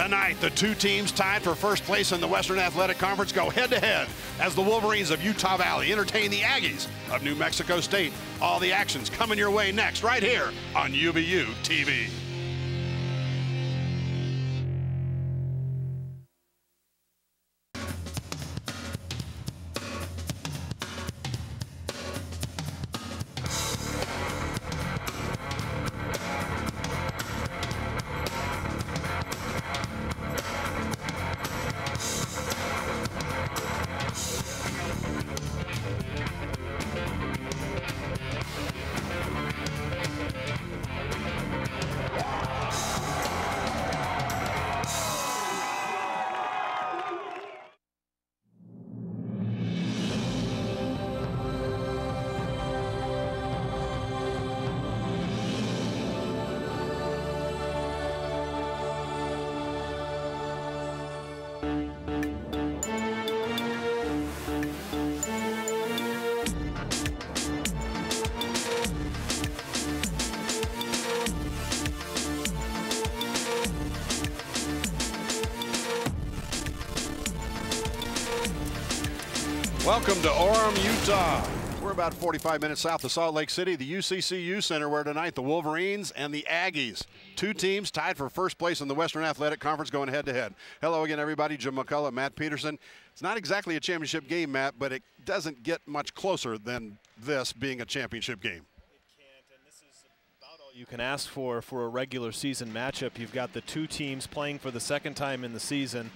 Tonight, the two teams tied for first place in the Western Athletic Conference go head-to-head as the Wolverines of Utah Valley entertain the Aggies of New Mexico State. All the action's coming your way next, right here on UVU TV. Welcome to Orem, Utah. We're about 45 minutes south of Salt Lake City, the UCCU Center, where tonight the Wolverines and the Aggies, two teams tied for first place in the Western Athletic Conference, going head-to-head. Hello again, everybody. Jim McCullough, Matt Peterson. It's not exactly a championship game, Matt, but it doesn't get much closer than this being a championship game. It can't, and this is about all you can ask for a regular season matchup. You've got the two teams playing for the second time in the season.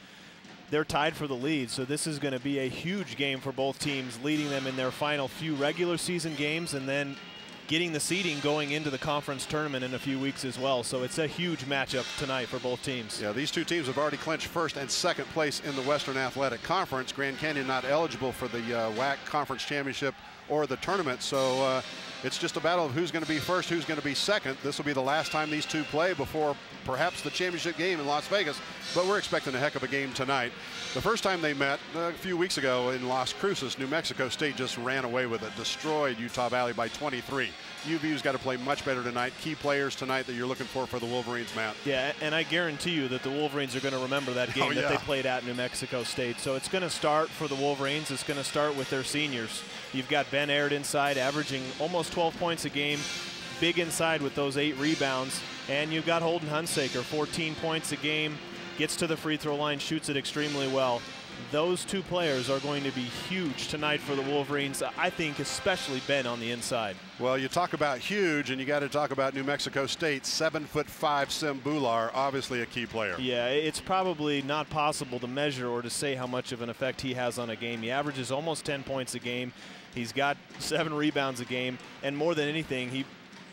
They're tied for the lead, so this is going to be a huge game for both teams, leading them in their final few regular season games and then getting the seeding going into the conference tournament in a few weeks as well. So it's a huge matchup tonight for both teams. Yeah, these two teams have already clinched first and second place in the Western Athletic Conference. Grand Canyon not eligible for the WAC Conference Championship or the tournament, so it's just a battle of who's going to be first, who's going to be second. This will be the last time these two play before perhaps the championship game in Las Vegas, but we're expecting a heck of a game tonight. The first time they met a few weeks ago in Las Cruces, New Mexico State just ran away with it, destroyed Utah Valley by 23. UVU's got to play much better tonight. Key players tonight that you're looking for the Wolverines, Matt. Yeah, and I guarantee you that the Wolverines are going to remember that game that they played at New Mexico State. So it's going to start for the Wolverines. It's going to start with their seniors. You've got Ben Aird inside, averaging almost 12 points a game, big inside with those 8 rebounds. And you've got Holden Hunsaker, 14 points a game, gets to the free throw line, shoots it extremely well. Those two players are going to be huge tonight for the Wolverines. I think especially Ben on the inside. Well, you talk about huge, and you got to talk about New Mexico State. 7'5" Sim Bhullar, obviously a key player. Yeah, it's probably not possible to measure or to say how much of an effect he has on a game. He averages almost 10 points a game. He's got 7 rebounds a game, and more than anything, he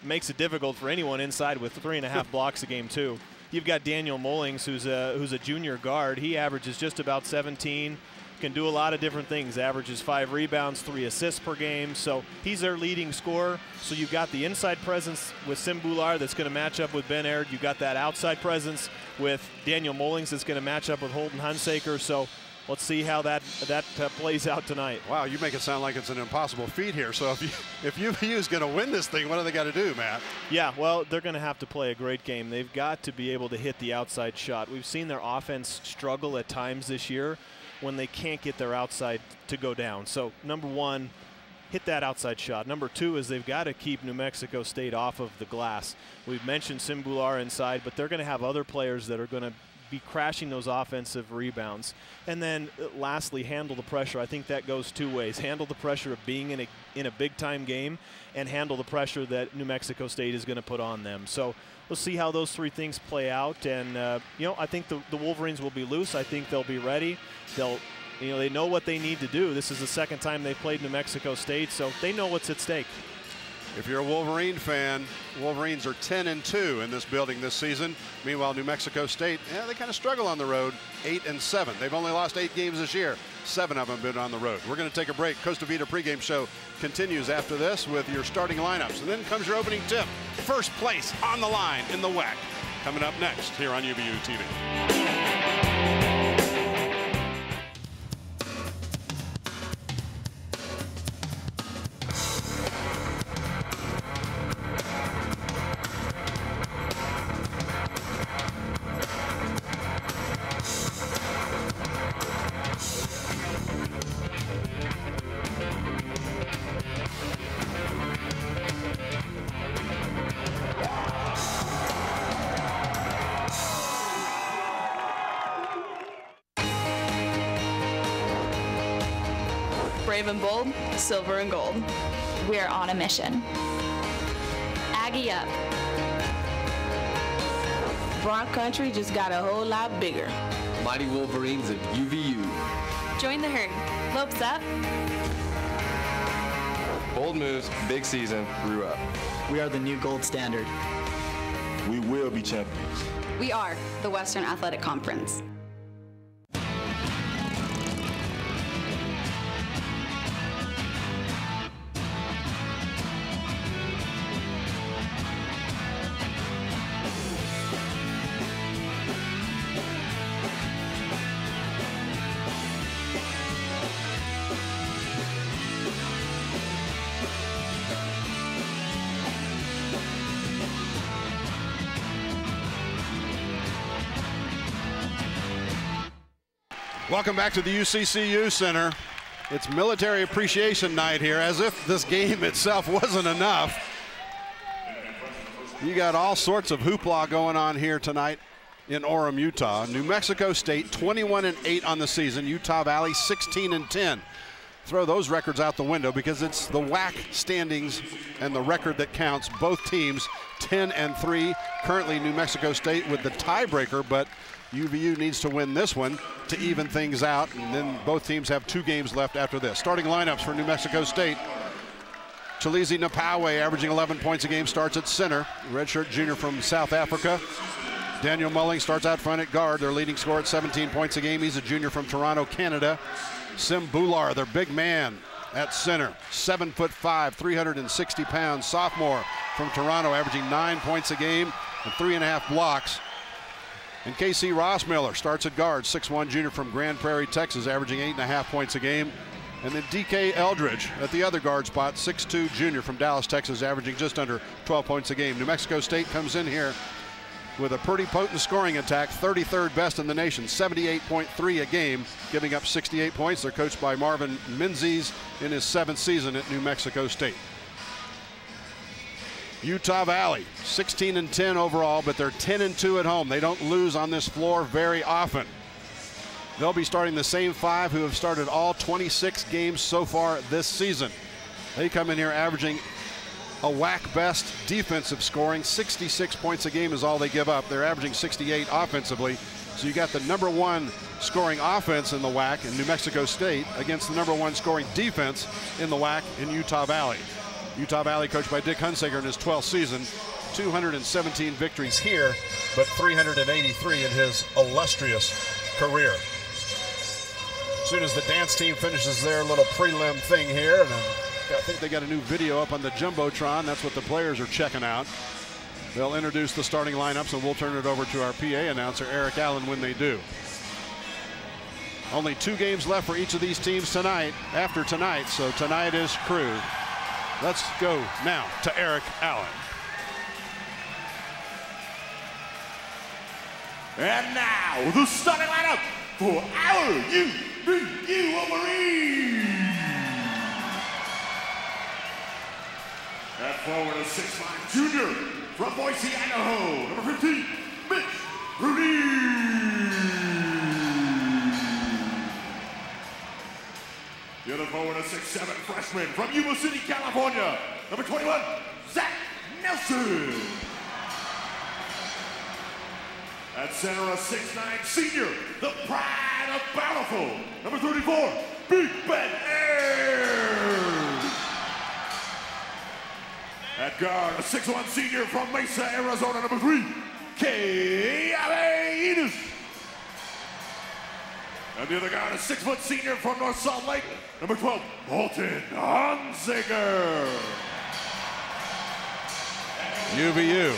makes it difficult for anyone inside with 3.5 blocks a game too. You've got Daniel Mullings, who's a junior guard. He averages just about 17, can do a lot of different things, averages 5 rebounds, 3 assists per game. So he's their leading scorer. So you've got the inside presence with Sim Bhullar that's going to match up with Ben Aird. You've got that outside presence with Daniel Mullings that's going to match up with Holden Hunsaker. So let's see how that plays out tonight. Wow, you make it sound like it's an impossible feat here. So if UVU is going to win this thing, what do they got to do, Matt? Yeah, well, they're going to have to play a great game. They've got to be able to hit the outside shot. We've seen their offense struggle at times this year when they can't get their outside to go down. So number one, hit that outside shot. Number two is they've got to keep New Mexico State off of the glass. We've mentioned Sim Bhullar inside, but they're going to have other players that are going to be crashing those offensive rebounds. And then lastly, handle the pressure. I think that goes two ways. Handle the pressure of being in a big time game, and handle the pressure that New Mexico State is going to put on them. So we'll see how those three things play out. And I think the Wolverines will be loose. I think they'll be ready. They know what they need to do. This is the second time they've played New Mexico State, so they know what's at stake. If you're a Wolverine fan, Wolverines are 10-2 in this building this season. Meanwhile, New Mexico State, they kind of struggle on the road, 8-7. They've only lost 8 games this year. 7 of them have been on the road. We're going to take a break. Costa Vida pregame show continues after this with your starting lineups. And then comes your opening tip. First place on the line in the WAC. Coming up next here on UVU TV. Brave and bold, silver and gold. We're on a mission. Aggie up. Bronx Country just got a whole lot bigger. Mighty Wolverines of UVU. Join the herd. Lopes up. Bold moves, big season, grew up. We are the new gold standard. We will be champions. We are the Western Athletic Conference. Welcome back to the UCCU Center. It's Military Appreciation Night here, as if this game itself wasn't enough. You got all sorts of hoopla going on here tonight in Orem, Utah. New Mexico State 21-8 on the season. Utah Valley 16-10. Throw those records out the window because it's the WAC standings and the record that counts. Both teams 10-3. Currently New Mexico State with the tiebreaker, but UVU needs to win this one to even things out, and then both teams have 2 games left after this. Starting lineups for New Mexico State. Chalizi Napawe, averaging 11 points a game, starts at center. Redshirt junior from South Africa. Daniel Mulling starts out front at guard. Their leading scorer at 17 points a game. He's a junior from Toronto, Canada. Sim Bhullar, their big man at center. 7'5", 360 pounds, sophomore from Toronto, averaging 9 points a game and 3.5 blocks. And Casey Rossmiller starts at guard, 6'1" junior from Grand Prairie, Texas, averaging 8.5 points a game. And then DK Eldridge at the other guard spot, 6'2" junior from Dallas, Texas, averaging just under 12 points a game. New Mexico State comes in here with a pretty potent scoring attack, 33rd best in the nation, 78.3 a game, giving up 68 points. They're coached by Marvin Menzies in his 7th season at New Mexico State. Utah Valley, 16-10 overall, but they're 10-2 at home. They don't lose on this floor very often. They'll be starting the same 5 who have started all 26 games so far this season. They come in here averaging a WAC best defensive scoring. 66 points a game is all they give up. They're averaging 68 offensively. So you got the #1 scoring offense in the WAC in New Mexico State against the #1 scoring defense in the WAC in Utah Valley. Utah Valley coached by Dick Hunsaker in his 12th season. 217 victories here, but 383 in his illustrious career. As soon as the dance team finishes their little prelim thing here, and I think they got a new video up on the Jumbotron. That's what the players are checking out. They'll introduce the starting lineups, and we'll turn it over to our PA announcer, Eric Allen, when they do. Only 2 games left for each of these teams tonight, after tonight, so tonight is crew. Let's go now to Eric Allen. And now, the starting lineup for our UVU Wolverines. At forward, a 6'5" junior from Boise, Idaho, number 15, Mitch Bruneel. The other forward, a 6'7" freshman from Yuba City, California, number 21, Zach Nelson. At center, a 6'9" senior, the pride of Bountiful, number 34, Big Ben Air. At guard, a 6'1" senior from Mesa, Arizona, number 3, Keawe Enos. And the other guard, a 6' senior from North Salt Lake, number 12, Dick Hunsaker. UVU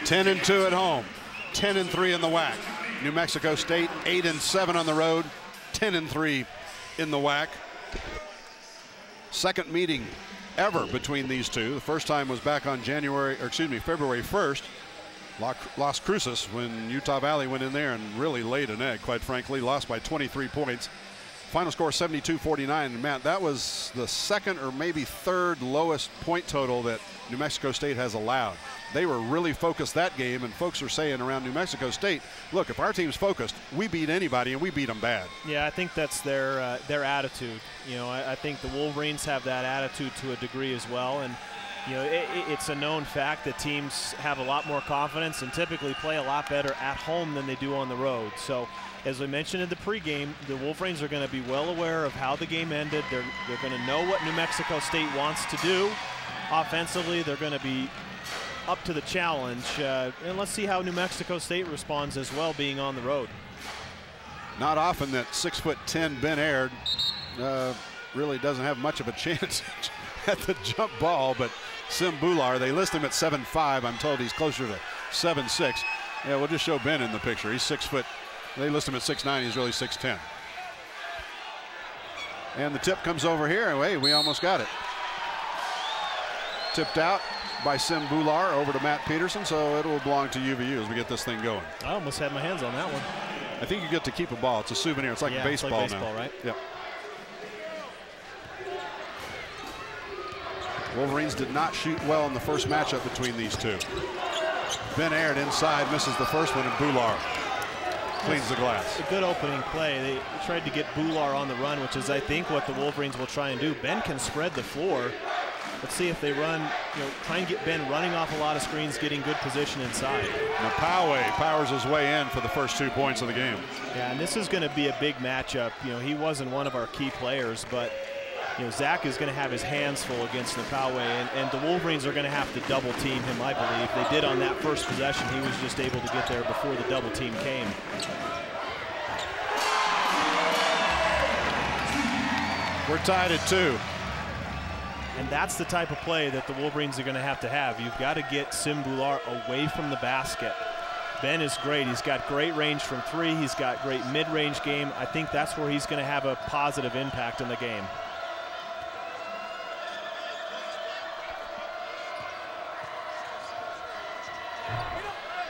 10-2 at home, 10-3 in the WAC. New Mexico State 8-7 on the road, 10-3 in the WAC. Second meeting ever between these two. The first time was back on February 1st, Las Cruces, when Utah Valley went in there and really laid an egg, quite frankly. Lost by 23 points. Final score 72-49. And Matt, that was the second or maybe third lowest point total that New Mexico State has allowed. They were really focused that game, and folks are saying around New Mexico State, look, if our team's focused, we beat anybody, and we beat them bad. Yeah, I think that's their attitude. You know, I think the Wolverines have that attitude to a degree as well, and you know, it's a known fact that teams have a lot more confidence and typically play a lot better at home than they do on the road. So, as we mentioned in the pregame, the Wolverines are going to be well aware of how the game ended. They're going to know what New Mexico State wants to do. Offensively, they're going to be up to the challenge. And let's see how New Mexico State responds as well, being on the road. Not often that 6'10" Ben Aird really doesn't have much of a chance at the jump ball, but Sim Bhullar, they list him at 7'5". I'm told he's closer to 7'6". Yeah, we'll just show Ben in the picture. He's 6 foot. They list him at 6'9". He's really 6'10". And the tip comes over here, and hey, we almost got it. Tipped out by Sim Bhullar over to Matt Peterson, so it will belong to UVU as we get this thing going. I almost had my hands on that one. I think you get to keep a ball. It's a souvenir. It's like baseball, it's like baseball now. Right? Yep. Wolverines did not shoot well in the first matchup between these two. Ben Aird inside misses the first one, and Bhullar cleans the glass. A good opening play. They tried to get Bhullar on the run, which is, I think, what the Wolverines will try and do. Ben can spread the floor. Let's see if they run, try and get Ben running off a lot of screens, getting good position inside. Now Keawe powers his way in for the first 2 points of the game. Yeah, and this is going to be a big matchup. He wasn't one of our key players, but Zach is going to have his hands full against Keawe, and the Wolverines are going to have to double team him, I believe. They did on that first possession. He was just able to get there before the double team came. We're tied at 2. And that's the type of play that the Wolverines are going to have. You've got to get Sim Bhullar away from the basket. Ben is great. He's got great range from 3. He's got great mid-range game. I think that's where he's going to have a positive impact in the game.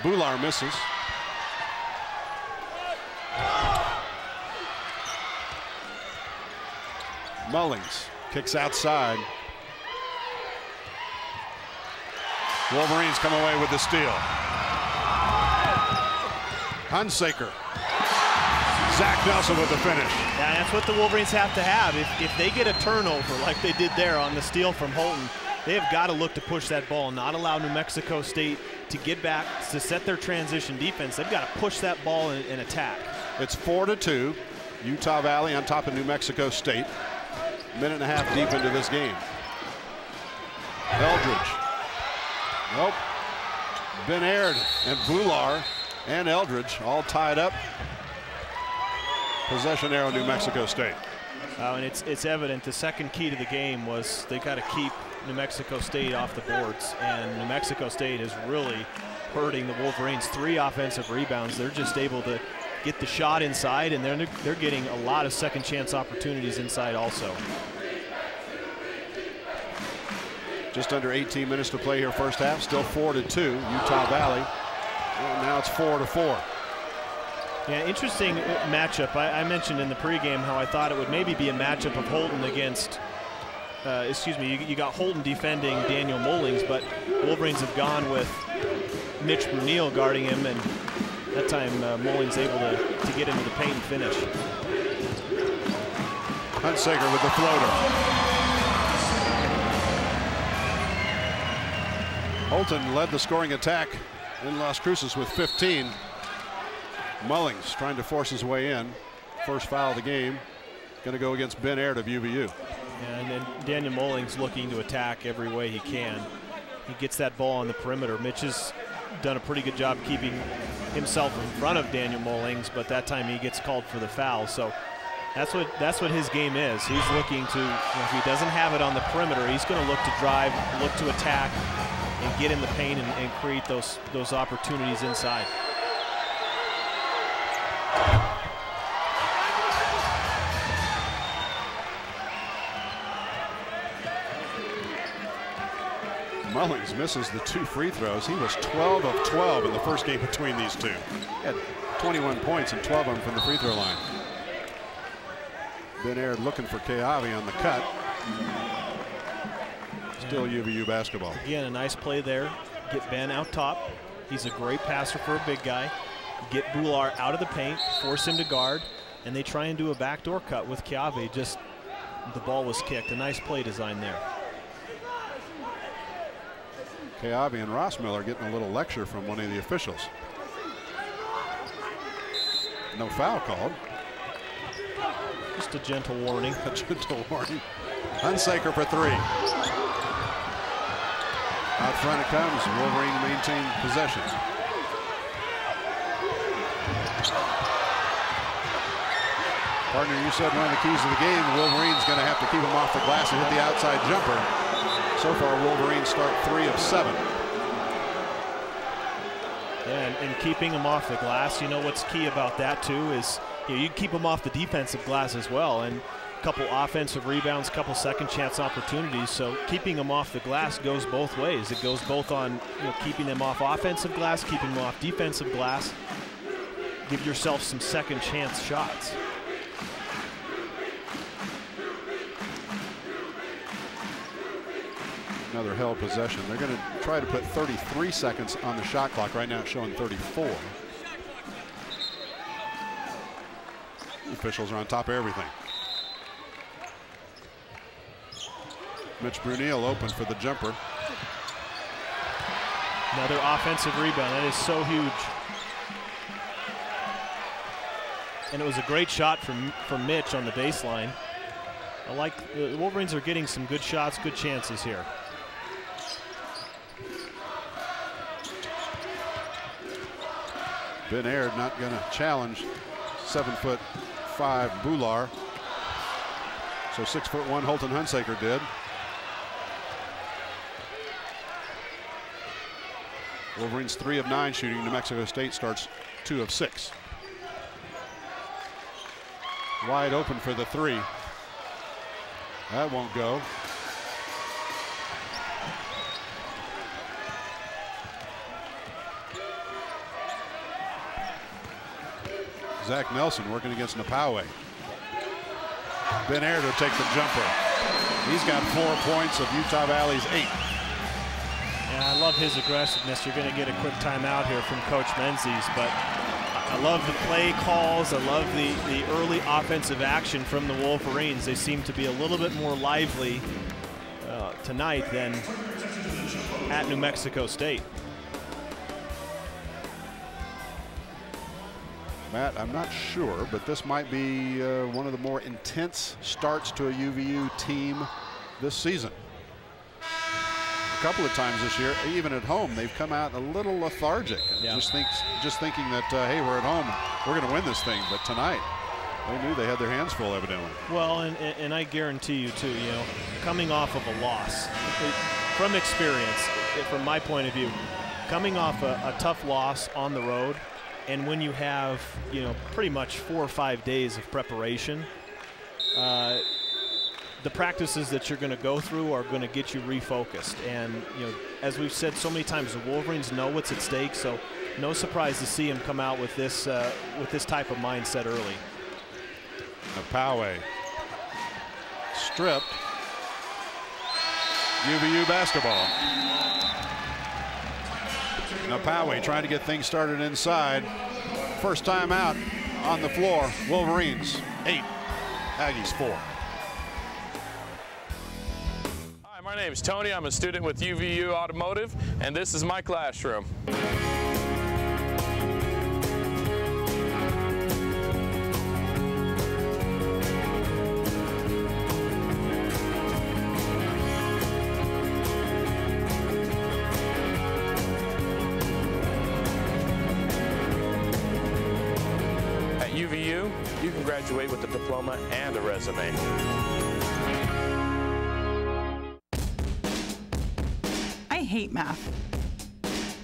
Bhullar misses. Mullings kicks outside. Wolverines come away with the steal. Hunsaker. Zach Nelson with the finish. Yeah, that's what the Wolverines have to have. If they get a turnover like they did there on the steal from Holton, they have got to look to push that ball, not allow New Mexico State to get back, to set their transition defense. They've got to push that ball and attack. It's 4-2. Utah Valley on top of New Mexico State. Minute and a half deep into this game. Eldridge. Nope. Ben Aird and Bhullar and Eldridge all tied up. Possession arrow, New Mexico State. And it's evident the second key to the game was they got to keep New Mexico State off the boards, and New Mexico State is really hurting the Wolverines. 3 offensive rebounds. They're just able to get the shot inside, and they're getting a lot of second chance opportunities inside also. Just under 18 minutes to play here first half. Still 4-2, Utah Valley. And now it's 4-4. Yeah, interesting matchup. I mentioned in the pregame how I thought it would maybe be a matchup of Holton against, you got Holton defending Daniel Mullings, but Wolverines have gone with Mitch Bruneel guarding him, and that time Mullings able to get into the paint and finish. Hunsaker with the floater. Holton led the scoring attack in Las Cruces with 15. Mullings trying to force his way in. First foul of the game. Going to go against Ben Aird of UVU. And then Daniel Mullings looking to attack every way he can. He gets that ball on the perimeter. Mitch has done a pretty good job keeping himself in front of Daniel Mullings, but that time he gets called for the foul. So that's what his game is. He's looking to, if he doesn't have it on the perimeter, he's going to look to drive, look to attack, and get in the paint and create those opportunities inside. Mullings misses the 2 free throws. He was 12 of 12 in the first game between these two. He had 21 points and 12 of them from the free throw line. Ben Aird looking for Keawe on the cut. Still UVU basketball. Again, a nice play there. Get Ben out top. He's a great passer for a big guy. Get Bhullar out of the paint, force him to guard, and they try and do a backdoor cut with Keawe. Just the ball was kicked. A nice play design there. Keawe and Rossmiller getting a little lecture from one of the officials. No foul called. Just a gentle warning. A gentle warning. Hunsaker for three. Out front it comes. Wolverine maintain possession. Partner, you said one of the keys to the game, Wolverine's going to have to keep him off the glass and hit the outside jumper. So far, Wolverines start 3 of 7. Yeah, and keeping him off the glass, you know what's key about that too is you keep him off the defensive glass as well, and a couple offensive rebounds, couple second chance opportunities. So keeping them off the glass goes both ways. It goes both on keeping them off offensive glass, keeping them off defensive glass. Give yourself some second chance shots. Another held possession. They're going to try to put 33 seconds on the shot clock. Right now it's showing 34. The officials are on top of everything. Mitch Bruneel open for the jumper. Another offensive rebound. That is so huge. And it was a great shot from Mitch on the baseline. I like the Wolverines are getting some good shots, good chances here. Ben Aird not going to challenge 7'5" Bhullar. So 6'1" Holton Hunsaker did. Wolverines 3 of 9 shooting. New Mexico State starts 2 of 6. Wide open for the 3. That won't go. Zach Nelson working against Keawe. Ben Aird will take the jumper. He's got 4 points of Utah Valley's 8. Yeah, I love his aggressiveness. You're going to get a quick timeout here from Coach Menzies, but I love the play calls. I love the early offensive action from the Wolverines. They seem to be a little bit more lively tonight than at New Mexico State. Matt, I'm not sure, but this might be one of the more intense starts to a UVU team this season. A couple of times this year, even at home, they've come out a little lethargic. Yeah. Just thinking that, hey, we're at home, we're going to win this thing. But tonight, they knew they had their hands full, evidently. Well, and I guarantee you, too, coming off of a loss, from experience, from my point of view, coming off a tough loss on the road, and when you have, pretty much 4 or 5 days of preparation, the practices that you're going to go through are going to get you refocused. And, as we've said so many times, the Wolverines know what's at stake, so no surprise to see him come out with this type of mindset early. Keawe stripped. UVU basketball. Keawe trying to get things started inside. First time out on the floor. Wolverines 8, Aggies 4. Hi, my name is Tony. I'm a student with UVU Automotive, and this is my classroom. UVU, you can graduate with a diploma and a resume. I hate math.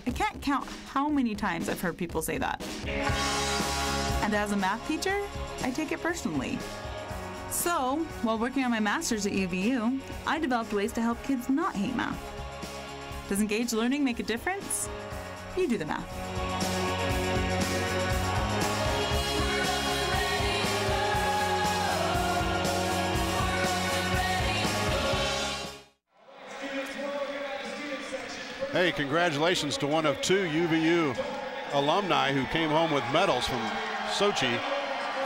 I can't count how many times I've heard people say that. And as a math teacher, I take it personally. So, while working on my master's at UVU, I developed ways to help kids not hate math. Does engaged learning make a difference? You do the math. Hey, congratulations to one of 2 UVU alumni who came home with medals from Sochi.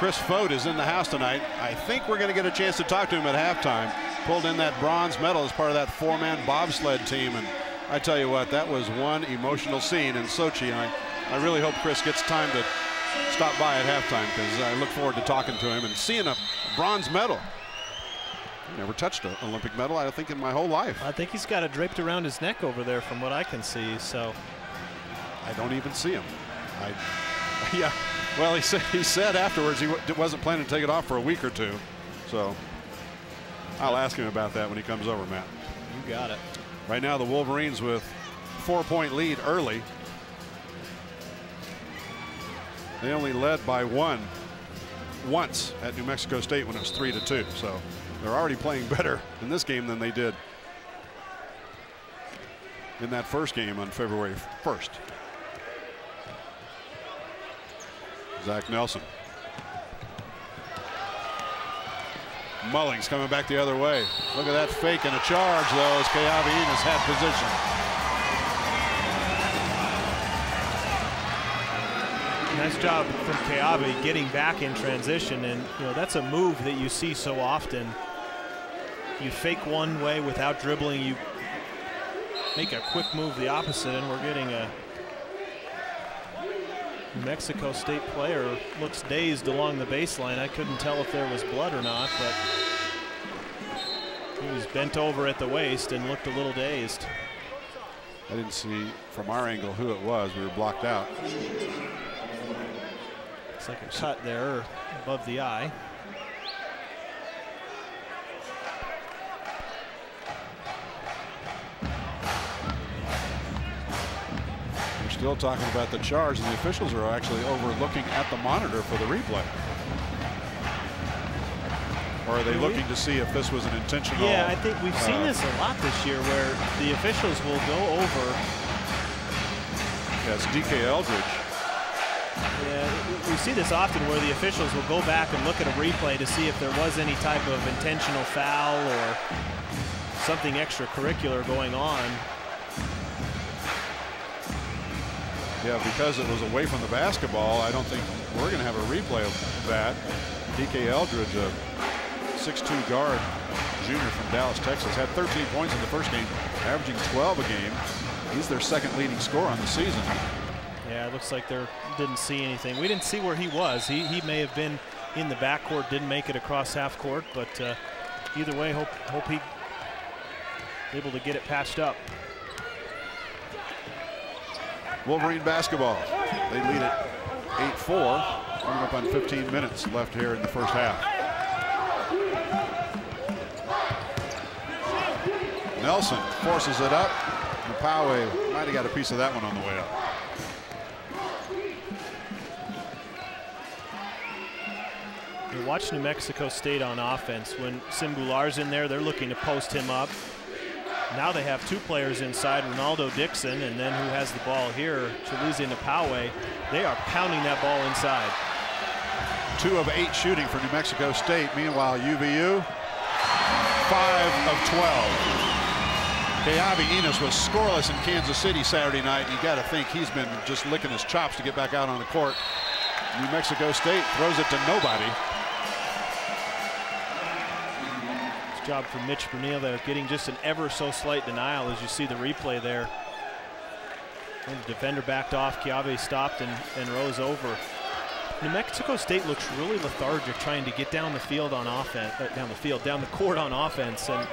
Chris Fote is in the house tonight. I think we're going to get a chance to talk to him at halftime. Pulled in that bronze medal as part of that 4-man bobsled team. And I tell you what, that was one emotional scene in Sochi. And I really hope Chris gets time to stop by at halftime, because I look forward to talking to him and seeing a bronze medal. Never touched an Olympic medal, I think, in my whole life. I think he's got it draped around his neck over there from what I can see, so. I don't even see him. Yeah, well, he said afterwards he wasn't planning to take it off for a week or 2. So I'll ask him about that when he comes over, Matt. You got it. Right now the Wolverines with 4-point lead early. They only led by 1 once at New Mexico State when it was 3-2. So they're already playing better in this game than they did in that first game on February 1st. Zach Nelson. Mullings coming back the other way. Look at that fake and a charge, though, as Keawe Enos had position. Nice job from Keawe getting back in transition, and that's a move that you see so often. You fake one way without dribbling, you make a quick move the opposite, and we're getting a New Mexico State player looks dazed along the baseline. I couldn't tell if there was blood or not, but he was bent over at the waist and looked a little dazed. I didn't see from our angle who it was. We were blocked out. Looks like a cut there above the eye. Still talking about the charge, and the officials are actually overlooking at the monitor for the replay. Or are they looking to see if this was an intentional? Yeah, I think we've seen this a lot this year, where the officials will go over. Yes, DK Eldridge. Yeah, we see this often where the officials will go back and look at a replay to see if there was any type of intentional foul or something extracurricular going on. Yeah, because it was away from the basketball, I don't think we're going to have a replay of that. DK Eldridge, a 6'2" guard, junior from Dallas, Texas, had 13 points in the first game, averaging 12 a game. He's their second leading scorer on the season. Yeah, it looks like they didn't see anything. We didn't see where he was. He may have been in the backcourt, didn't make it across half court, but either way, hope he's able to get it patched up. Wolverine basketball. They lead it 8-4. Coming up on 15 minutes left here in the first half. Nelson forces it up. Keawe might have got a piece of that one on the way up. You watch New Mexico State on offense. When Bhullar's in there, they're looking to post him up. Now they have 2 players inside, Ronaldo Dixon, and then who has the ball here, Chalizi Keawe. They are pounding that ball inside. 2 of 8 shooting for New Mexico State. Meanwhile, UVU, 5 of 12. Keawe Enos was scoreless in Kansas City Saturday night. You got to think he's been just licking his chops to get back out on the court. New Mexico State throws it to nobody. Job for Mitch Bruneel there, getting just an ever so slight denial as you see the replay there. And the defender backed off, Keawe stopped and rose over. New Mexico State looks really lethargic trying to get down the field on offense, down the court on offense, and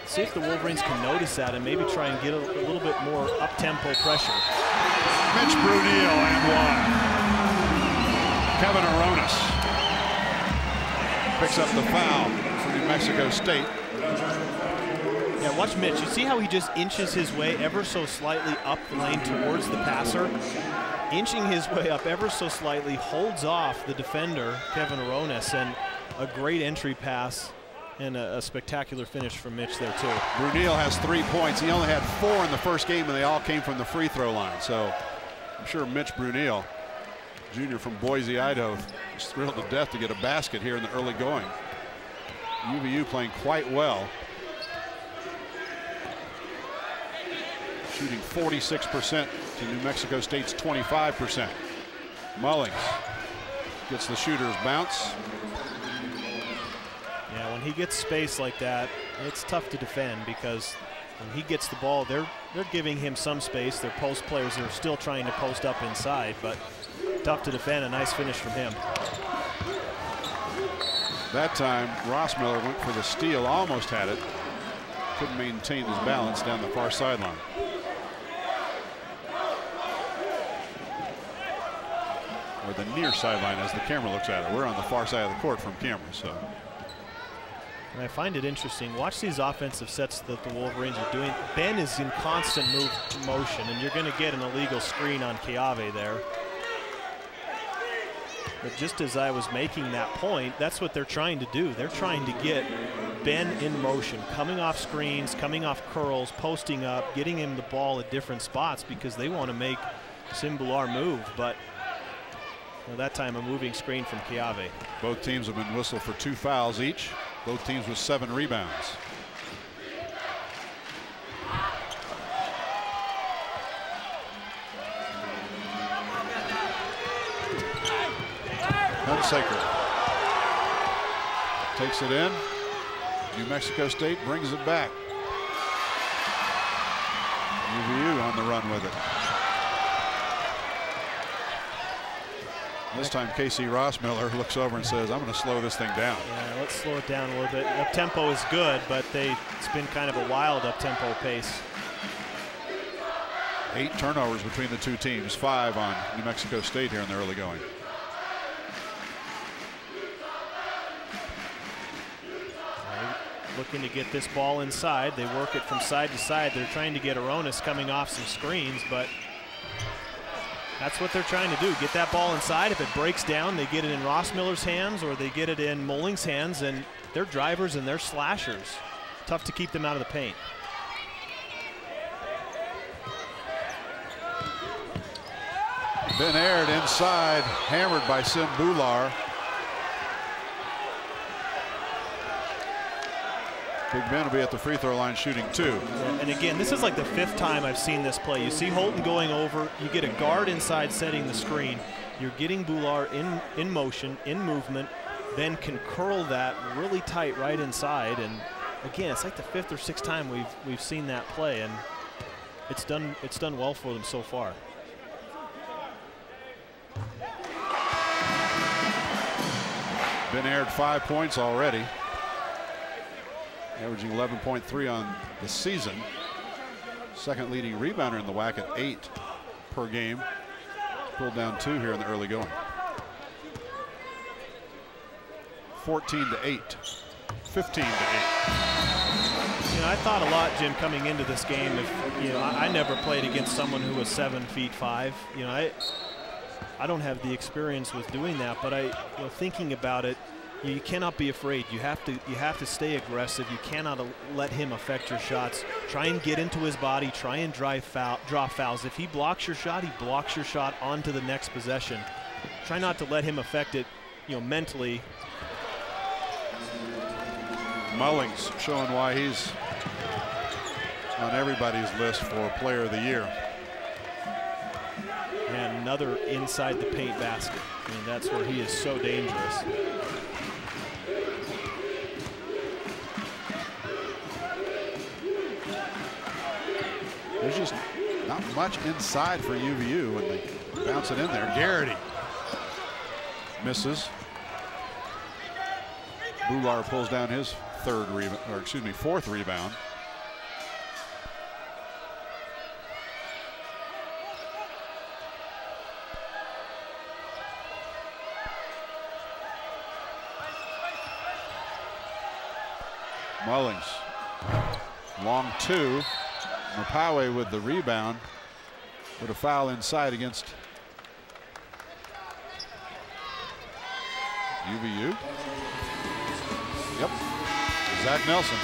see if the Wolverines can notice that and maybe try and get a little bit more up-tempo pressure. Mitch Bruneel and one. Kevin Aronis picks up the foul. New Mexico State. Yeah, watch Mitch. You see how he just inches his way ever so slightly up the lane towards the passer? Inching his way up ever so slightly, holds off the defender, Kevin Aronis, and a great entry pass and a spectacular finish from Mitch there, too. Bruneel has 3 points. He only had 4 in the first game, and they all came from the free throw line. So I'm sure Mitch Bruneel, junior from Boise, Idaho, is thrilled to death to get a basket here in the early going. UVU playing quite well. shooting 46% to New Mexico State's 25%. Mullings gets the shooter's bounce. Yeah, when he gets space like that, it's tough to defend because when he gets the ball, they're giving him some space. Their post players are still trying to post up inside, but tough to defend. A nice finish from him. That time, Rossmiller went for the steal, almost had it. Couldn't maintain his balance down the far sideline. Or the near sideline as the camera looks at it. We're on the far side of the court from camera, so. And I find it interesting. Watch these offensive sets that the Wolverines are doing. Ben is in constant motion, and you're going to get an illegal screen on Keawe there. But just as I was making that point, that's what they're trying to do. They're trying to get Ben in motion, coming off screens, coming off curls, posting up, getting him the ball at different spots because they want to make Bhullar move. But well, that time a moving screen from Keawe. Both teams have been whistled for 2 fouls each. Both teams with 7 rebounds. Hunsaker takes it in. New Mexico State brings it back. UVU on the run with it. This time Casey Rossmiller looks over and says, I'm going to slow this thing down. Yeah, let's slow it down a little bit. Up tempo is good, but it's been kind of a wild up tempo pace. 8 turnovers between the 2 teams, 5 on New Mexico State here in the early going. Looking to get this ball inside. They work it from side to side. They're trying to get Aronis coming off some screens, but that's what they're trying to do. Get that ball inside. If it breaks down, they get it in Rossmiller's hands or they get it in Mullings' hands, and they're drivers and they're slashers. Tough to keep them out of the paint. Ben Aird inside, hammered by Bhullar. Big Ben will be at the free throw line shooting 2. Yeah, and again, this is like the 5th time I've seen this play. You see Holton going over, you get a guard inside setting the screen. You're getting Bhullar in motion, in movement, then can curl that really tight right inside. And again, it's like the 5th or 6th time we've seen that play, and it's done well for them so far. Ben Aird 5 points already, averaging 11.3 on the season. Second leading rebounder in the WAC at 8 per game. Pulled down 2 here in the early going. 14-8, 15-8. You know, I thought a lot, Jim, coming into this game. I never played against someone who was 7'5". You know, I don't have the experience with doing that, but thinking about it, you cannot be afraid. You have to stay aggressive. You cannot let him affect your shots. Try and get into his body. Try and draw fouls. If he blocks your shot, he blocks your shot onto the next possession. Try not to let him affect it, mentally. Mullings showing why he's on everybody's list for Player of the Year. And another inside the paint basket. I mean, that's where he is so dangerous. There's just not much inside for UVU when they bounce it in there. Garrity misses. Bhullar pulls down his fourth rebound. Mullings, long 2. Keawe with the rebound, with a foul inside against UVU. Yep, Zach Nelson.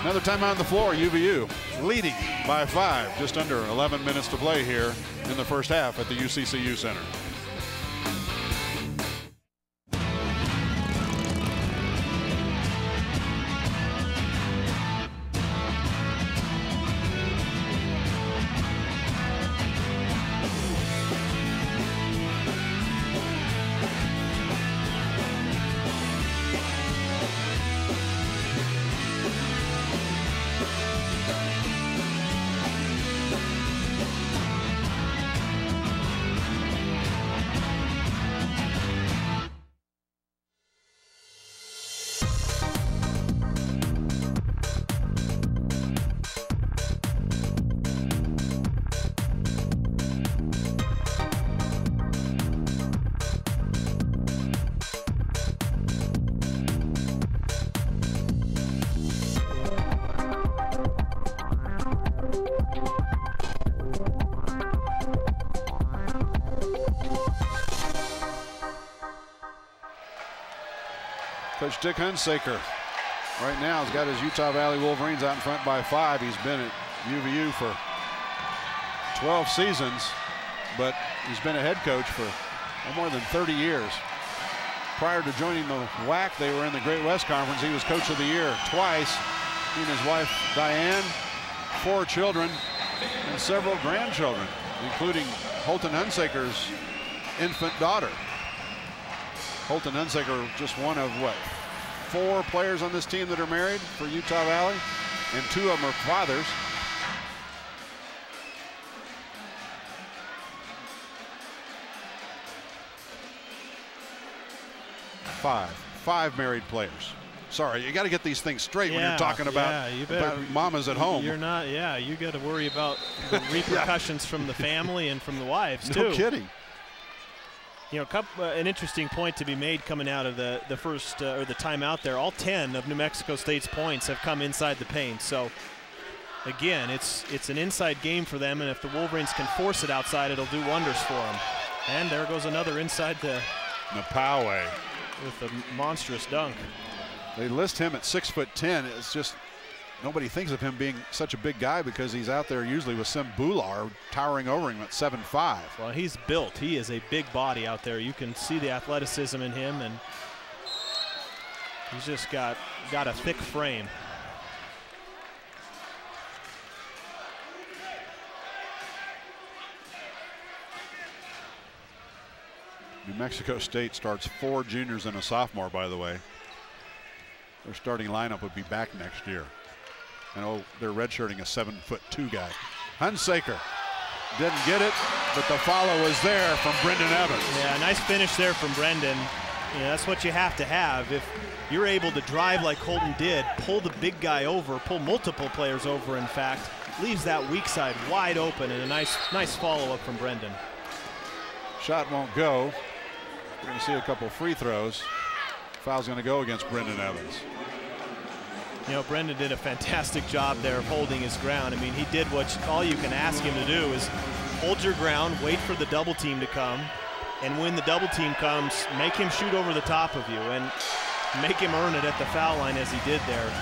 Another timeout on the floor. UVU leading by 5. Just under 11 minutes to play here in the first half at the UCCU Center. Coach Dick Hunsaker right now has got his Utah Valley Wolverines out in front by 5. He's been at UVU for 12 seasons, but he's been a head coach for more than 30 years. Prior to joining the WAC, they were in the Great West Conference. He was Coach of the Year twice. He and his wife, Diane, 4 children, and several grandchildren, including Holton Hunsaker's infant daughter. Holton Hunsaker, just one of, what, 4 players on this team that are married for Utah Valley, and 2 of them are fathers. Five married players. Sorry, you got to get these things straight when you're talking about, about mamas at home. You're not, you got to worry about the repercussions from the family and from the wives, too. No kidding. You know, an interesting point to be made coming out of the first, or the timeout there. All 10 of New Mexico State's points have come inside the paint. So, again, it's an inside game for them, and if the Wolverines can force it outside, it'll do wonders for them. And there goes another inside the Keawe with a monstrous dunk. They list him at 6'10". It's just nobody thinks of him being such a big guy because he's out there usually with some Bhullar towering over him at 7'5". Well, he's built. He is a big body out there. You can see the athleticism in him, and he's just got a thick frame. New Mexico State starts 4 juniors and a sophomore, by the way. Their starting lineup would be back next year. And they're redshirting a 7'2" guy. Hunsaker didn't get it, but the follow was there from Brendan Evans. Yeah, nice finish there from Brendan. You know, that's what you have to have. If you're able to drive like Holton did, pull the big guy over, pull multiple players over, in fact, leaves that weak side wide open, and a nice follow-up from Brendan. Shot won't go. We're going to see a couple free throws. Foul's going to go against Brendan Evans. You know, Brendan did a fantastic job there of holding his ground. I mean, he did all you can ask him to do is hold your ground, wait for the double team to come, and when the double team comes, make him shoot over the top of you and make him earn it at the foul line as he did there.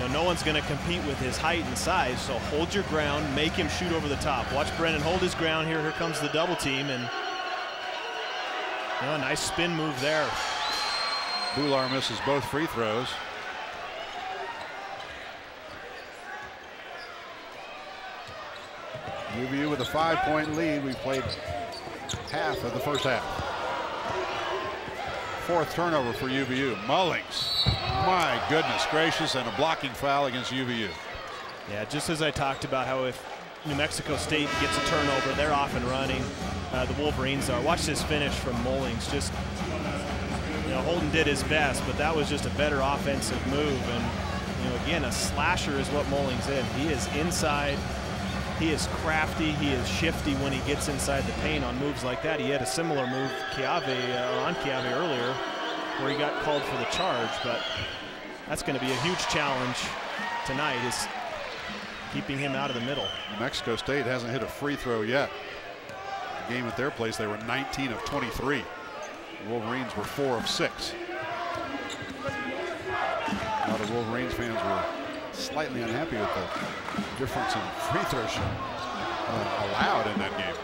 You know, no one's going to compete with his height and size, so hold your ground, make him shoot over the top. Watch Brendan hold his ground here. Here comes the double team, and you know, a nice spin move there. Bhullar misses both free throws. UVU with a 5-point lead. We played half of the first half. 4th turnover for UVU. Mullings, my goodness gracious, and a blocking foul against UVU. Yeah, just as I talked about how if New Mexico State gets a turnover, they're off and running. The Wolverines are. Watch this finish from Mullings. Just, you know, Holton did his best, but that was just a better offensive move. And, you know, again, a slasher is what Mullings is. He is inside. He is crafty. He is shifty when he gets inside the paint on moves like that. He had a similar move on Keawe earlier where he got called for the charge, but that's going to be a huge challenge tonight, is keeping him out of the middle. New Mexico State hasn't hit a free throw yet. The game at their place, they were 19 of 23. The Wolverines were 4 of 6. A lot of Wolverines fans were slightly unhappy with the difference in free throws allowed in that game.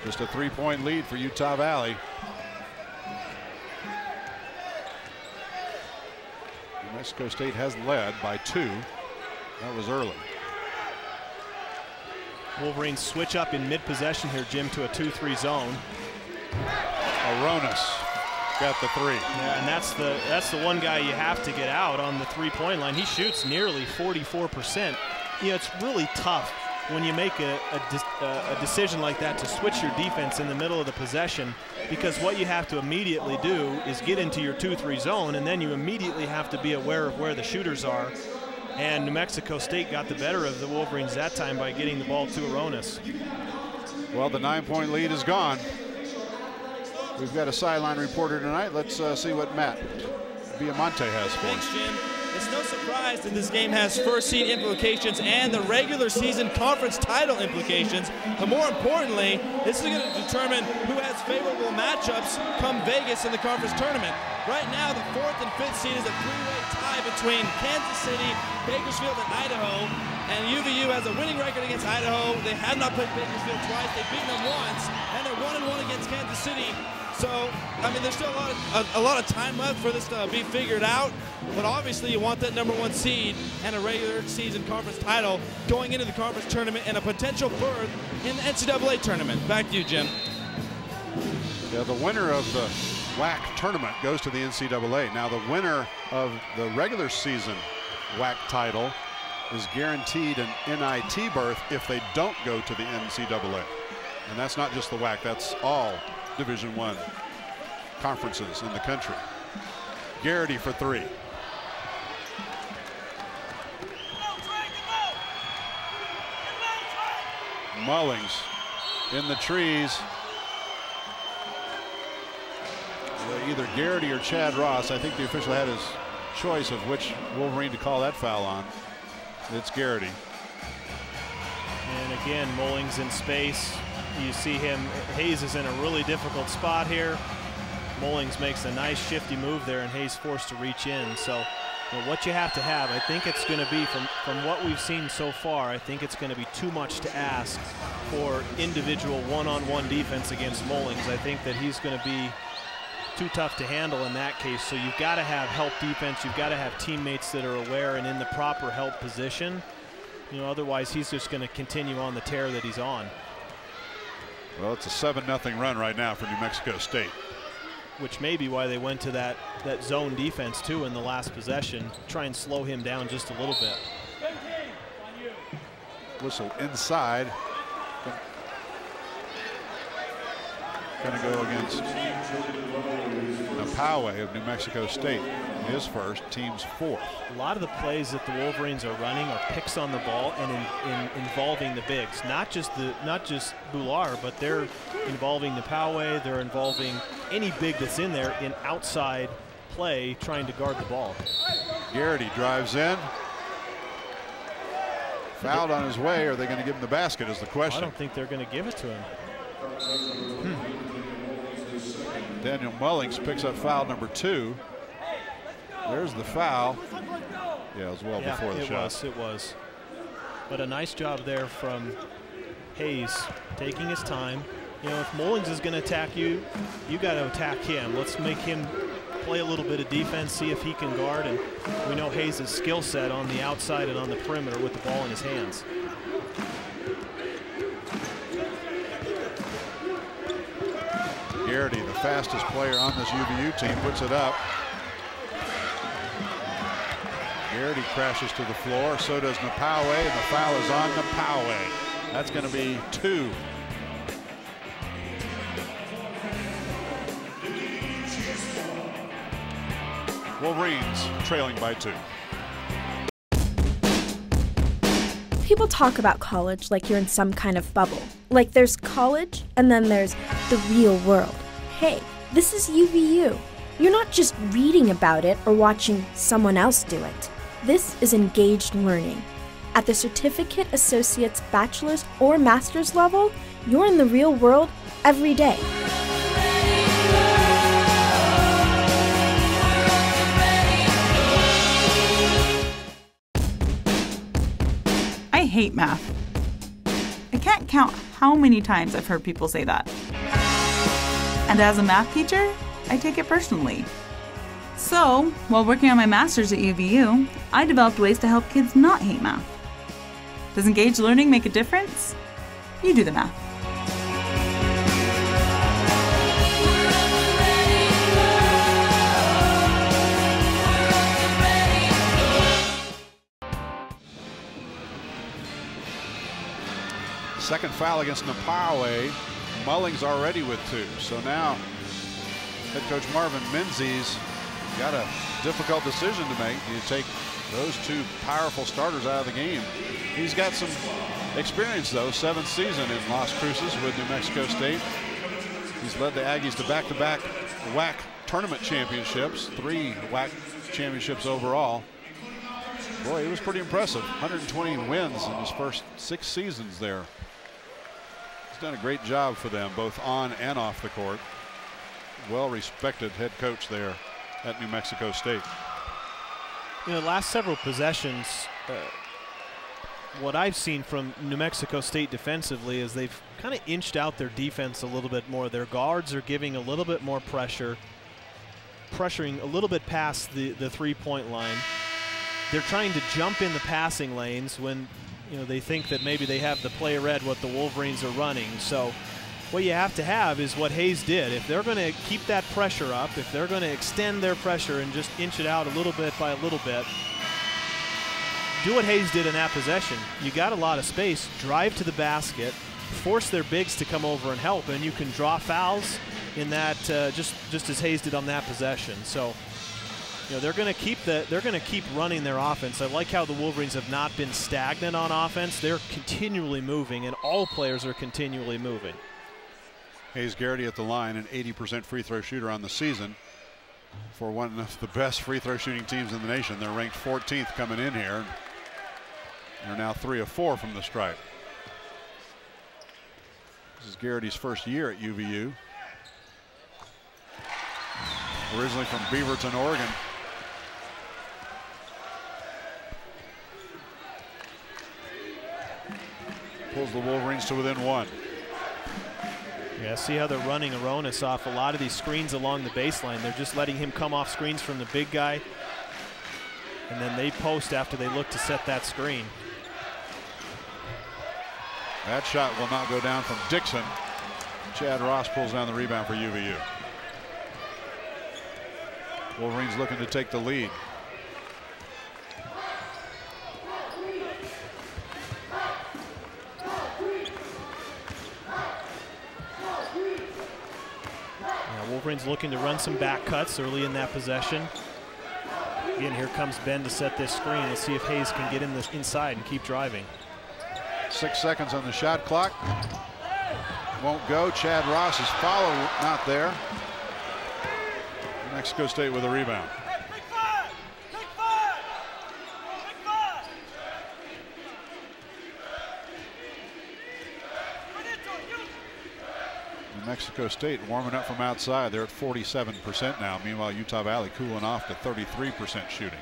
Just a 3-point lead for Utah Valley. New Mexico State has led by 2. That was early. Wolverines switch up in mid-possession here, Jim, to a 2-3 zone. Aronis got the 3. Yeah, and that's the one guy you have to get out on the 3-point line. He shoots nearly 44%. You know, it's really tough when you make a decision like that to switch your defense in the middle of the possession, because what you have to immediately do is get into your 2-3 zone, and then you immediately have to be aware of where the shooters are. And New Mexico State got the better of the Wolverines that time by getting the ball to Aronis. Well, the 9-point lead is gone. We've got a sideline reporter tonight. Let's see what Matt Viamonte has for us. Thanks, Jim. It's no surprise that this game has first seed implications and the regular season conference title implications. But more importantly, this is going to determine who has favorable matchups come Vegas in the conference tournament. Right now, the 4th and 5th seed is a three-way tie between Kansas City, Bakersfield, and Idaho. And UVU has a winning record against Idaho. They have not played Bakersfield twice. They've beaten them once, and they're 1-1 against Kansas City. So, I mean, there's still a lot of time left for this to be figured out. But obviously, you want that #1 seed and a regular season conference title going into the conference tournament and a potential berth in the NCAA tournament. Back to you, Jim. Yeah, the winner of the WAC tournament goes to the NCAA. Now, the winner of the regular season WAC title is guaranteed an NIT berth if they don't go to the NCAA. And that's not just the WAC, that's all Division I conferences in the country. Garrity for three. Mullings in the trees. Either Garrity or Chad Ross. I think the official had his choice of which Wolverine to call that foul on. It's Garrity. And again, Mullings in space. You see him, Hayes is in a really difficult spot here. Mullings makes a nice shifty move there, and Hayes forced to reach in. So, you know, what you have to have, I think it's going to be, from what we've seen so far, I think it's going to be too much to ask for individual one-on-one defense against Mullings. I think that he's going to be too tough to handle in that case. So you've got to have help defense. You've got to have teammates that are aware and in the proper help position. You know, otherwise he's just going to continue on the tear that he's on. Well, it's a 7-0 run right now for New Mexico State. Which may be why they went to that zone defense too in the last possession. Try and slow him down just a little bit. Whistle inside. Going to go against Keawe of New Mexico State. His first, team's fourth. A lot of the plays that the Wolverines are running are picks on the ball and involving the bigs. Not just Bhullar, but they're involving the Keawe. They're involving any big that's in there in outside play, trying to guard the ball. Garrity drives in. Fouled on his way. Are they going to give him the basket is the question. I don't think they're going to give it to him. Daniel Mullings picks up foul number 2. There's the foul. Yeah, it was well before the shot. It was. But a nice job there from Hayes, taking his time. You know, if Mullings is going to attack you, you got to attack him. Let's make him play a little bit of defense, see if he can guard. And we know Hayes' skill set on the outside and on the perimeter with the ball in his hands. Garrity, the fastest player on this UVU team, puts it up. Garrity crashes to the floor. So does Keawe, and the foul is on Keawe. That's going to be 2. Wolverines trailing by 2. People talk about college like you're in some kind of bubble. Like there's college, and then there's the real world. Hey, this is UVU. You're not just reading about it or watching someone else do it. This is engaged learning. At the certificate, associate's, bachelor's, or master's level, you're in the real world every day. I hate math. I can't count how many times I've heard people say that. And as a math teacher, I take it personally. So, while working on my master's at UVU, I developed ways to help kids not hate math. Does engaged learning make a difference? You do the math. Second foul against Keawe. Mullings already with 2. So now head coach Marvin Menzies got a difficult decision to make. You take those 2 powerful starters out of the game. He's got some experience though, 7th season in Las Cruces with New Mexico State. He's led the Aggies to back-to-back WAC tournament championships, 3 WAC championships overall. Boy, he was pretty impressive. 120 wins in his first 6 seasons there. He's done a great job for them, both on and off the court. Well-respected head coach there at New Mexico State. You know, last several possessions, what I've seen from New Mexico State defensively is they've kind of inched out their defense a little bit more. Their guards are giving a little bit more pressure, pressuring a little bit past the three-point line. They're trying to jump in the passing lanes when, you know, they think that maybe they have the play read what the Wolverines are running. So what you have to have is what Hayes did. If they're going to keep that pressure up, if they're going to extend their pressure and just inch it out a little bit by a little bit, do what Hayes did in that possession. You got a lot of space, drive to the basket, force their bigs to come over and help, and you can draw fouls in that just as Hayes did on that possession. So, you know, they're going to keep running their offense. I like how the Wolverines have not been stagnant on offense. They're continually moving, and all players are continually moving. Hayes Garrity at the line, an 80% free throw shooter on the season for one of the best free throw shooting teams in the nation. They're ranked 14th coming in here. They're now 3 of 4 from the stripe. This is Garrity's first year at UVU. Originally from Beaverton, Oregon. Pulls the Wolverines to within 1. Yeah, see how they're running Aronis off a lot of these screens along the baseline. They're just letting him come off screens from the big guy, and then they post after they look to set that screen. That shot will not go down from Dixon. Chad Ross pulls down the rebound for UVU. Wolverines looking to take the lead. Wolverines looking to run some back cuts early in that possession. Again, here comes Ben to set this screen. Let's see if Hayes can get in the inside and keep driving. 6 seconds on the shot clock. Won't go. Chad Ross's follow not there. New Mexico State with a rebound. Mexico State warming up from outside. They're at 47% now. Meanwhile, Utah Valley cooling off to 33% shooting.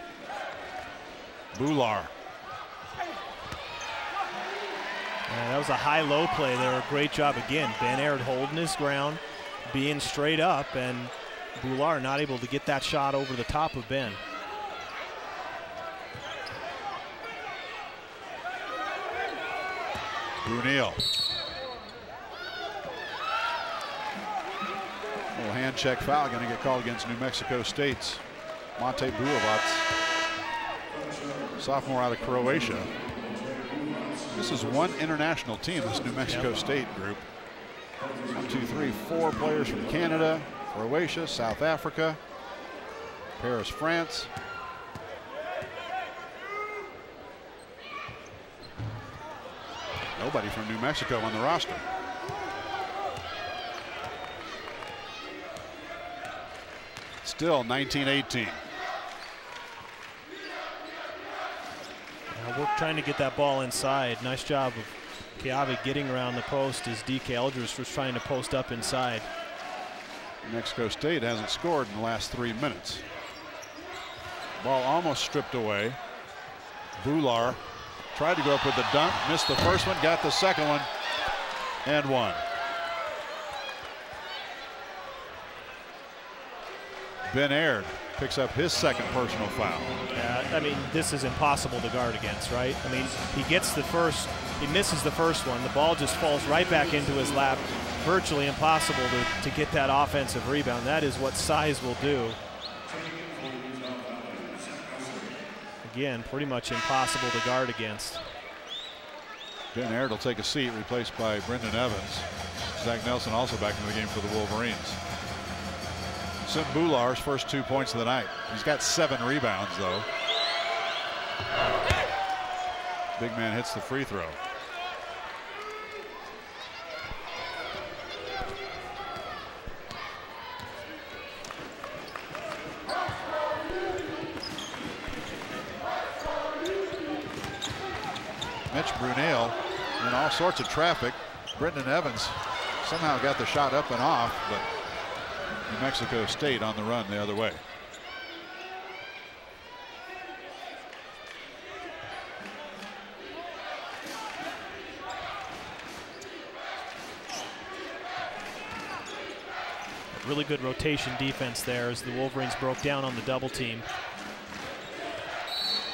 Bhullar. That was a high-low play there. A great job again. Ben Aird holding his ground, being straight up, and Bhullar not able to get that shot over the top of Ben. Bruneel. Little hand check foul going to get called against New Mexico State's Monte Bulovac, sophomore out of Croatia. This is one international team, this New Mexico State group. 1, 2, 3, 4 players from Canada, Croatia, South Africa, Paris, France. Nobody from New Mexico on the roster. Still 19-18. We're trying to get that ball inside. Nice job of Keawe getting around the post as DK Eldridge was trying to post up inside. New Mexico State hasn't scored in the last 3 minutes. Ball almost stripped away. Bhullar tried to go up with the dunk, missed the first one, got the second one, and one. Ben Aird picks up his second personal foul. I mean, this is impossible to guard against, right? I mean, he gets the first, he misses the first one. The ball just falls right back into his lap. Virtually impossible to get that offensive rebound. That is what size will do. Again, pretty much impossible to guard against. Ben Aird will take a seat, replaced by Brendan Evans. Zach Nelson also back in the game for the Wolverines. Sim Bhullar's first 2 points of the night. He's got 7 rebounds, though. Big man hits the free throw. Mitch Bruneel in all sorts of traffic. Brendan Evans somehow got the shot up and off, but New Mexico State on the run the other way. Really good rotation defense there as the Wolverines broke down on the double team.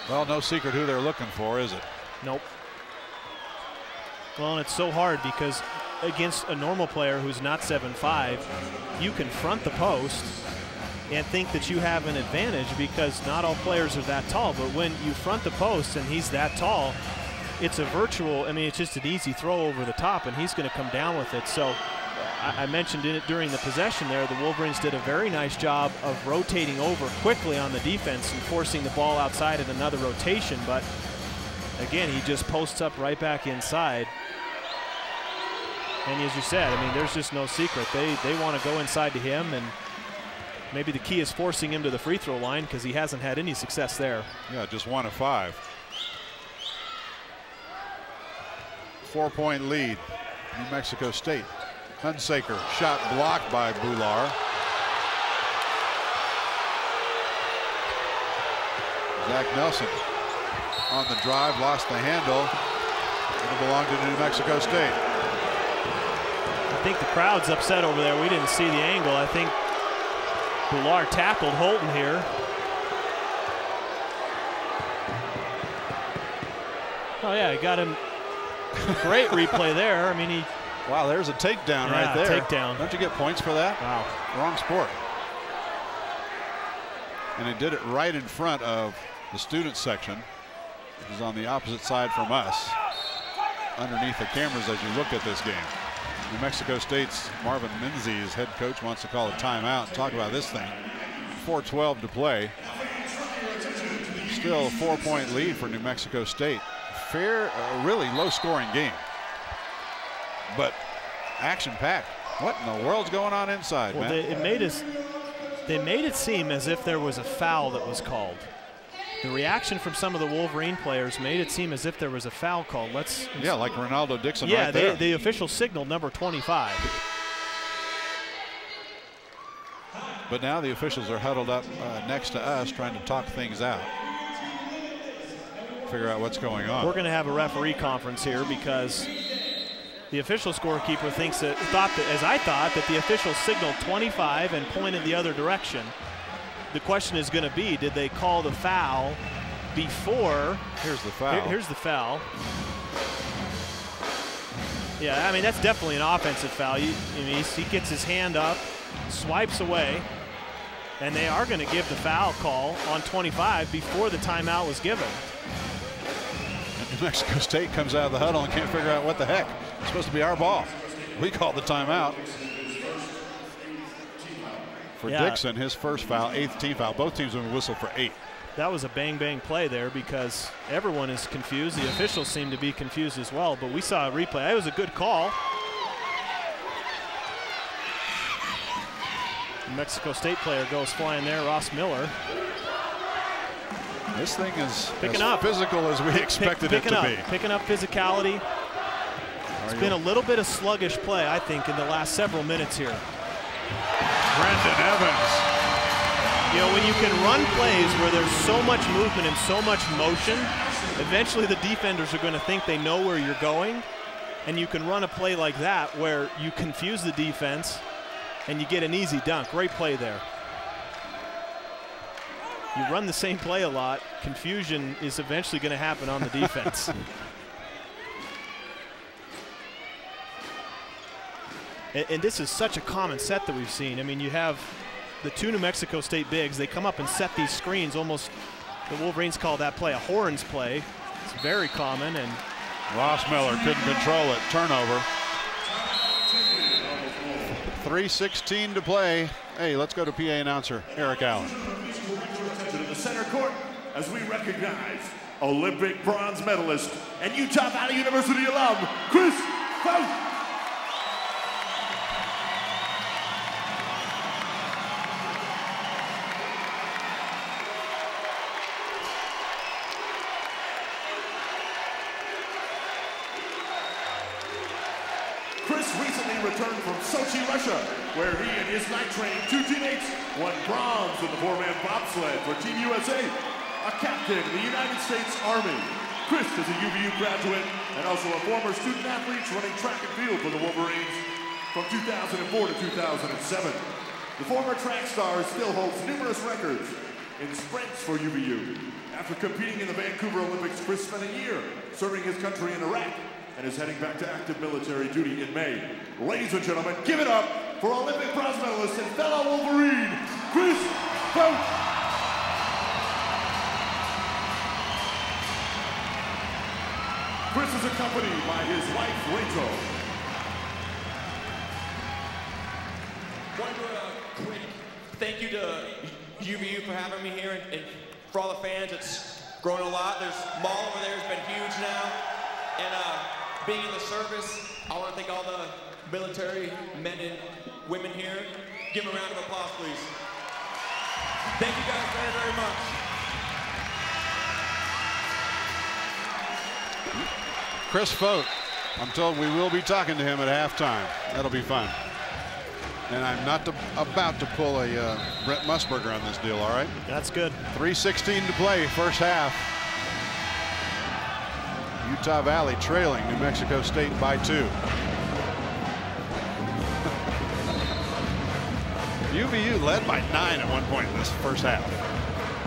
Well, no secret who they're looking for, is it? Nope. Well, and it's so hard because against a normal player who's not 7'5", you confront the post and think that you have an advantage because not all players are that tall. But when you front the post and he's that tall, it's a virtual, I mean, it's just an easy throw over the top and he's going to come down with it. So I mentioned it during the possession there, the Wolverines did a very nice job of rotating over quickly on the defense and forcing the ball outside in another rotation. But again, he just posts up right back inside. And as you said, I mean, there's just no secret. They want to go inside to him, and maybe the key is forcing him to the free throw line because he hasn't had any success there. Yeah, just 1 of 5. 4-point lead, New Mexico State. Hunsaker, shot blocked by Bhullar. Zach Nelson on the drive, lost the handle. It'll belong to New Mexico State. I think the crowd's upset over there. We didn't see the angle. I think Bhullar tackled Holton here. Oh yeah, he got him. Great replay there. I mean, he. Wow, there's a takedown right there. Takedown. Don't you get points for that? Wow. Wrong sport. And he did it right in front of the student section, which is on the opposite side from us, underneath the cameras as you look at this game. New Mexico State's Marvin Menzies, head coach, wants to call a timeout and talk about this thing. 4:12 to play. Still a 4-point lead for New Mexico State. Fair, really low-scoring game, but action-packed. What in the world's going on inside, well, man? They made it seem as if there was a foul that was called. The reaction from some of the Wolverine players made it seem as if there was a foul called. Yeah, like Ronaldo Dixon. Yeah, right there. the official signaled number 25. But now the officials are huddled up next to us, trying to talk things out, figure out what's going on. We're going to have a referee conference here because the official scorekeeper thought that, as I thought, that the official signaled 25 and pointed the other direction. The question is going to be, did they call the foul before? Here's the foul. Here's the foul. Yeah, I mean, that's definitely an offensive foul. He gets his hand up, swipes away, and they are going to give the foul call on 25 before the timeout was given. And New Mexico State comes out of the huddle and can't figure out what the heck. It's supposed to be our ball. We called the timeout. For Dixon, his first foul, 8th team foul. Both teams will whistle for 8. That was a bang-bang play there because everyone is confused. The officials seem to be confused as well, but we saw a replay. It was a good call. The Mexico State player goes flying there, Ross Miller. This thing is picking as up. Physical as we expected it to be. Picking up physicality. It's been a little bit of sluggish play, I think, in the last several minutes here. Brendan Evans. You know, when you can run plays where there's so much movement and so much motion, eventually the defenders are going to think they know where you're going. And you can run a play like that where you confuse the defense and you get an easy dunk. Great play there. You run the same play a lot, confusion is eventually going to happen on the defense. And this is such a common set that we've seen. I mean, you have the two New Mexico State bigs. They come up and set these screens almost, the Wolverines call that play a horns play. It's very common. And Ross Miller couldn't control it. Turnover. 3:16 to play. Hey, let's go to PA announcer Eric Allen. To the center court as we recognize Olympic bronze medalist and Utah Valley University alum, Chris Faust. recently returned from Sochi, Russia, where he and his night training two teammates won bronze in the 4-man bobsled for Team USA. A captain in the United States Army. Chris is a UVU graduate and also a former student athlete running track and field for the Wolverines from 2004 to 2007. The former track star still holds numerous records in sprints for UVU. After competing in the Vancouver Olympics, Chris spent a year serving his country in Iraq and is heading back to active military duty in May. Ladies and gentlemen, give it up for Olympic bronze medalist and fellow Wolverine, Chris Vogt. Chris is accompanied by his wife, Rachel. Want to do a quick thank you to UVU for having me here, and for all the fans. It's grown a lot. There's Mall over there has been huge now, and being in the service, I want to thank all the military men and women here. Give them a round of applause, please. Thank you guys very, very much. Chris Vogt, I'm told we will be talking to him at halftime. That'll be fun. And I'm not about to pull a Brett Musburger on this deal, all right? That's good. 3:16 to play, first half. Utah Valley trailing New Mexico State by 2. UVU led by 9 at one point in this first half.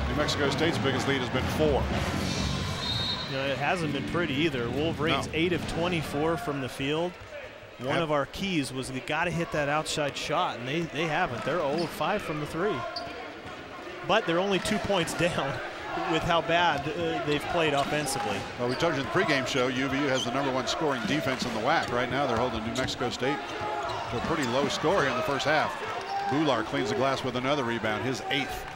New Mexico State's biggest lead has been 4. You know, it hasn't been pretty either. Wolverines 8 of 24 from the field. One of our keys was they got to hit that outside shot, and they haven't. They're 0 of 5 from the 3. But they're only 2 points down with how bad they've played offensively. Well, we told you in the pregame show, UVU has the #1 scoring defense in the WAC. Right now, they're holding New Mexico State to a pretty low score here in the first half. Bhullar cleans the glass with another rebound, his 8th.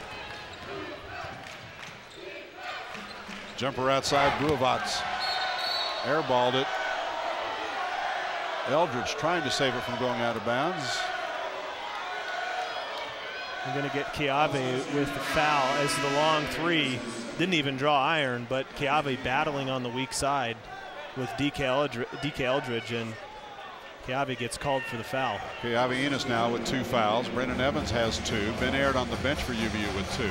Jumper outside, Buavats airballed it. Eldridge trying to save it from going out of bounds. We're going to get Keawe with the foul as the long 3. Didn't even draw iron, but Keawe battling on the weak side with Dick Eldridge, and Keawe gets called for the foul. Keawe Enos now with 2 fouls. Brendan Evans has 2. Ben Aird on the bench for UVU with 2.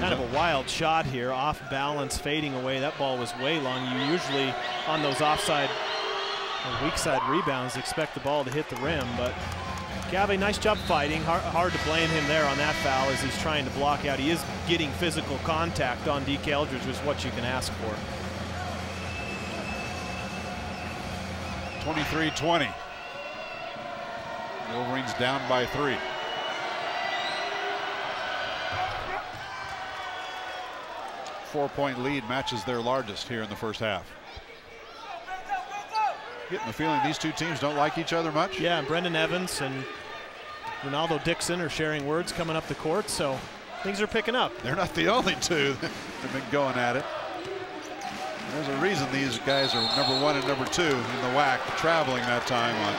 Kind of a wild shot here, off balance, fading away. That ball was way long. You usually on those offside or weak side rebounds expect the ball to hit the rim, but Keawe, nice job fighting. Hard to blame him there on that foul as he's trying to block out. He is getting physical contact on Dick Eldridge, which is what you can ask for. 23-20. Wolverines down by 3. Four-point lead matches their largest here in the first half. Getting the feeling these two teams don't like each other much. Yeah, Brendan Evans and Ronaldo Dixon are sharing words coming up the court, so things are picking up. They're not the only two that have been going at it. There's a reason these guys are #1 and #2 in the WAC, traveling that time on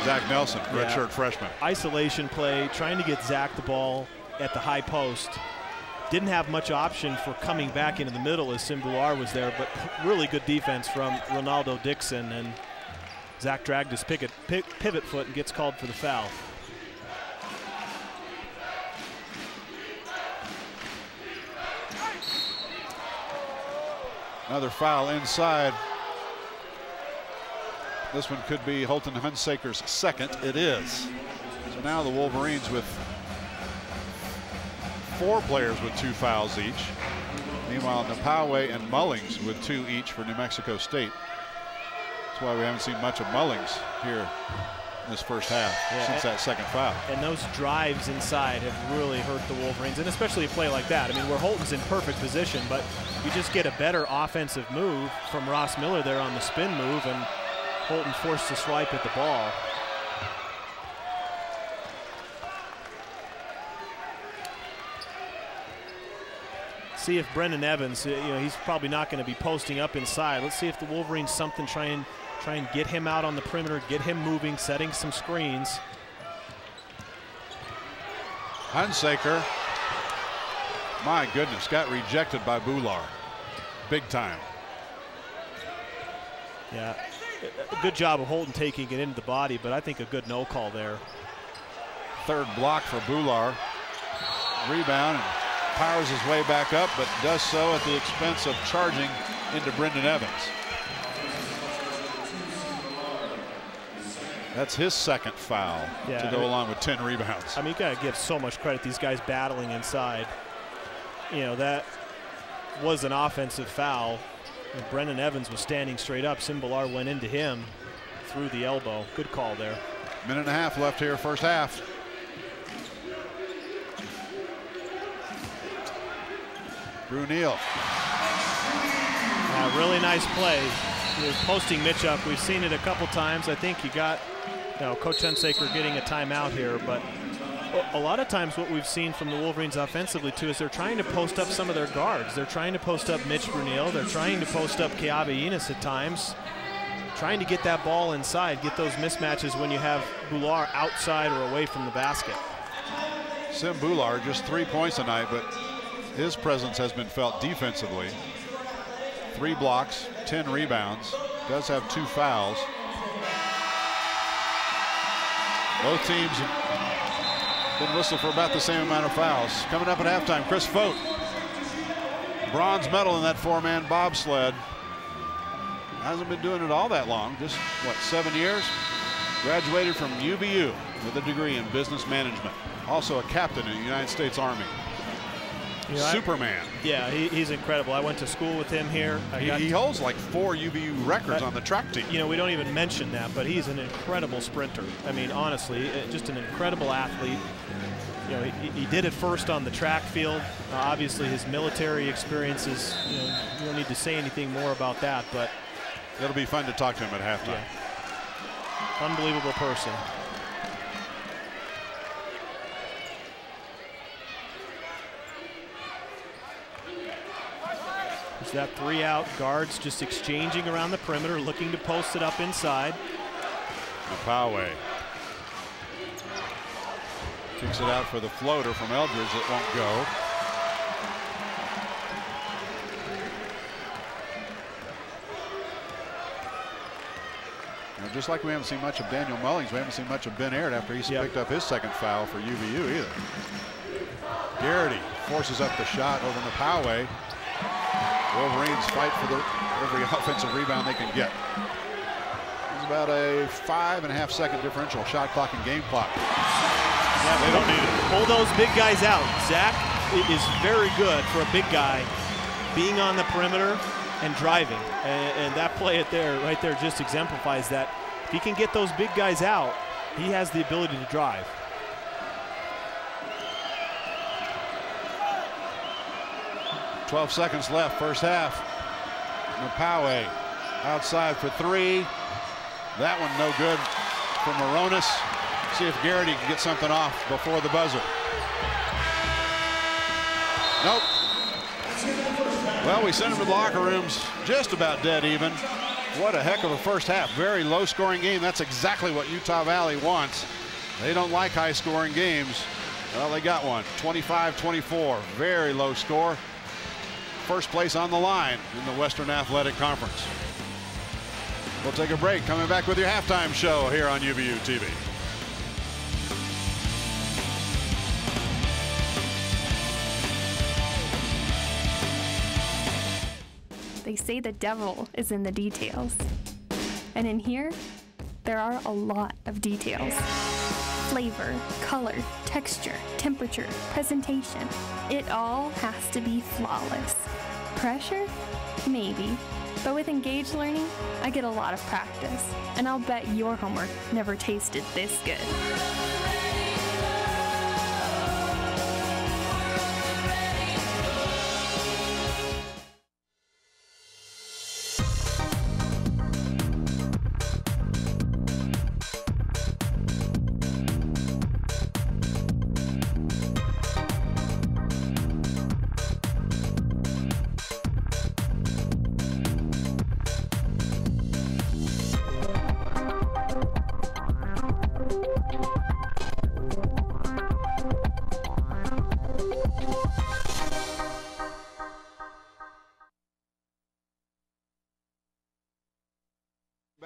Zach Nelson, redshirt freshman. Isolation play, trying to get Zach the ball at the high post. Didn't have much option for coming back into the middle as Bhullar was there, but really good defense from Ronaldo Dixon, and Zach dragged his pivot foot and gets called for the foul. Another foul inside. This one could be Holton Hunsaker's 2nd. It is. So now the Wolverines with 4 players with 2 fouls each. Meanwhile, Keawe and Mullings with 2 each for New Mexico State. That's why we haven't seen much of Mullings here in this first half since that 2nd foul. And those drives inside have really hurt the Wolverines, and especially a play like that. I mean, where Holton's in perfect position, but you just get a better offensive move from Ross Miller there on the spin move, and Holton forced to swipe at the ball. See if Brendan Evans, you know, he's probably not going to be posting up inside. Let's see if the Wolverines something try and get him out on the perimeter, get him moving, setting some screens. Hunsaker, my goodness, got rejected by Bhullar. Big time. Yeah, a good job of Holton taking it into the body, but I think a good no call there. Third block for Bhullar. Rebound and powers his way back up, but does so at the expense of charging into Brendan Evans. That's his second foul to go along with 10 rebounds. I mean, you got to give so much credit. These guys battling inside. You know, that was an offensive foul. And Brendan Evans was standing straight up. Bhullar went into him through the elbow. Good call there. Minute and a half left here, first half. Bruneel. Really nice play. He was posting Mitch up. We've seen it a couple times. I think you got, Coach Hunsaker getting a timeout here, but a lot of times what we've seen from the Wolverines offensively too is they're trying to post up some of their guards. They're trying to post up Mitch Bruneel. They're trying to post up Keawe Enos at times, trying to get that ball inside, get those mismatches when you have Bhullar outside or away from the basket. Bhullar, just 3 points tonight, but his presence has been felt defensively. 3 blocks, 10 rebounds, does have 2 fouls. Both teams have been whistled for about the same amount of fouls. Coming up at halftime, Chris Fote. Bronze medal in that 4-man bobsled. Hasn't been doing it all that long, just, what, 7 years? Graduated from UVU with a degree in business management. Also a captain in the United States Army. Superman. He's incredible. I went to school with him here. He holds like 4 UVU records on the track team. We don't even mention that, but he's an incredible sprinter. I mean, honestly, just an incredible athlete. He did it first on the track field. Obviously, his military experiences, you don't need to say anything more about that, but it'll be fun to talk to him at halftime. Unbelievable person. That 3 out, guards just exchanging around the perimeter, looking to post it up inside. Keawe kicks it out for the floater from Eldridge that won't go. Just like we haven't seen much of Daniel Mullings, we haven't seen much of Ben Aird after he's picked up his second foul for UVU either. Garrity forces up the shot over to Keawe. Wolverines fight for every offensive rebound they can get. It's about a 5.5 second differential, shot clock and game clock. They don't need it. Pull those big guys out. Zach is very good for a big guy being on the perimeter and driving. And that play right there just exemplifies that. If he can get those big guys out, he has the ability to drive. .12 seconds left, first half. Keawe outside for 3. That one no good from Aronis. See if Garrity can get something off before the buzzer. Nope. Well, we sent him to the locker rooms just about dead even. What a heck of a first half. Very low scoring game. That's exactly what Utah Valley wants. They don't like high scoring games. Well, they got one. 25-24. Very low score. First place on the line in the Western Athletic Conference. We'll take a break. Coming back with your halftime show here on UVU TV. They say the devil is in the details. And in here, there are a lot of details. Flavor, color, texture, temperature, presentation. It all has to be flawless. Pressure? Maybe. But with engaged learning, I get a lot of practice. And I'll bet your homework never tasted this good.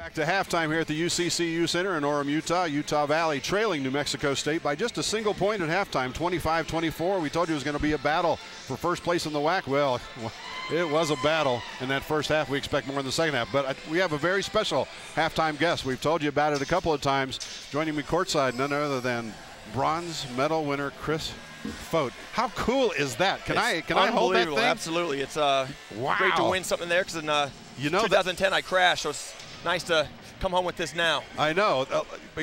Back to halftime here at the UCCU Center in Orem, Utah. Utah Valley trailing New Mexico State by just a single point at halftime, 25-24. We told you it was going to be a battle for first place in the WAC. Well, it was a battle in that first half. We expect more in the second half. But we have a very special halftime guest. We've told you about it a couple of times. Joining me courtside, none other than bronze medal winner Chris Fote. How cool is that? Can I hold that thing? Absolutely. It's great to win something there, because in 2010 I crashed, so it's nice to come home with this now. I know.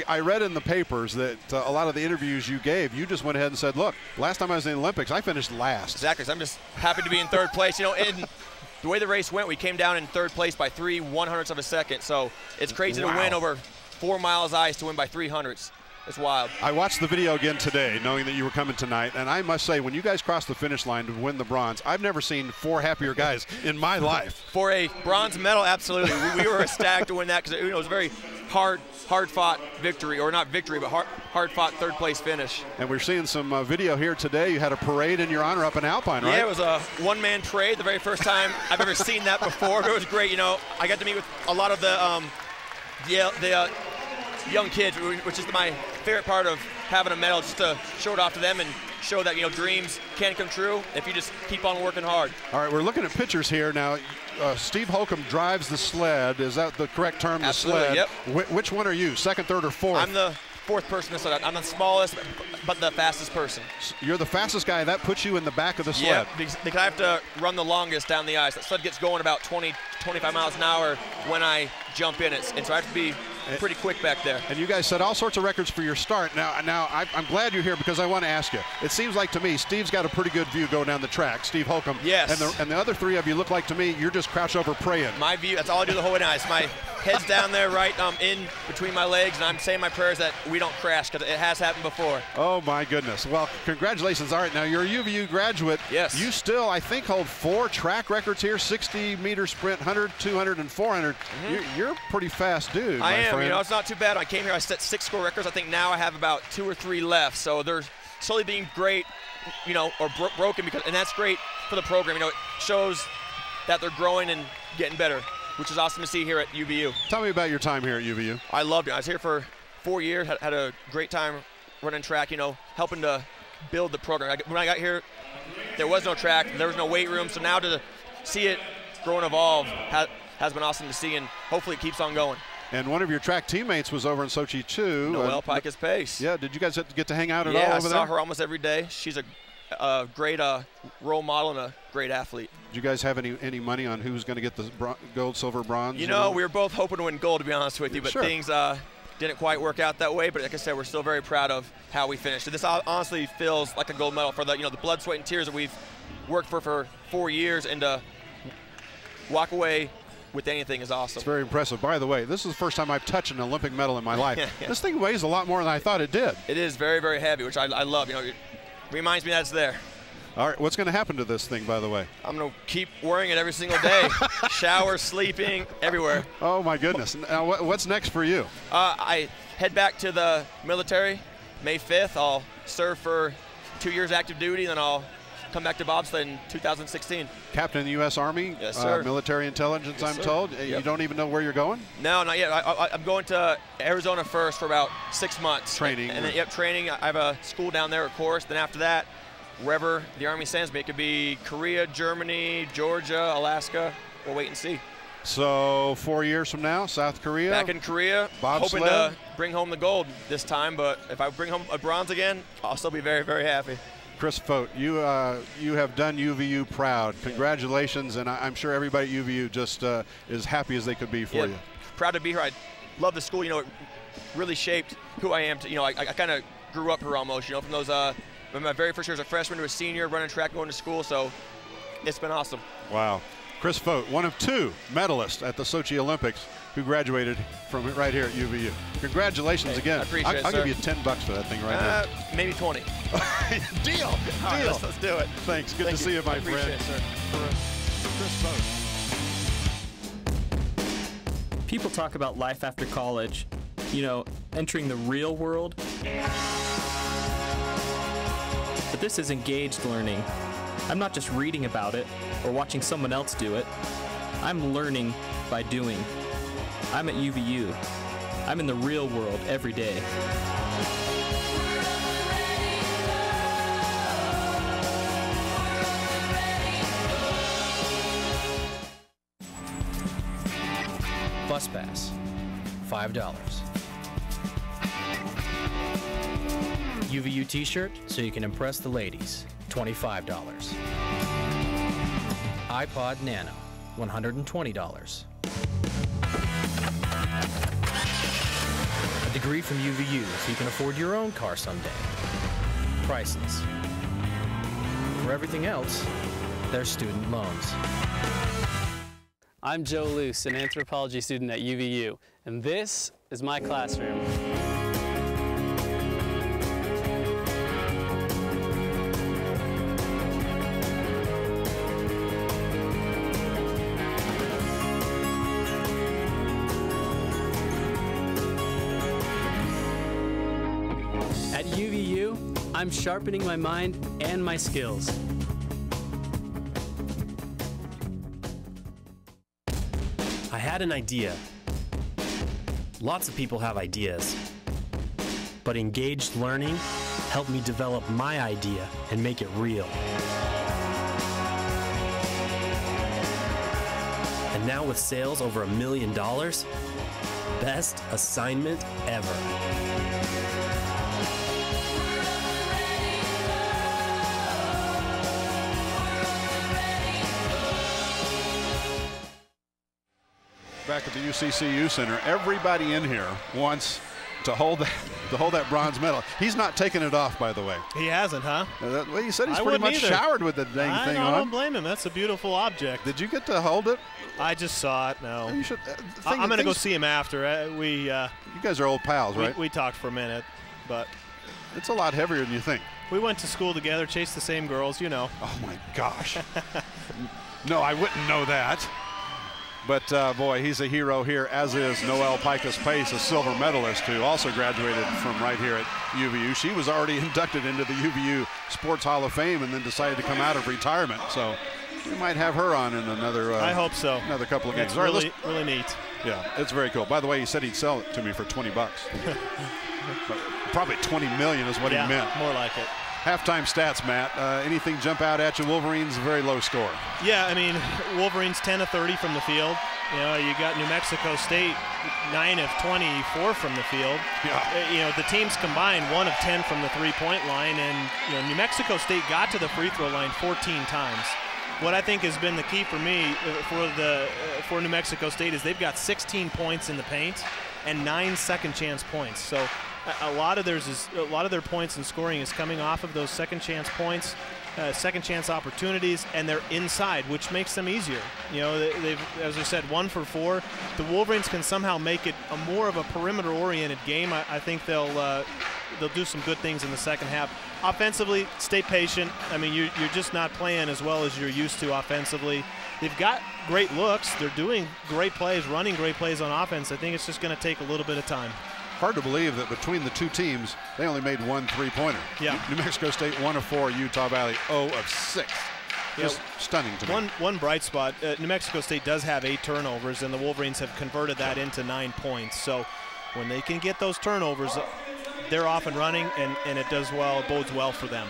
I read in the papers that a lot of the interviews you gave, you just went ahead and said, look, last time I was in the Olympics, I finished last. Exactly. So I'm just happy to be in third place. You know, and the way the race went, we came down in third place by 3/100ths of a second. So it's crazy to win over 4 miles ice to win by 300ths. It's wild. I watched the video again today, knowing that you were coming tonight, and I must say, when you guys crossed the finish line to win the bronze, I've never seen 4 happier guys in my life. For a bronze medal, absolutely. we were ecstatic to win that, because it was a very hard-fought victory, or not victory, but hard-fought third-place finish. And we're seeing some video here today. You had a parade in your honor up in Alpine, right? Yeah, it was a one-man parade, the very first time I've ever seen that before. But it was great. You know, I got to meet with a lot of the young kids, which is my favorite part of having a medal, just to show it off to them and show that, dreams can come true if you just keep on working hard. All right, we're looking at pictures here now. Steve Holcomb drives the sled. Is that the correct term? Absolutely, the sled. Yep. Which one are you, second, third, or fourth? I'm the fourth person to sled. I'm the smallest, but the fastest person. You're the fastest guy. That puts you in the back of the sled. Yeah, because I have to run the longest down the ice. That sled gets going about 25 miles an hour when I jump in it, and so I have to be pretty quick back there. And you guys set all sorts of records for your start. Now I'm glad you're here, because I want to ask you. It seems like to me Steve's got a pretty good view going down the track, Steve Holcomb. Yes. And the other 3 of you look like to me you're just crouched over praying. My view, that's all I do the whole way down. My head's down there right in between my legs, and I'm saying my prayers that we don't crash, because it has happened before. Oh my goodness. Well, congratulations. All right, now you're a UVU graduate. Yes. You still, I think, hold 4 track records here, 60-meter sprint, 100, 200, and 400. You're a pretty fast dude, I my am. friend. It's not too bad. I came here, I set 6 score records. I think now I have about 2 or 3 left. So they're slowly being great, or broken, and that's great for the program. It shows that they're growing and getting better, which is awesome to see here at UVU. Tell me about your time here at UVU. I loved it. I was here for 4 years, had a great time running track, helping to build the program. When I got here, there was no track, there was no weight room, so now to see it grow and evolve has been awesome to see, and hopefully it keeps on going. And one of your track teammates was over in Sochi too. Noelle Picus Pace. Yeah, did you guys get to hang out at all over there? Yeah, I saw her almost every day. She's a great role model and a great athlete. Did you guys have any money on who's going to get the gold, silver, bronze? We were both hoping to win gold, to be honest with you, but things didn't quite work out that way. But like I said, we're still very proud of how we finished. This honestly feels like a gold medal for the the blood, sweat, and tears that we've worked for 4 years, and to walk away with anything is awesome. It's very impressive. By the way, this is the first time I've touched an Olympic medal in my life. Yeah. This thing weighs a lot more than I thought it did. It is very, very heavy, which I love. It reminds me that it's there. All right, what's going to happen to this thing, by the way? I'm going to keep wearing it every single day. Shower, sleeping, everywhere. Oh, my goodness. Now, what's next for you? I head back to the military May 5th. I'll serve for 2 years active duty, and then I'll come back to bobsled in 2016. Captain of the U.S. Army? Yes, sir. Military intelligence, Yes, I'm sir. told. Yep. You don't even know where you're going? No, not yet. I'm going to Arizona first for about 6 months. Training. And then, training. I have a school down there, of course. Then after that, wherever the Army sends me. It could be Korea, Germany, Georgia, Alaska. We'll wait and see. So 4 years from now, South Korea? Back in Korea, bobsled. hoping to bring home the gold this time. But if I bring home a bronze again, I'll still be very, very happy. Chris Fote, you have done UVU proud. Congratulations, and I'm sure everybody at UVU just is happy as they could be for you. Proud to be here. I love the school. It really shaped who I am. I kind of grew up here almost. From those from my very first year as a freshman to a senior, running track, going to school. So it's been awesome. Wow. Chris Fote, one of 2 medalists at the Sochi Olympics who graduated from right here at UVU. Congratulations again. I appreciate it, I'll sir. give you $10 for that thing right now. Maybe 20. Deal. Right, let's do it. Thanks. Good to see you, my friend. Appreciate it, sir. For Chris Fote. People talk about life after college, entering the real world. But this is engaged learning. I'm not just reading about it or watching someone else do it. I'm learning by doing. I'm at UVU. I'm in the real world every day. Bus pass, $5. UVU t-shirt so you can impress the ladies, $25. iPod Nano, $120. A degree from UVU so you can afford your own car someday. Priceless. For everything else, there's student loans. I'm Joe Luce, an anthropology student at UVU, and this is my classroom. At UVU, I'm sharpening my mind and my skills. I had an idea. Lots of people have ideas. But engaged learning helped me develop my idea and make it real. And now with sales over $1 million, best assignment ever. Back at the UCCU Center, everybody in here wants to hold that bronze medal. He's not taking it off, by the way. He hasn't, huh? Well, he said he's pretty much showered with the dang thing on. I don't blame him. That's a beautiful object. Did you get to hold it? I just saw it. No. You should. I'm going to go see him after. You guys are old pals, right? We talked for a minute, but it's a lot heavier than you think. We went to school together, chased the same girls, you know. Oh my gosh. No, I wouldn't know that. But boy, he's a hero here, as is Noelle Pikus-Pace, a silver medalist who also graduated from right here at UVU. She was already inducted into the UVU Sports Hall of Fame and then decided to come out of retirement. So we might have her on in another. I hope so. Another couple of games. It's really, really neat. Yeah, it's very cool. By the way, he said he'd sell it to me for $20. Probably 20 million is what he meant. More like it. Halftime stats, Matt. Anything jump out at you? Wolverines, very low score. Yeah, I mean, Wolverines 10 of 30 from the field. You know, you got New Mexico State 9 of 24 from the field. Yeah. You know, the teams combined 1 of 10 from the three-point line, and you know, New Mexico State got to the free throw line 14 times. What I think has been the key for me for New Mexico State is they've got 16 points in the paint and 9 second chance points. So a lot of their points in scoring is coming off of those second chance points, second chance opportunities, and they're inside, which makes them easier. You know, they've, as I said, 1 for 4. The Wolverines can somehow make it a more of a perimeter-oriented game. I think they'll do some good things in the second half. Offensively, stay patient. I mean, you're just not playing as well as you're used to offensively. They've got great looks. They're doing great plays, running great plays on offense. I think it's just going to take a little bit of time. Hard to believe that between the two teams, they only made 1 3-pointer. Yeah. New Mexico State 1 of 4, Utah Valley 0 of 6. Just stunning to me. One bright spot, New Mexico State does have 8 turnovers, and the Wolverines have converted that into 9 points. So when they can get those turnovers, they're off and running, and it does well. It bodes well for them.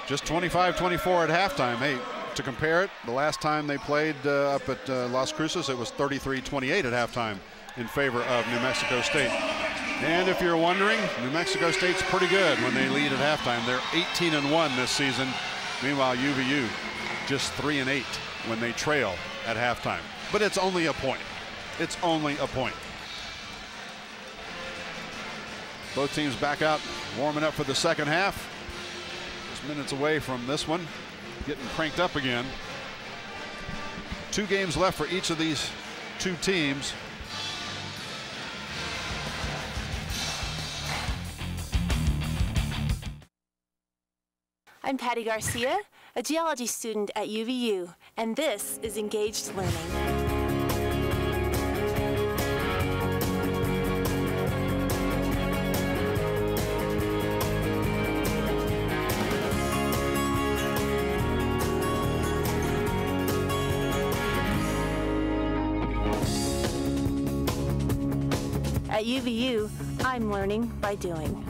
Just 25-24 at halftime. Hey, to compare it, the last time they played up at Las Cruces, it was 33-28 at halftime in favor of New Mexico State. And if you're wondering, New Mexico State's pretty good when they lead at halftime. They're 18-1 this season. Meanwhile, UVU just 3-8 when they trail at halftime. But it's only a point. It's only a point. Both teams back out, warming up for the second half. Just minutes away from this one, getting cranked up again. 2 games left for each of these 2 teams. I'm Patty Garcia, a geology student at UVU, and this is Engaged Learning. At UVU, I'm learning by doing.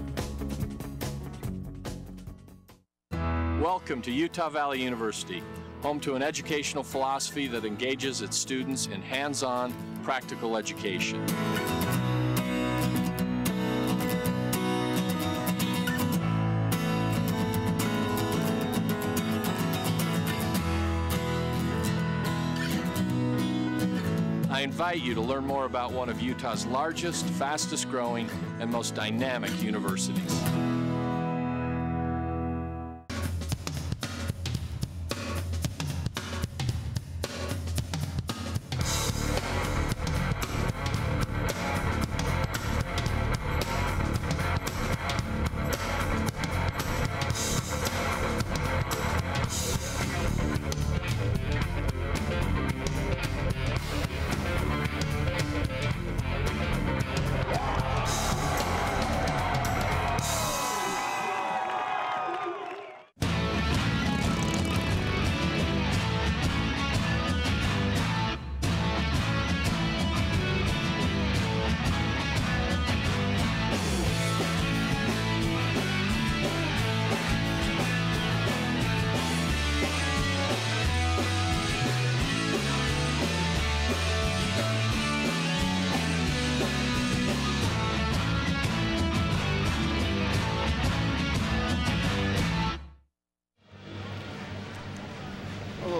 Welcome to Utah Valley University, home to an educational philosophy that engages its students in hands-on, practical education. I invite you to learn more about one of Utah's largest, fastest growing, and most dynamic universities.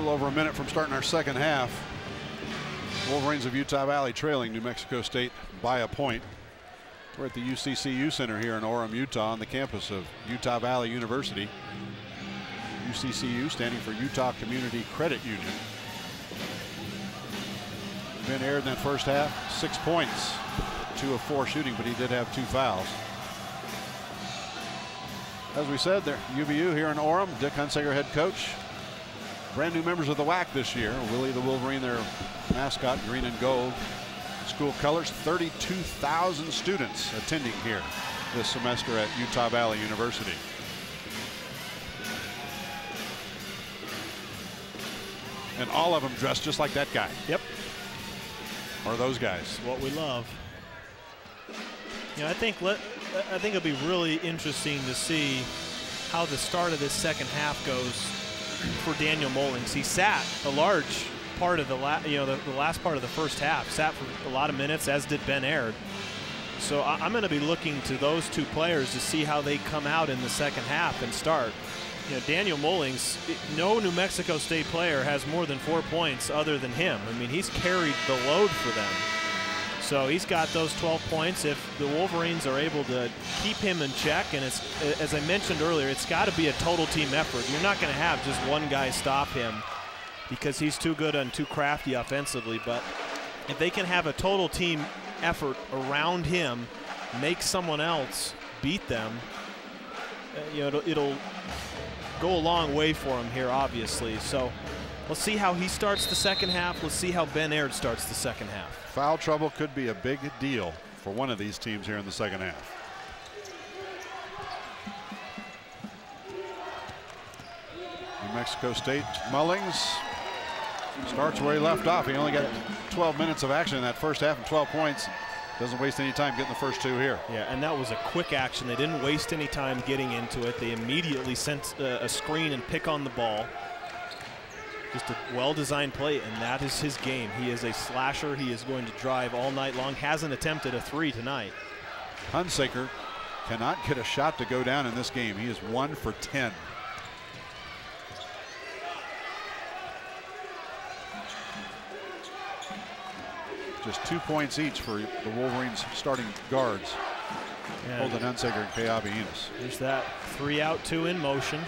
Over a minute from starting our second half. Wolverines of Utah Valley trailing New Mexico State by a point. We're at the UCCU Center here in Orem, Utah, on the campus of Utah Valley University. UCCU standing for Utah Community Credit Union. Ben Aird in that first half, 6 points, 2 of 4 shooting, but he did have 2 fouls. As we said, they're UVU here in Orem. Dick Hunsaker, head coach. Brand new members of the WAC this year. Willie the Wolverine, their mascot, green and gold. School colors, 32,000 students attending here this semester at Utah Valley University. And all of them dressed just like that guy. Yep. Or those guys. What we love. You know, I think it'll be really interesting to see how the start of this second half goes for Daniel Mullings. He sat a large part of the last part of the first half, sat for a lot of minutes, as did Ben Aird. So I'm going to be looking to those 2 players to see how they come out in the second half and start. You know, Daniel Mullings, no New Mexico State player has more than 4 points other than him. I mean, he's carried the load for them. So he's got those 12 points. If the Wolverines are able to keep him in check, and it's, as I mentioned earlier, it's got to be a total team effort. You're not going to have just one guy stop him because he's too good and too crafty offensively. But if they can have a total team effort around him, make someone else beat them, you know, it'll go a long way for him here, obviously. So let's see how he starts the second half. Let's see how Ben Aird starts the second half. Foul trouble could be a big deal for one of these teams here in the second half. New Mexico State, Mullings starts where he left off. He only got 12 minutes of action in that first half and 12 points. Doesn't waste any time getting the first 2 here. Yeah, and that was a quick action. They didn't waste any time getting into it. They immediately sent a screen and pick on the ball. Just a well-designed play, and that is his game. He is a slasher. He is going to drive all night long. Hasn't attempted a 3 tonight. Hunsaker cannot get a shot to go down in this game. He is 1 for 10. Just 2 points each for the Wolverines starting guards. Holden Hunsaker and Keawe Enos. There's that 3 out, 2 in motion.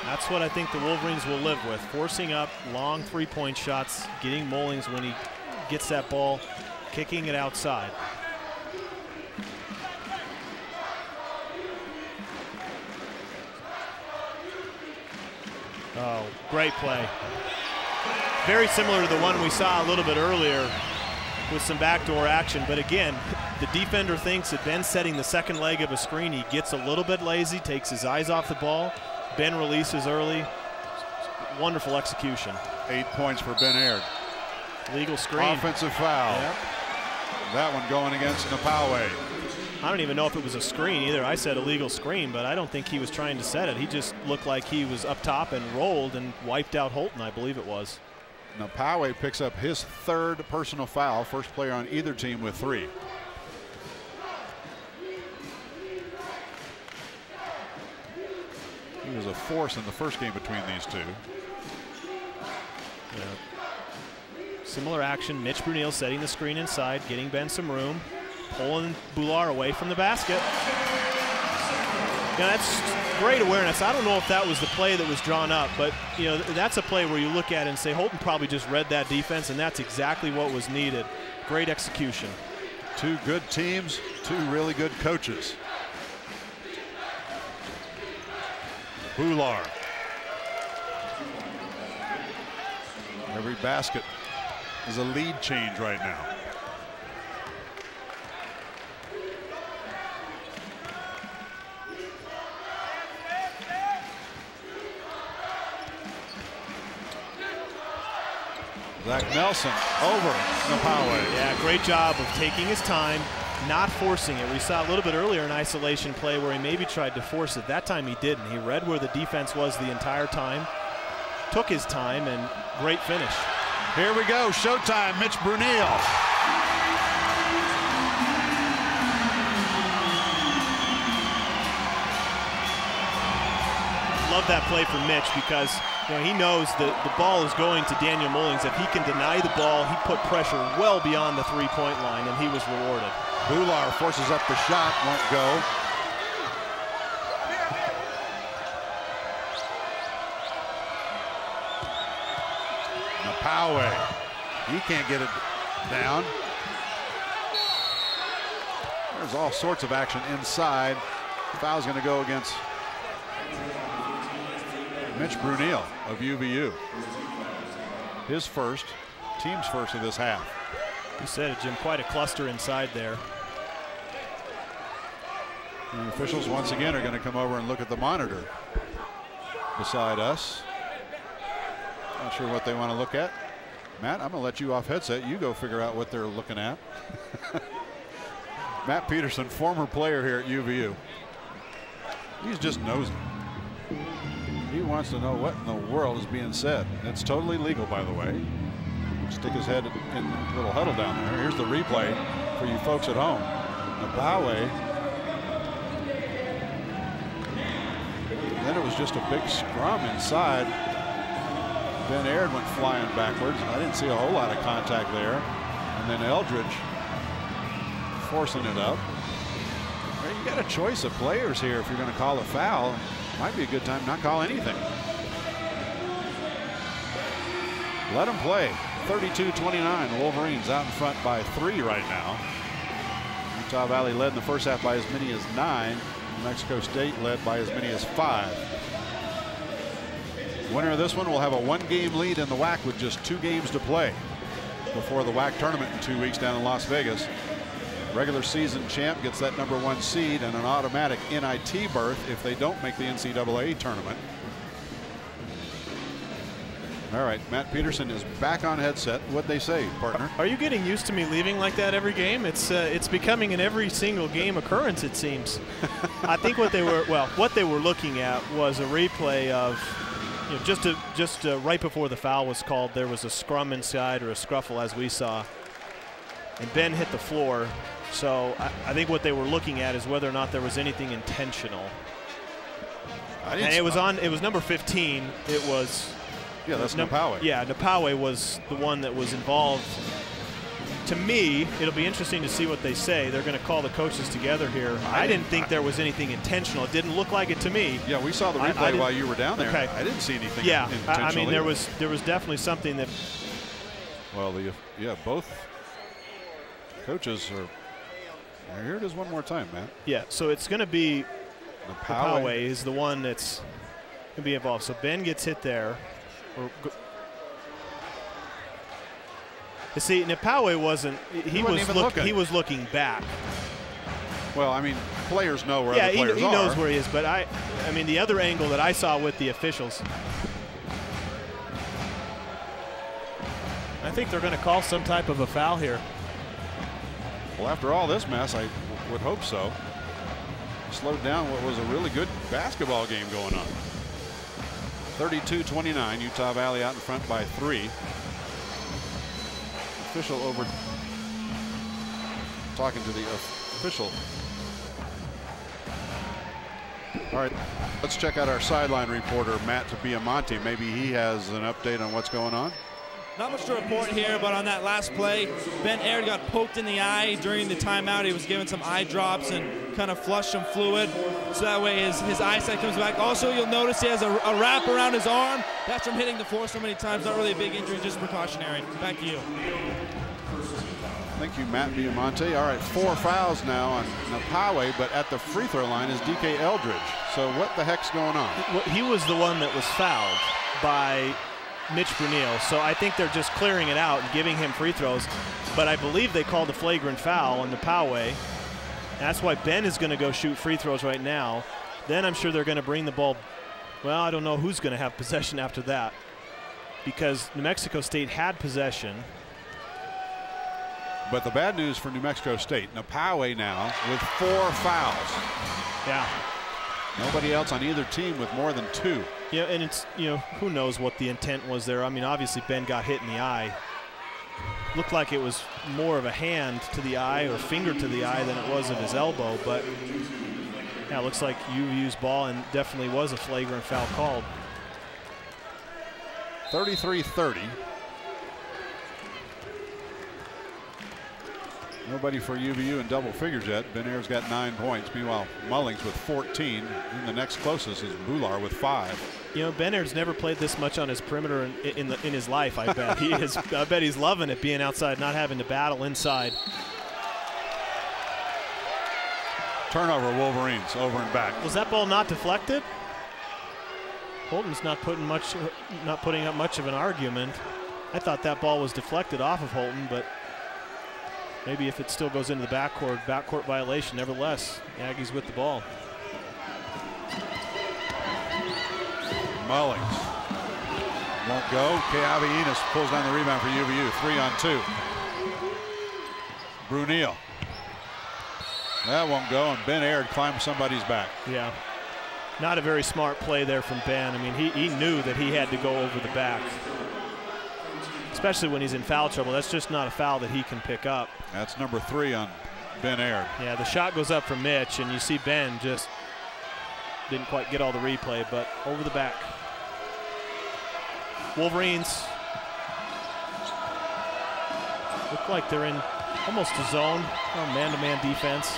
That's what I think the Wolverines will live with, forcing up long 3-point shots, getting Mullings when he gets that ball, kicking it outside. Oh, great play. Very similar to the one we saw a little bit earlier with some backdoor action, but again, the defender thinks that Ben's setting the second leg of a screen. He gets a little bit lazy, takes his eyes off the ball. Ben releases early. Wonderful execution. 8 points for Ben Aird. Legal screen. Offensive foul. Yep. That one going against Keawe. I don't even know if it was a screen either. I said illegal screen, but I don't think he was trying to set it. He just looked like he was up top and rolled and wiped out Holton, I believe it was. Keawe picks up his 3rd personal foul, first player on either team with 3. He was a force in the first game between these two. Yeah. Similar action. Mitch Bruneel setting the screen inside, getting Ben some room, pulling Bhullar away from the basket. Yeah, that's great awareness. I don't know if that was the play that was drawn up, but you know, that's a play where you look at it and say Holton probably just read that defense, and that's exactly what was needed. Great execution. 2 good teams, 2 really good coaches. Bhullar. Every basket is a lead change right now. Zach Nelson over Keawe. Yeah, great job of taking his time, not forcing it. We saw a little bit earlier an isolation play where he maybe tried to force it. That time he didn't. He read where the defense was the entire time, took his time, and great finish. Here we go, showtime, Mitch Bruneel. Love that play for Mitch because he knows that the ball is going to Daniel Mullings. If he can deny the ball, he put pressure well beyond the three-point line, and he was rewarded. Bhullar forces up the shot, won't go. Keawe, he can't get it down. There's all sorts of action inside. Foul's going to go against Mitch Bruneel of UVU. His first, team's first of this half. You said it, Jim, quite a cluster inside there. The officials once again are going to come over and look at the monitor beside us. Not sure what they want to look at. Matt, I'm going to let you off headset. You go figure out what they're looking at. Matt Peterson, former player here at UVU. He's just nosy. He wants to know what in the world is being said. It's totally legal, by the way. Stick his head in the little huddle down there. Here's the replay for you folks at home. Keawe. Then it was just a big scrum inside. Ben Aird went flying backwards. I didn't see a whole lot of contact there. And then Eldridge forcing it up. Well, you got a choice of players here if you're going to call a foul. Might be a good time to not call anything. Let them play. 32-29. The Wolverines out in front by 3 right now. Utah Valley led in the first half by as many as 9. New Mexico State led by as many as 5. Winner of this one will have a 1-game lead in the WAC with just 2 games to play before the WAC tournament in 2 weeks down in Las Vegas. Regular season champ gets that #1 seed and an automatic NIT berth if they don't make the NCAA tournament. All right, Matt Peterson is back on headset. What'd they say, partner? Are you getting used to me leaving like that every game? It's becoming an every single game occurrence, it seems. I think what they were looking at was a replay of, just right before the foul was called, there was a scrum inside or a scruffle as we saw, and Ben hit the floor. So I think what they were looking at is whether or not there was anything intentional. And it was number 15. It was. Yeah, that's Keawe. Yeah, Keawe was the one that was involved. To me, it'll be interesting to see what they say. They're going to call the coaches together here. I didn't think there was anything intentional. It didn't look like it to me. Yeah, we saw the replay while you were down there. Okay. I didn't see anything intentional. I mean, there was definitely something that. Well, both coaches are. Here it is one more time, man. Yeah, so it's going to be Keawe is the one that's going to be involved. So Ben gets hit there. You see, Keawe wasn't. He was looking back. Well, I mean, players know where other players are. Yeah, he knows where he is. But I mean, the other angle that I saw with the officials, I think they're going to call some type of a foul here. Well, after all this mess, I would hope so. Slowed down what was a really good basketball game going on. 32-29, Utah Valley out in front by 3. Official over, talking to the official. All right, let's check out our sideline reporter, Matt Biamonte. Maybe he has an update on what's going on. Not much to report here, but on that last play, Ben Aird got poked in the eye during the timeout. He was given some eye drops and kind of flushed some fluid, so that way his eyesight comes back. Also, you'll notice he has a wrap around his arm. That's from hitting the floor so many times. Not really a big injury, just precautionary. Back to you. Thank you, Matt Biamonte. All right, 4 fouls now on Keawe, but at the free throw line is DK Eldridge. So what the heck's going on? He was the one that was fouled by Mitch Bruneel, so I think they're just clearing it out and giving him free throws, but I believe they called a flagrant foul on the Keawe. That's why Ben is going to go shoot free throws right now. Then I'm sure they're going to bring the ball. Well, I don't know who's going to have possession after that, because New Mexico State had possession. But the bad news for New Mexico State, Keawe now with 4 fouls. Yeah. Nobody else on either team with more than 2. Yeah, and it's, who knows what the intent was there. I mean, obviously Ben got hit in the eye. Looked like it was more of a hand to the eye or finger to the eye than it was of his elbow, but yeah, it looks like UVU's ball, and definitely was a flagrant foul called. 33-30. Nobody for UVU in double figures yet. Ben Aird's got 9 points. Meanwhile, Mullings with 14. And the next closest is Bhullar with 5. Ben Aird's never played this much on his perimeter in his life, I bet. I bet he's loving it, being outside, not having to battle inside. Turnover, Wolverines, over and back. Was that ball not deflected? Holton's not putting up much of an argument. I thought that ball was deflected off of Holton, but maybe if it still goes into the backcourt violation. Nevertheless, Aggies with the ball. Mullings won't go. Keawe Enos pulls down the rebound for UVU. 3-on-2. Bruneel. That won't go, and Ben Aird climbs somebody's back. Yeah. Not a very smart play there from Ben. I mean, he knew that he had to go over the back, especially when he's in foul trouble. That's just not a foul that he can pick up. That's number 3 on Ben Aird. Yeah, the shot goes up from Mitch, and you see Ben just didn't quite get all the replay, but over the back. Wolverines look like they're in almost a zone, man-to-man defense.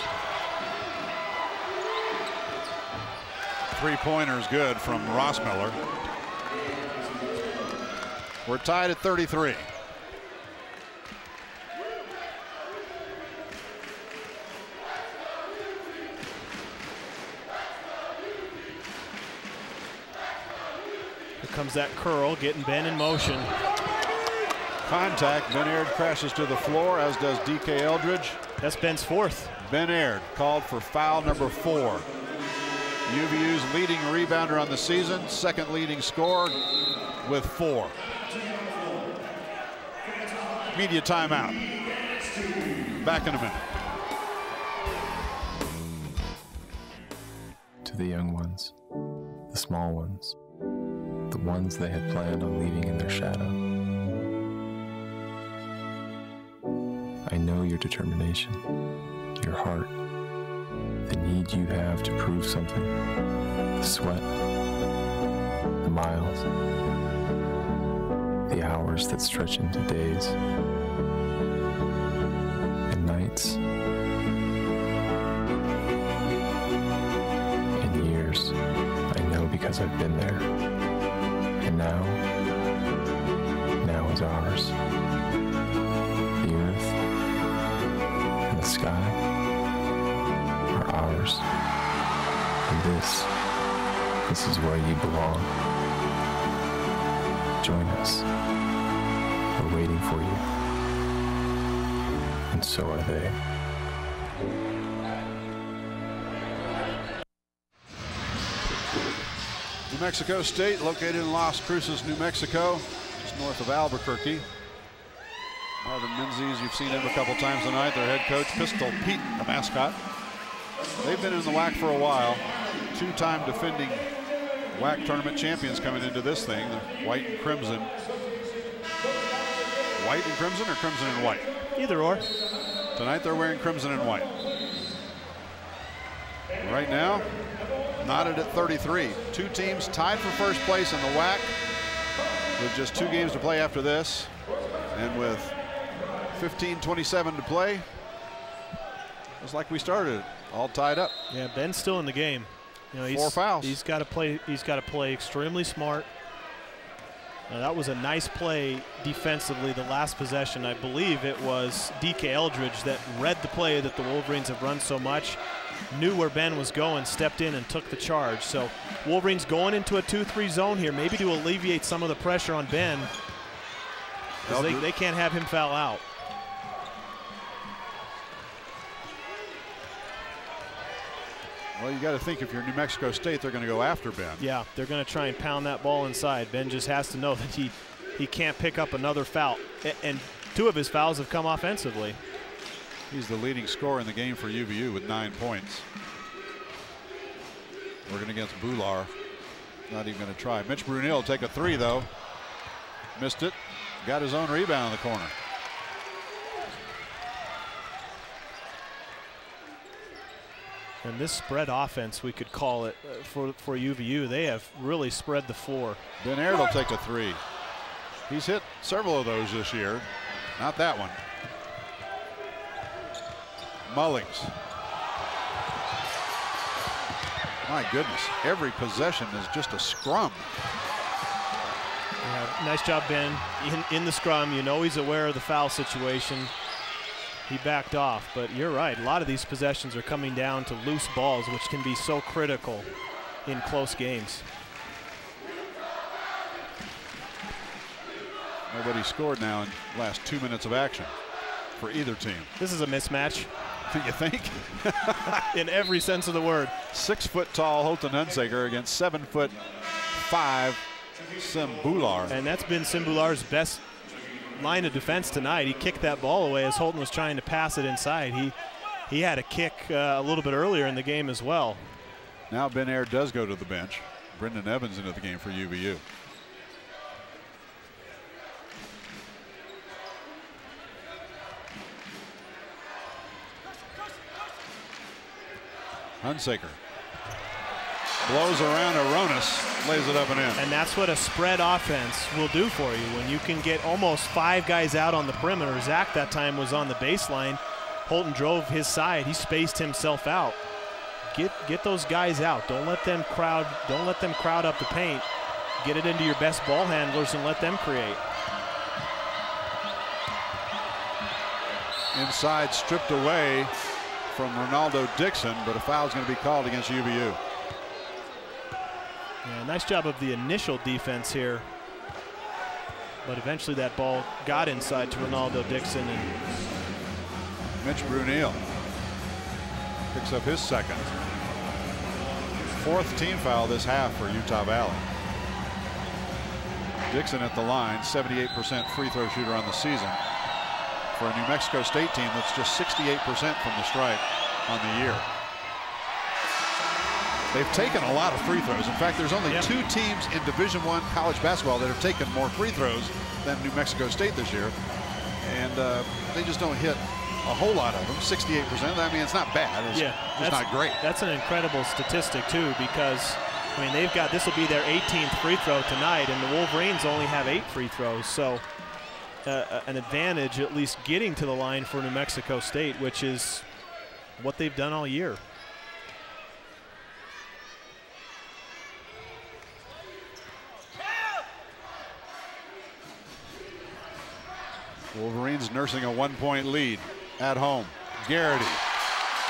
3-pointer is good from Rossmiller. We're tied at 33. Here comes that curl, getting Ben in motion. Contact. Ben Aird crashes to the floor, as does DK Eldridge. That's Ben's 4th. Ben Aird called for foul number 4. UVU's leading rebounder on the season, 2nd leading scorer with 4. Media timeout. Back in a minute. To the young ones, the small ones, the ones they had planned on leaving in their shadow. I know your determination, your heart, the need you have to prove something, the sweat, the miles, the hours that stretch into days and nights and years. I know because I've been there. And now is ours. The earth and the sky are ours. And this is where you belong. Join us. We're waiting for you. And so are they. New Mexico State, located in Las Cruces, New Mexico, just north of Albuquerque. Marvin Menzies, you've seen him a couple times tonight. Their head coach, Pistol Pete, the mascot. They've been in the WAC for a while. Two-time defending WAC tournament champions coming into this thing, the white and crimson. White and crimson or crimson and white? Either or. Tonight they're wearing crimson and white. Right now, knotted at 33. Two teams tied for first place in the WAC with just 2 games to play after this. And with 15:27 to play, it's like we started it, all tied up. Yeah, Ben's still in the game. You know, 4 fouls. He's got to play. He's got to play extremely smart. That was a nice play defensively. The last possession, I believe it was DK Eldridge that read the play that the Wolverines have run so much, knew where Ben was going, stepped in and took the charge. So Wolverines going into a 2-3 zone here, maybe to alleviate some of the pressure on Ben, because they can't have him foul out. Well, you got to think if you're New Mexico State, they're going to go after Ben. Yeah, they're going to try and pound that ball inside. Ben just has to know that he can't pick up another foul. And 2 of his fouls have come offensively. He's the leading scorer in the game for UVU with 9 points. Working against Bhullar. Not even going to try. Mitch Bruneel will take a 3, though. Missed it. Got his own rebound in the corner. And this spread offense, we could call it, for UVU, they have really spread the floor. Ben Aird will take a 3. He's hit several of those this year. Not that one. Mullings. My goodness, every possession is just a scrum. Yeah, nice job, Ben. In the scrum, you know he's aware of the foul situation. He backed off, but you're right. A lot of these possessions are coming down to loose balls, which can be so critical in close games. Nobody scored now in the last 2 minutes of action for either team. This is a mismatch. Do you think? In every sense of the word. 6-foot tall Holton Hunsaker against 7'5" Sim Bhullar. And that's been Sim Bhullar's best line of defense tonight. He kicked that ball away as Holton was trying to pass it inside. He had a kick a little bit earlier in the game as well. Now Ben Aird does go to the bench. Brendan Evans into the game for UVU. Hunsaker blows around Aronis, lays it up and in. And that's what a spread offense will do for you. When you can get almost 5 guys out on the perimeter. Zach that time was on the baseline. Holton drove his side. He spaced himself out. Get those guys out. Don't let them crowd up the paint. Get it into your best ball handlers and let them create. Inside, stripped away from Ronaldo Dixon, but a foul is going to be called against UVU. Yeah, nice job of the initial defense here, but eventually that ball got inside to Ronaldo Dixon. And Mitch Bruneel picks up his second. 4th team foul this half for Utah Valley. Dixon at the line, 78% free throw shooter on the season for a New Mexico State team that's just 68% from the stripe on the year. They've taken a lot of free throws. In fact, there's only 2 teams in Division I college basketball that have taken more free throws than New Mexico State this year. And they just don't hit a whole lot of them, 68%. I mean, it's not bad. It's just not great. That's an incredible statistic, too, because, I mean, they've got, this will be their 18th free throw tonight, and the Wolverines only have 8 free throws. So an advantage, at least getting to the line for New Mexico State, which is what they've done all year. Wolverines nursing a 1-point lead at home. Garrity.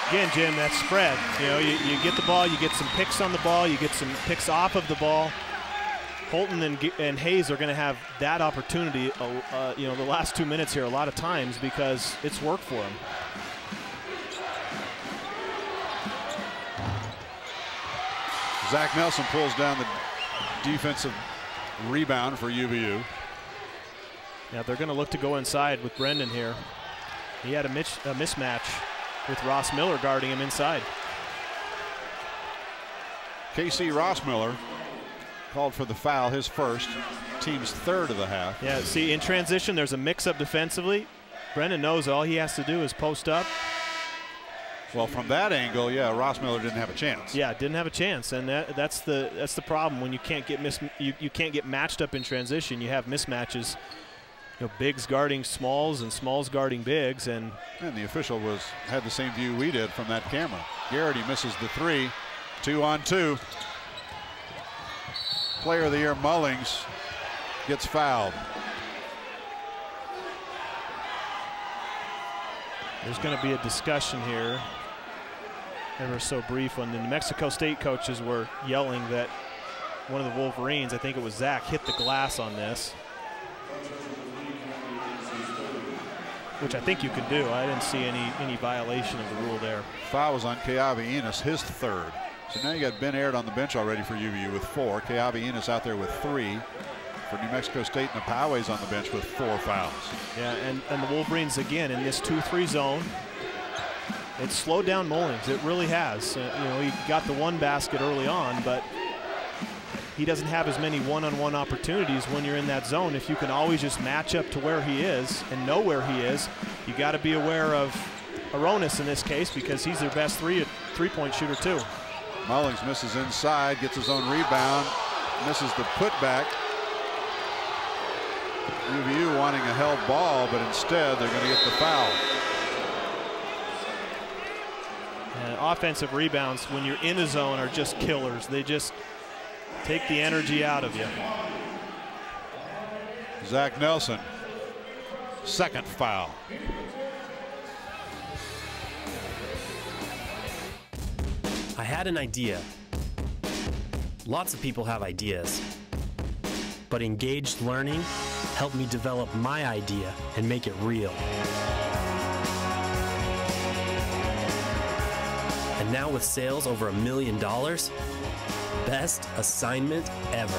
Again, Jim, that spread. You know, you get the ball, you get some picks on the ball, you get some picks off of the ball. Holton and Hayes are going to have that opportunity, you know, the last 2 minutes here a lot of times because it's worked for them. Zach Nelson pulls down the defensive rebound for UVU. Yeah, they're going to look to go inside with Brendan here. He had a mismatch with Ross Miller guarding him inside. KC Rossmiller called for the foul, his first, team's third of the half. Yeah, see, in transition, there's a mix-up defensively. Brendan knows all he has to do is post up. Well, from that angle, yeah, Rossmiller didn't have a chance. Yeah, didn't have a chance, and that's the problem when you can't get you can't get matched up in transition. You have mismatches. You know, bigs guarding smalls and smalls guarding bigs, and the official had the same view we did from that camera. Garrity misses the three. 2-on-2. Player of the Year Mullings gets fouled. There's going to be a discussion here, ever so brief, when the New Mexico State coaches were yelling that one of the Wolverines, I think it was Zach, hit the glass on this, which I think you can do. I didn't see any violation of the rule there. Foul was on Keawe Enos, his third. So now you got Ben Aird on the bench already for UVU with 4. Keawe Enos out there with 3. For New Mexico State, Napawe's on the bench with 4 fouls. Yeah, and the Wolverines again in this 2-3 zone. It's slowed down Mullings. It really has. You know, he got the one basket early on, but he doesn't have as many one-on-one opportunities when you're in that zone. If you can always just match up to where he is and know where he is, you got to be aware of Aronis in this case because he's their best three-point shooter too. Mullings misses inside, gets his own rebound, misses the putback. UVU wanting a held ball, but instead they're going to get the foul. And offensive rebounds when you're in a zone are just killers. They just take the energy out of you. Zach Nelson, second foul. I had an idea. Lots of people have ideas, but engaged learning helped me develop my idea and make it real. And now with sales over $1 million, best assignment ever.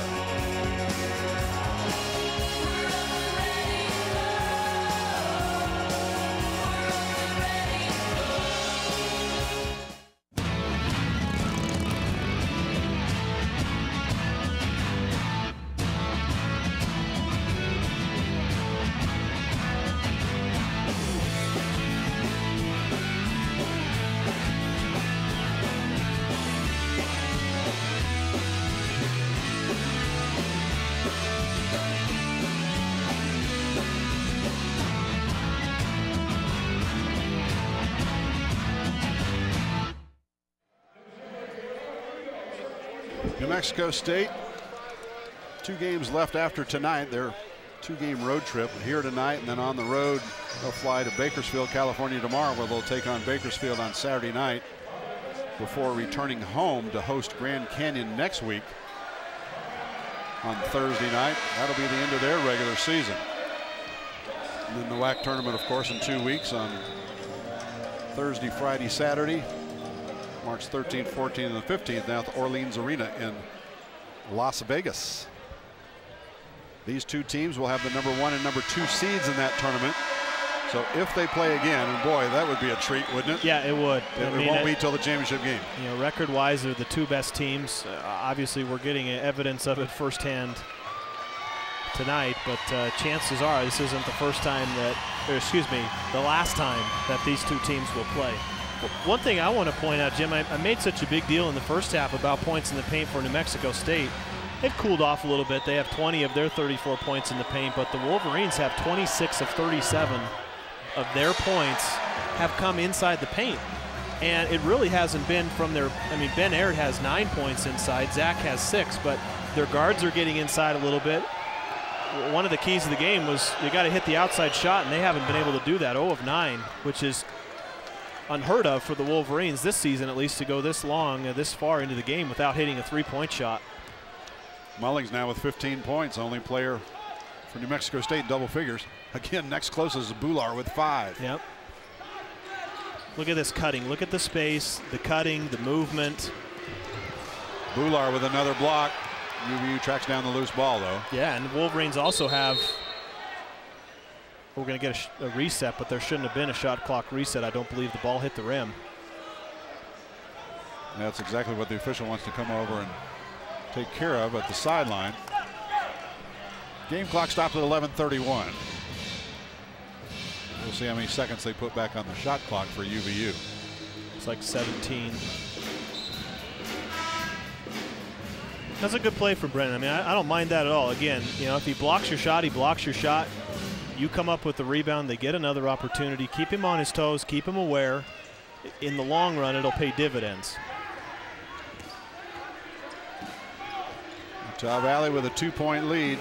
New Mexico State, 2 games left after tonight. Their 2-game road trip here tonight, and then on the road they'll fly to Bakersfield, California tomorrow, where they'll take on Bakersfield on Saturday night before returning home to host Grand Canyon next week on Thursday night. That'll be the end of their regular season. And then the WAC tournament, of course, in 2 weeks on Thursday, Friday, Saturday. March 13th, 14th, and the 15th now at the Orleans Arena in Las Vegas. These 2 teams will have the number 1 and number 2 seeds in that tournament. So if they play again, and boy, that would be a treat, wouldn't it? Yeah, it would. It won't be till the championship game. You know, record-wise, they're the 2 best teams. Obviously, we're getting evidence of it firsthand tonight, but chances are this isn't the first time that, or excuse me, the last time that these 2 teams will play. One thing I want to point out, Jim, I made such a big deal in the first half about points in the paint for New Mexico State. They've cooled off a little bit. They have 20 of their 34 points in the paint, but the Wolverines have 26 of 37 of their points have come inside the paint. And it really hasn't been from their, I mean, Ben Aird has 9 points inside, Zach has 6, but their guards are getting inside a little bit. One of the keys of the game was you got to hit the outside shot, and they haven't been able to do that. 0 of 9, which is unheard of for the Wolverines this season, at least, to go this long, this far into the game without hitting a 3-point shot. Mullings now with 15 points, only player for New Mexico State in double figures. Again, next closest is Bhullar with 5. Yep. Look at this cutting. Look at the space, the cutting, the movement. Bhullar with another block. UVU tracks down the loose ball, though. Yeah, and the Wolverines also have we're going to get a reset, but there shouldn't have been a shot clock reset. I don't believe the ball hit the rim. That's exactly what the official wants to come over and take care of at the sideline. Game clock stopped at 11:31. We'll see how many seconds they put back on the shot clock for UVU. It's like 17. That's a good play for Brennan. I mean, I don't mind that at all. Again, you know, if he blocks your shot, he blocks your shot. You come up with the rebound, they get another opportunity. Keep him on his toes, keep him aware. In the long run, it'll pay dividends. Utah Valley with a 2-point lead.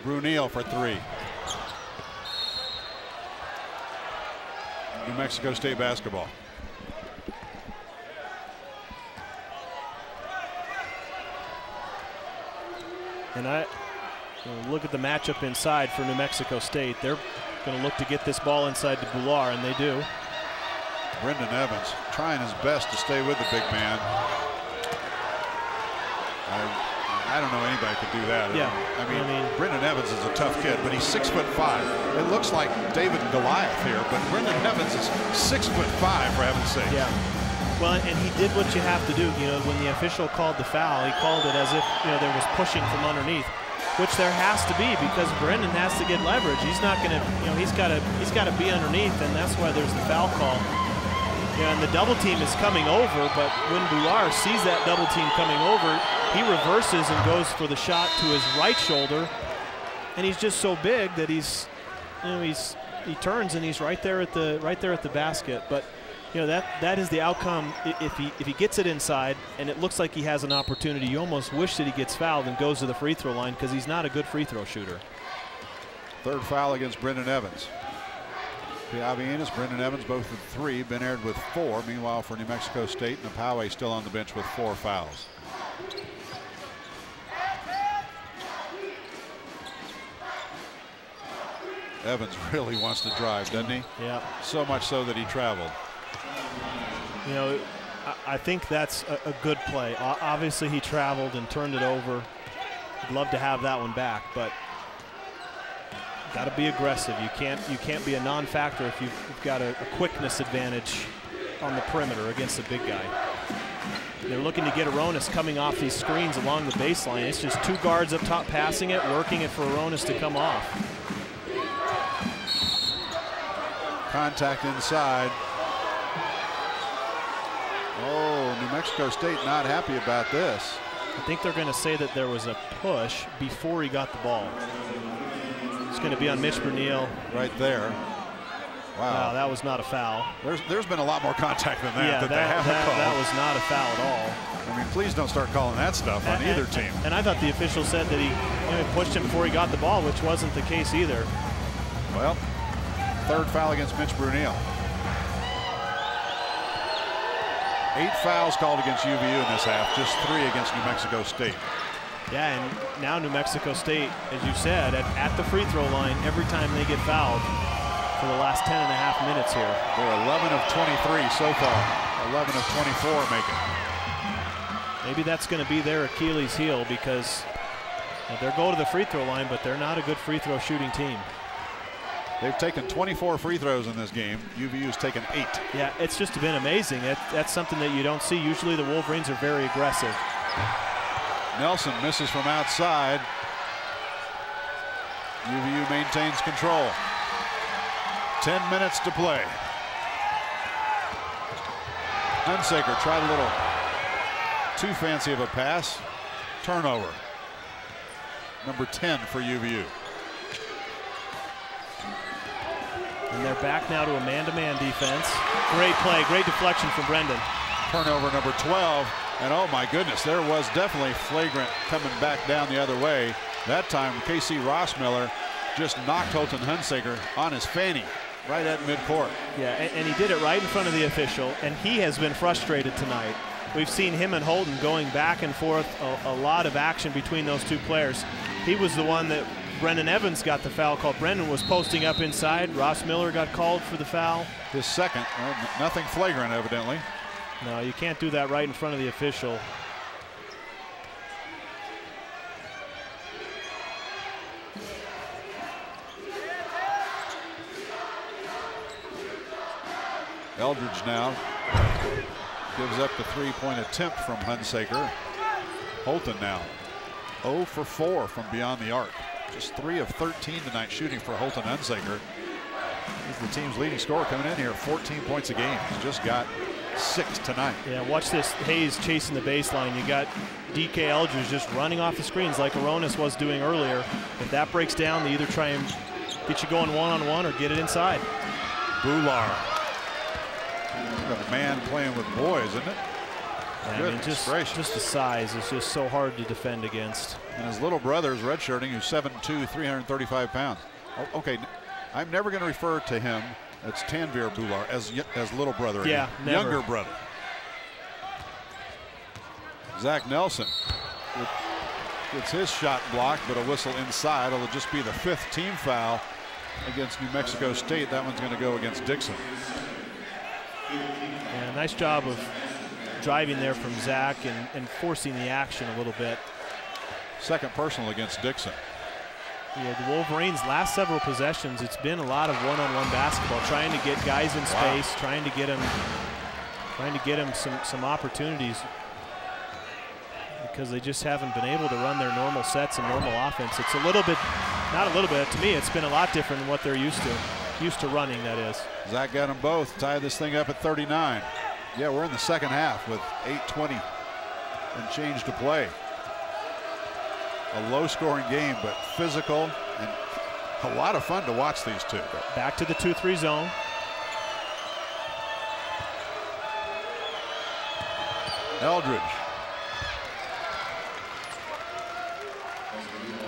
Bruneel for 3. New Mexico State basketball. And I look at the matchup inside for New Mexico State. They're going to look to get this ball inside to Bhullar, and they do. Brendan Evans trying his best to stay with the big man. I don't know anybody could do that. Yeah. I mean, Brendan Evans is a tough kid, but he's 6'5". It looks like David and Goliath here, but Brendan Evans is 6'5", for heaven's sake. Yeah. Well, and he did what you have to do. You know, when the official called the foul, he called it as if, you know, there was pushing from underneath, which there has to be because Brendan has to get leverage. He's not going to, you know, he's got to be underneath, and that's why there's the foul call. Yeah, and the double team is coming over, but when Bhullar sees that double team coming over, he reverses and goes for the shot to his right shoulder, and he's just so big that he's, you know, he turns and he's right there at the basket. But you know, that is the outcome. If he gets it inside and it looks like he has an opportunity, you almost wish that he gets fouled and goes to the free throw line because he's not a good free throw shooter. Third foul against Brendan Evans. Keawe Enos, Brendan Evans both with 3, Benard with 4. Meanwhile, for New Mexico State, Keawe still on the bench with 4 fouls. Evans really wants to drive, doesn't he? Yeah. So much so that he traveled. You know, I think that's a good play. Obviously, he traveled and turned it over. I'd love to have that one back, but got to be aggressive. You can't be a non-factor if you've got a quickness advantage on the perimeter against a big guy. They're looking to get Aronis coming off these screens along the baseline. It's just 2 guards up top passing it, working it for Aronis to come off. Contact inside. Oh, New Mexico State not happy about this. I think they're going to say that there was a push before he got the ball. It's going to be on Mitch Bruneel. Right there. Wow. Wow, that was not a foul. There's been a lot more contact than that. Yeah, that was not a foul at all. I mean, please don't start calling that stuff on either team. And I thought the official said that he pushed him before he got the ball, which wasn't the case either. Well, third foul against Mitch Bruneel. 8 fouls called against UVU in this half, just 3 against New Mexico State. Yeah, and now New Mexico State, as you said, at the free throw line every time they get fouled for the last 10.5 minutes here. They're 11 of 23 so far, 11 of 24 making. Maybe that's going to be their Achilles heel because they're going to the free throw line, but they're not a good free throw shooting team. They've taken 24 free throws in this game. UVU's taken 8. Yeah, it's just been amazing. That's something that you don't see. Usually the Wolverines are very aggressive. Nelson misses from outside. UVU maintains control. 10 minutes to play. Hunsaker tried a little too fancy of a pass. Turnover. Number 10 for UVU. And they're back now to a man-to-man defense. Great play, great deflection from Brendan. Turnover number 12. And oh my goodness, there was definitely flagrant coming back down the other way. That time, KC Rossmiller just knocked Holton Hunsaker on his fanny right at midcourt. Yeah, and he did it right in front of the official, and he has been frustrated tonight. We've seen him and Holton going back and forth, a lot of action between those two players. He was the one that Brendan Evans got the foul called. Brendan was posting up inside. Rossmiller got called for the foul. His second, nothing flagrant evidently. No, you can't do that right in front of the official. Eldridge now gives up the three-point attempt from Hunsaker. Holton now 0 for 4 from beyond the arc. Just 3 of 13 tonight shooting for Holton Hunsaker. He's the team's leading scorer coming in here, 14 points a game. He's just got 6 tonight. Yeah, watch this. Hayes chasing the baseline. You got DK Eldridge just running off the screens like Aronis was doing earlier. If that breaks down, they either try and get you going one-on-one or get it inside. Bhullar. A man playing with boys, isn't it? Yeah, I mean, just the size is just so hard to defend against. And his little brother is redshirting, who's 7'2", 335 pounds. Oh, okay, I'm never going to refer to him, that's Tanvir Bhullar, as little brother. Yeah, never. Younger brother. Zach Nelson gets his shot blocked, but a whistle inside. It'll just be the 5th team foul against New Mexico State. That one's going to go against Dixon. Yeah, nice job of driving there from Zach and forcing the action a little bit. Second personal against Dixon. Yeah, the Wolverines last several possessions, it's been a lot of one-on-one basketball, trying to get guys in space, trying to get them some opportunities, because they just haven't been able to run their normal sets and normal offense. It's a little bit, not a little bit, to me it's been a lot different than what they're used to running, that is. Zach got them both, tied this thing up at 39. Yeah, we're in the second half with 8:20 and change to play. A low-scoring game, but physical and a lot of fun to watch these two. Back to the 2-3 zone. Eldridge.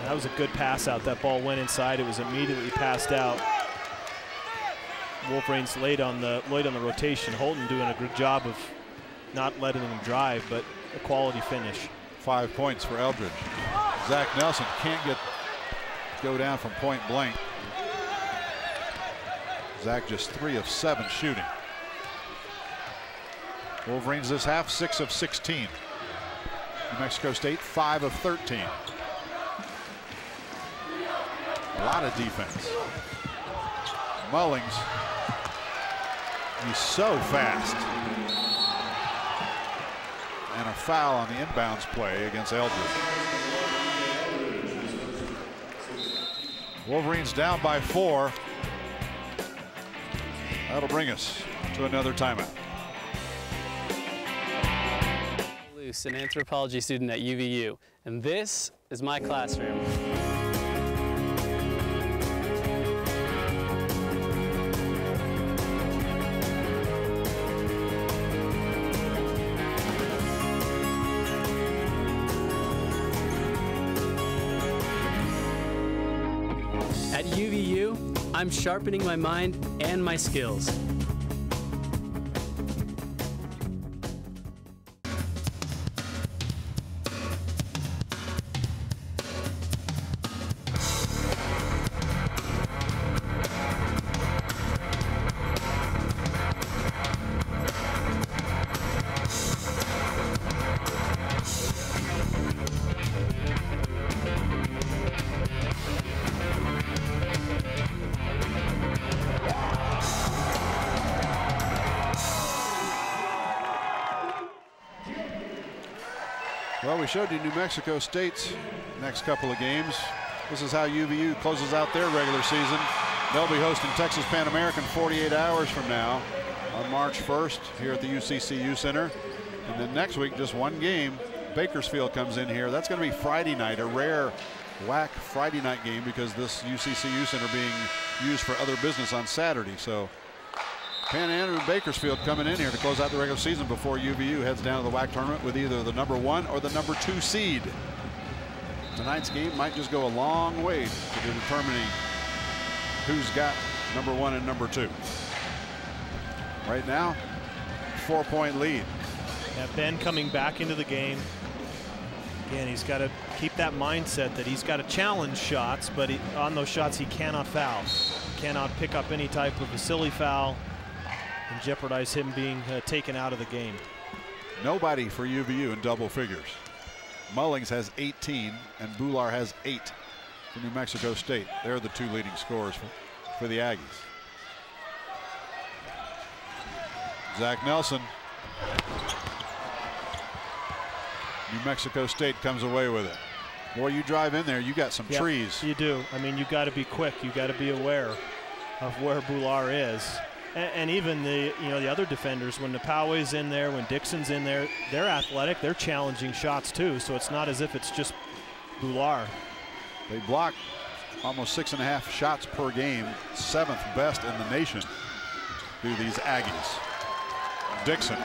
That was a good pass out. That ball went inside. It was immediately passed out. Wolverines laid on the rotation. Holton doing a good job of not letting them drive, but a quality finish. 5 points for Eldridge. Zach Nelson can't go down from point blank. Zach just 3 of 7 shooting. Wolverines this half 6 of 16. New Mexico State 5 of 13. A lot of defense. Mullings, he's so fast. And a foul on the inbounds play against Eldridge. Wolverines down by 4. That'll bring us to another timeout. An anthropology student at UVU, and this is my classroom. At UVU, I'm sharpening my mind and my skills. Well, we showed you New Mexico State's next couple of games. This is how UVU closes out their regular season. They'll be hosting Texas Pan American 48 hours from now on March 1st here at the UCCU Center. And then next week, just one game, Bakersfield comes in here. That's going to be Friday night, a rare WAC Friday night game because this UCCU Center being used for other business on Saturday. So Pan Am and Bakersfield coming in here to close out the regular season before UVU heads down to the WAC tournament with either the #1 or the #2 seed. Tonight's game might just go a long way to determining who's got #1 and #2. Right now, 4-point lead. Yeah, Ben coming back into the game. Again, he's got to keep that mindset that he's got to challenge shots, but on those shots he cannot foul. Cannot pick up any type of a silly foul and jeopardize him being taken out of the game. Nobody for UVU in double figures. Mullings has 18 and Bhullar has 8 for New Mexico State. They're the two leading scorers for the Aggies. Zach Nelson. New Mexico State comes away with it. Boy, you drive in there, you got some trees. You do. I mean, you got to be quick. You got to be aware of where Bhullar is. And even the the other defenders, when Keawe's in there, when Dixon's in there, they're athletic, they're challenging shots too, so it's not as if it's just Bhullar. They block almost 6.5 shots per game, 7th best in the nation do these Aggies. Dixon.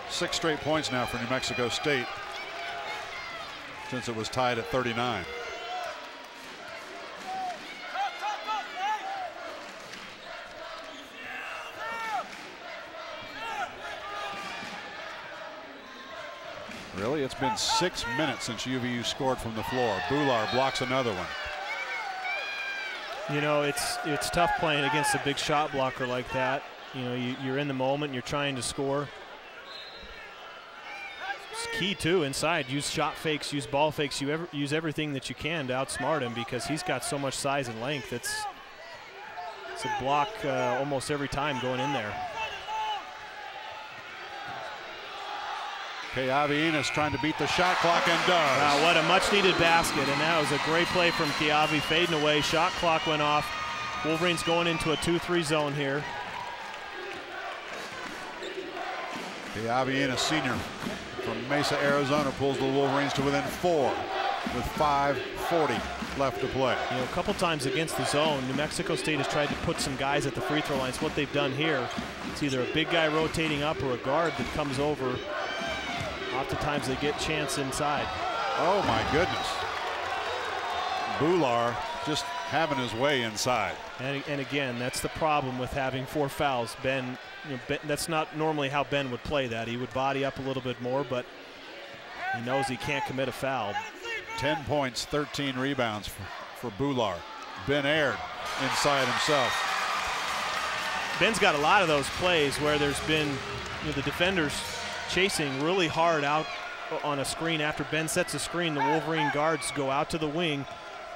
6 straight points now for New Mexico State since it was tied at 39. Really, it's been 6 minutes since UVU scored from the floor. Bhullar blocks another one. You know, it's tough playing against a big shot blocker like that. You know, you're in the moment, you're trying to score. It's key too inside. Use shot fakes, use ball fakes. Use everything that you can to outsmart him because he's got so much size and length. It's a block almost every time going in there. Keawe Enos trying to beat the shot clock and does. Wow, what a much-needed basket, and that was a great play from Keawe, fading away. Shot clock went off. Wolverines going into a 2-3 zone here. Keawe Enos, senior from Mesa, Arizona, pulls the Wolverines to within 4 with 5:40 left to play. You know, a couple times against the zone, New Mexico State has tried to put some guys at the free throw lines. What they've done here, it's either a big guy rotating up or a guard that comes over. Oftentimes they get chance inside. Oh my goodness. Bhullar just having his way inside. And again, that's the problem with having 4 fouls. Ben, that's not normally how Ben would play that. He would body up a little bit more, but he knows he can't commit a foul. 10 points, 13 rebounds for Bhullar. Ben Aird inside himself. Ben's got a lot of those plays where there's been the defenders chasing really hard out on a screen. After Ben sets a screen, the Wolverine guards go out to the wing.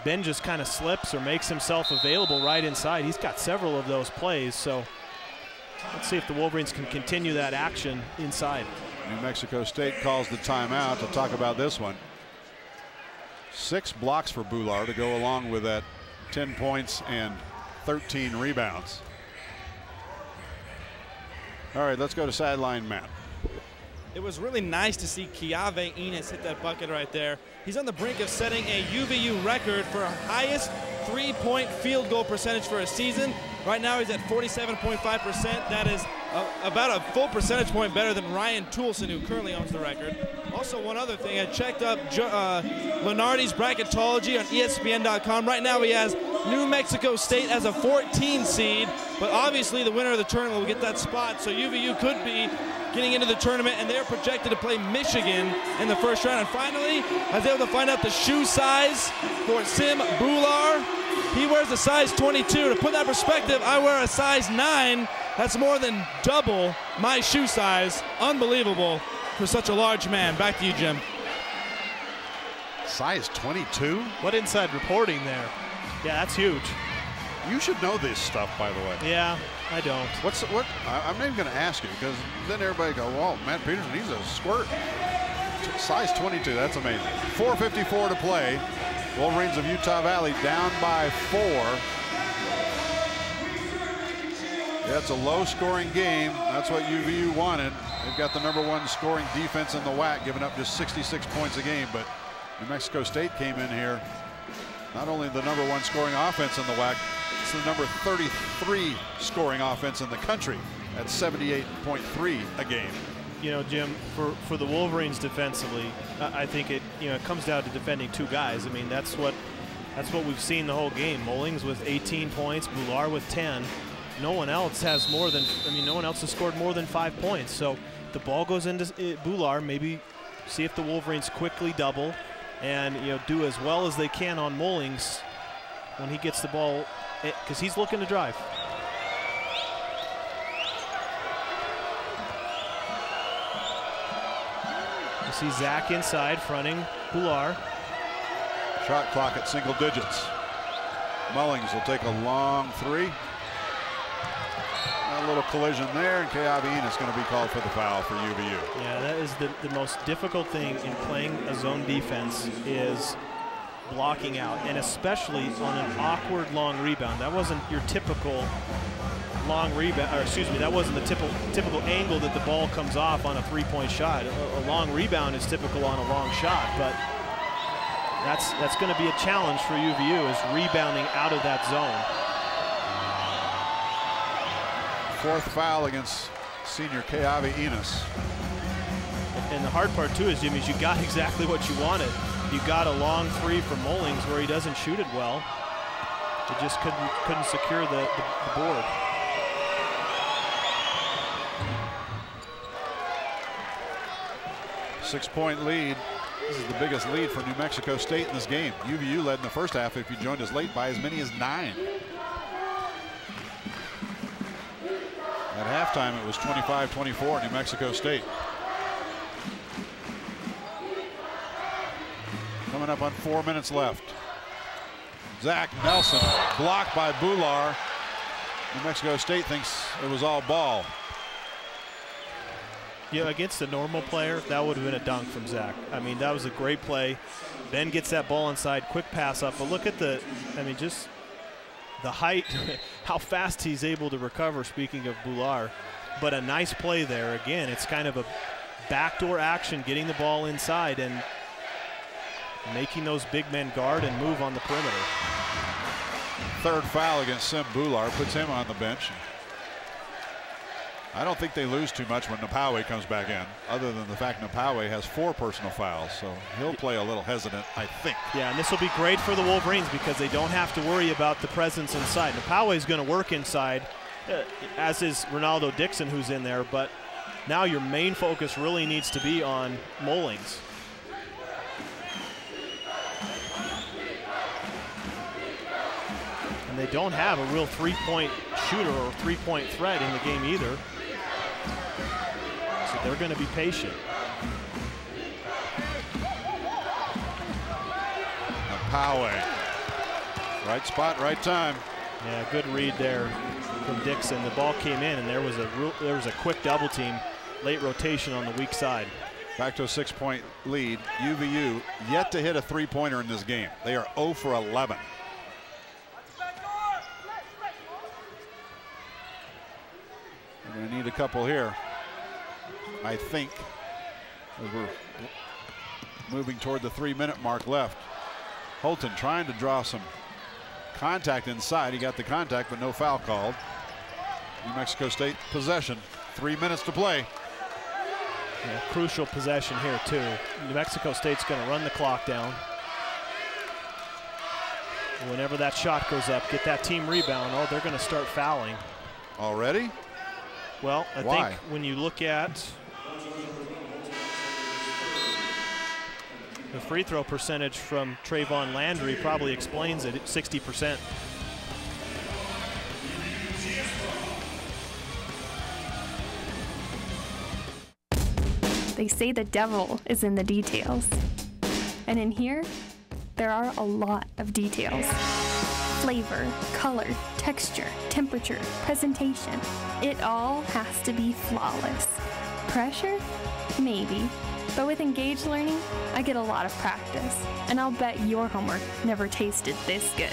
Ben just kind of slips or makes himself available right inside. He's got several of those plays, so let's see if the Wolverines can continue that action inside. New Mexico State calls the timeout to talk about this one. 6 blocks for Bhullar to go along with that 10 points and 13 rebounds. All right, let's go to sideline Matt. It was really nice to see Keawe Enos hit that bucket right there. He's on the brink of setting a UVU record for highest 3-point field goal percentage for a season. Right now he's at 47.5%. That is about a full percentage point better than Ryan Toulson, who currently owns the record. Also, one other thing, I checked up Lenardi's bracketology on ESPN.com. Right now he has New Mexico State as a 14 seed, but obviously the winner of the tournament will get that spot, so UVU could be getting into the tournament, and they're projected to play Michigan in the first round. And finally, I was able to find out the shoe size for Sim Bhullar. He wears a size 22. To put that in perspective, I wear a size 9. That's more than double my shoe size. Unbelievable for such a large man. Back to you, Jim. Size 22? What inside reporting there? Yeah, that's huge. You should know this stuff, by the way. Yeah, I don't. I'm not even going to ask you, because then everybody go, well, Matt Peterson, he's a squirt. Size 22, that's amazing. 4:54 to play. Wolverines of Utah Valley down by 4. Yeah, it's a low-scoring game. That's what UVU wanted. They've got the #1 scoring defense in the WAC, giving up just 66 points a game. But New Mexico State came in here, not only the #1 scoring offense in the WAC, it's the number 33 scoring offense in the country at 78.3 a game. You know, Jim, for the Wolverines defensively, I think it comes down to defending 2 guys. I mean, that's what we've seen the whole game. Mullings with 18 points, Bhullar with 10. No one else has more than, no one else has scored more than 5 points. So the ball goes into Bhullar, maybe see if the Wolverines quickly double and do as well as they can on Mullings when he gets the ball, because he's looking to drive. You see Zach inside fronting Bhullar. Shot clock at single digits. Mullings will take a long 3. A little collision there, and Keawe Enos is going to be called for the foul for UVU. Yeah, that is the most difficult thing in playing a zone defense is blocking out, and especially on an awkward long rebound. That wasn't your typical long rebound, or excuse me, that wasn't the typical angle that the ball comes off on a three-point shot. A long rebound is typical on a long shot, but that's going to be a challenge for UVU, is rebounding out of that zone. Fourth foul against senior Keawe Enos. And the hard part too is, Jimmy, is you got exactly what you wanted. You got a long three from Mullings where he doesn't shoot it well. He just couldn't secure the board. Six-point lead. This is the biggest lead for New Mexico State in this game. UVU led in the first half, if you joined us late, by as many as 9. At halftime, it was 25-24 New Mexico State. Coming up on 4 minutes left. Zach Nelson blocked by Bhullar. New Mexico State thinks it was all ball. Yeah, against a normal player, that would have been a dunk from Zach. I mean, that was a great play. Ben gets that ball inside, quick pass up. But look at just the height, how fast he's able to recover, speaking of Bhullar. But a nice play there. Again, it's kind of a backdoor action, getting the ball inside and making those big men guard and move on the perimeter. Third foul against Sim Bhullar puts him on the bench. I don't think they lose too much when Keawe comes back in, other than the fact Keawe has 4 personal fouls, so he'll play a little hesitant, I think. Yeah, and this will be great for the Wolverines because they don't have to worry about the presence inside. Keawe is going to work inside, as is Ronaldo Dixon, who's in there, but now your main focus really needs to be on Mullings. And they don't have a real three-point shooter or three-point threat in the game either. So they're going to be patient. Keawe. Right spot, right time. Yeah, good read there from Dixon. The ball came in, and there was a quick double team, late rotation on the weak side. Back to a 6-point lead. UVU yet to hit a three-pointer in this game. They are 0 for 11. We're going to need a couple here, I think, as we're moving toward the 3-minute mark left. Holton trying to draw some contact inside. He got the contact, but no foul called. New Mexico State possession. 3 minutes to play. Yeah, crucial possession here too. New Mexico State's going to run the clock down. Whenever that shot goes up, get that team rebound. Oh, they're going to start fouling. Already? Well, I think when you look at the free throw percentage from Trayvon Landry, probably explains it at 60%. They say the devil is in the details. And in here, there are a lot of details. Flavor, color, texture, temperature, presentation. It all has to be flawless. Pressure? Maybe. But with engaged learning, I get a lot of practice. And I'll bet your homework never tasted this good.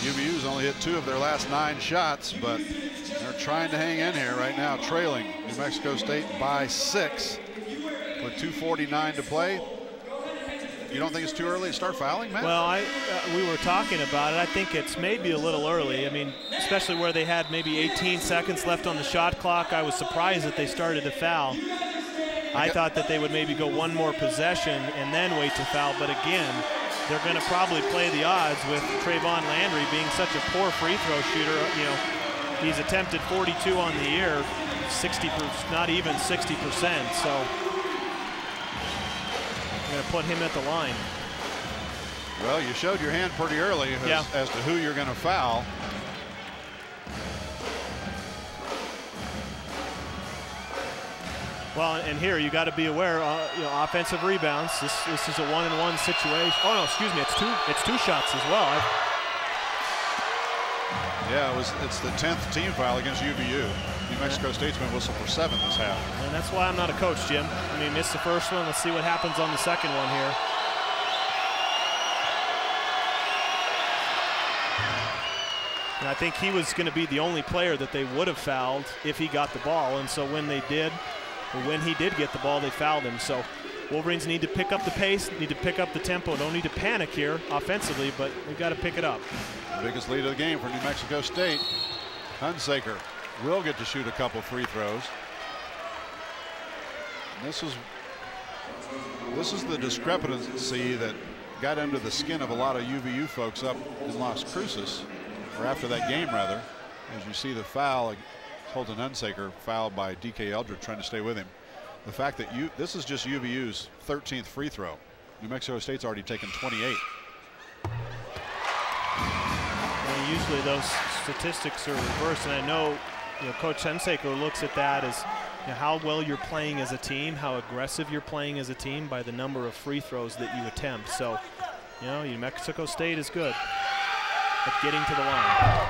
UVU's only hit 2 of their last 9 shots, but they're trying to hang in here right now, trailing New Mexico State by 6 with 2:49 to play. You don't think it's too early to start fouling, Matt? Well, we were talking about it. I think it's maybe a little early. I mean, especially where they had maybe 18 seconds left on the shot clock. I was surprised that they started to foul. I thought that they would maybe go one more possession and then wait to foul, but again, they're going to probably play the odds with Trayvon Landry being such a poor free throw shooter. You know, he's attempted 42 on the year, 60%, not even 60%. So I'm going to put him at the line. Well, you showed your hand pretty early as to who you're going to foul. Well, and here you got to be aware, you know, offensive rebounds. This is a 1-and-1 situation. Oh no, excuse me, it's two shots as well. Yeah, it's the 10th team foul against UVU. New Mexico State's been whistled for 7 this half. And that's why I'm not a coach, Jim. I mean, missed the first one. Let's see what happens on the second one here. And I think he was going to be the only player that they would have fouled if he got the ball. And so when they did, or when he did get the ball, they fouled him. So Wolverines need to pick up the pace, need to pick up the tempo. Don't need to panic here offensively, but we've got to pick it up. Biggest lead of the game for New Mexico State. Hunsaker will get to shoot a couple free throws. And this is the discrepancy that got under the skin of a lot of UVU folks up in Las Cruces, or after that game rather. As you see the foul, Holton Hunsaker fouled by DK Eldred trying to stay with him. The fact that this is just UVU's 13th free throw. New Mexico State's already taken 28. And usually those statistics are reversed, and I know, you know, Coach Hunsaker looks at that as, you know, how well you're playing as a team, how aggressive you're playing as a team by the number of free throws that you attempt. So, you know, New Mexico State is good at getting to the line.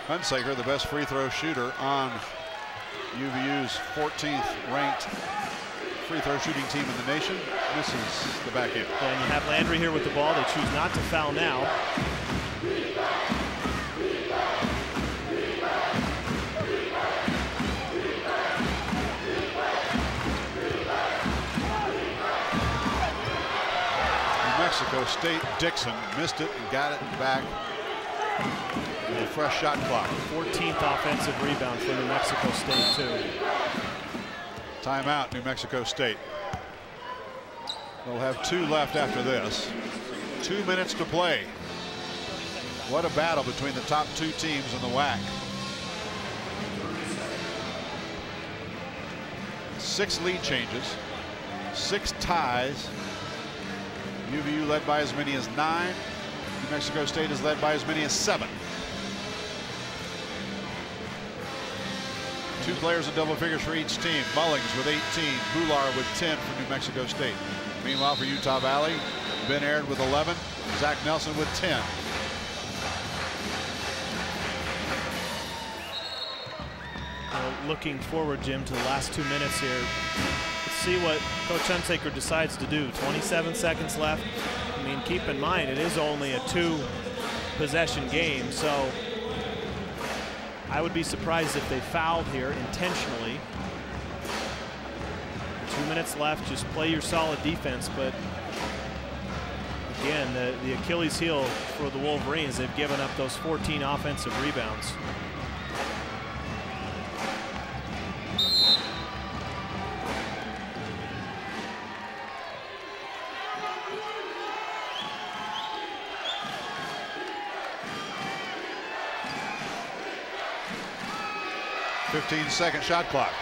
Hunsaker, the best free throw shooter on UVU's 14th ranked free throw shooting team in the nation, misses the back end. And you have Landry here with the ball. They choose not to foul now. New Mexico State, Dixon missed it and got it back. A fresh shot clock. 14th offensive rebound for New Mexico State too. Timeout, New Mexico State. They'll have 2 left after this. 2 minutes to play. What a battle between the top 2 teams in the WAC. 6 lead changes, 6 ties. UVU led by as many as 9. New Mexico State is led by as many as 7. 2 players in double figures for each team. Mullings with 18, Bhullar with 10 for New Mexico State. Meanwhile, for Utah Valley, Ben Aird with 11, Zach Nelson with 10. Looking forward, Jim, to the last 2 minutes here. Let's see what Coach Hunsaker decides to do. 27 seconds left. I mean, keep in mind, it is only a 2-possession game, so I would be surprised if they fouled here intentionally. 2 minutes left. Just play your solid defense. But again, the Achilles heel for the Wolverines, they've given up those 14 offensive rebounds. Second shot clock.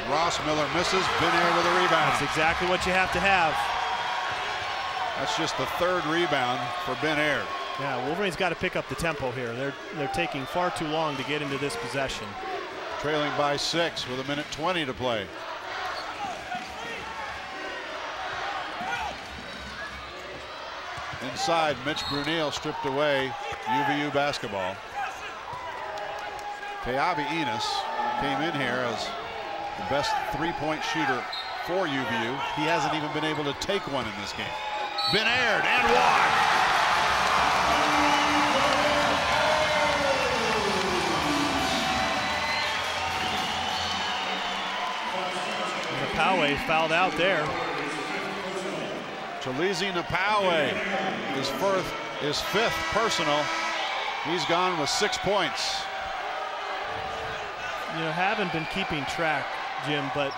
Ross Miller misses. Ben Aird with a rebound. That's exactly what you have to have. That's just the 3rd rebound for Ben Aird. Yeah, Wolverines got to pick up the tempo here. They're taking far too long to get into this possession. Trailing by 6 with 1:20 to play. Inside, Mitch Bruneel stripped away UVU basketball. Keawe Enos came in here as the best 3-point shooter for UVU. He hasn't even been able to take one in this game. Ben Aird and one. Keawe fouled out there. Chalizi Napawe, his fifth personal. He's gone with 6 points. You know, haven't been keeping track, Jim, but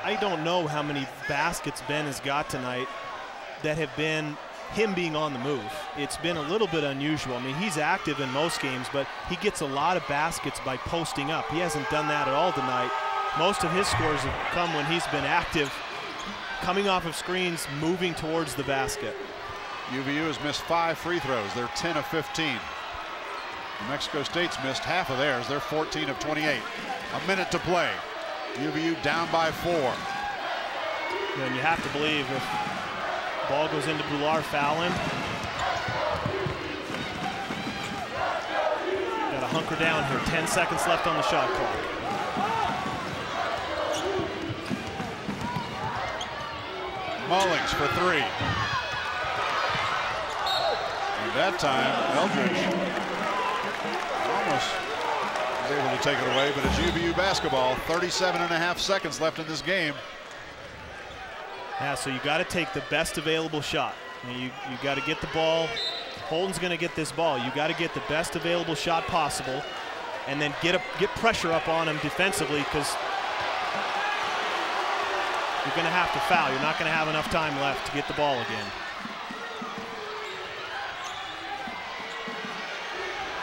I don't know how many baskets Ben has got tonight that have been him being on the move. It's been a little bit unusual. I mean, he's active in most games, but he gets a lot of baskets by posting up. He hasn't done that at all tonight. Most of his scores have come when he's been active, coming off of screens, moving towards the basket. UVU has missed 5 free throws. They're 10 of 15. New Mexico State's missed half of theirs. They're 14 of 28. A minute to play. UVU down by 4. And you have to believe if ball goes into Bhullar fouling, got to hunker down here. 10 seconds left on the shot clock. Mullings for 3. And that time, Eldridge almost was able to take it away, but it's UVU basketball. 37.5 seconds left in this game. Yeah, so you got to take the best available shot. I mean, you got to get the ball. Holden's going to get this ball. You got to get the best available shot possible, and then get pressure up on him defensively, because you're going to have to foul. You're not going to have enough time left to get the ball again.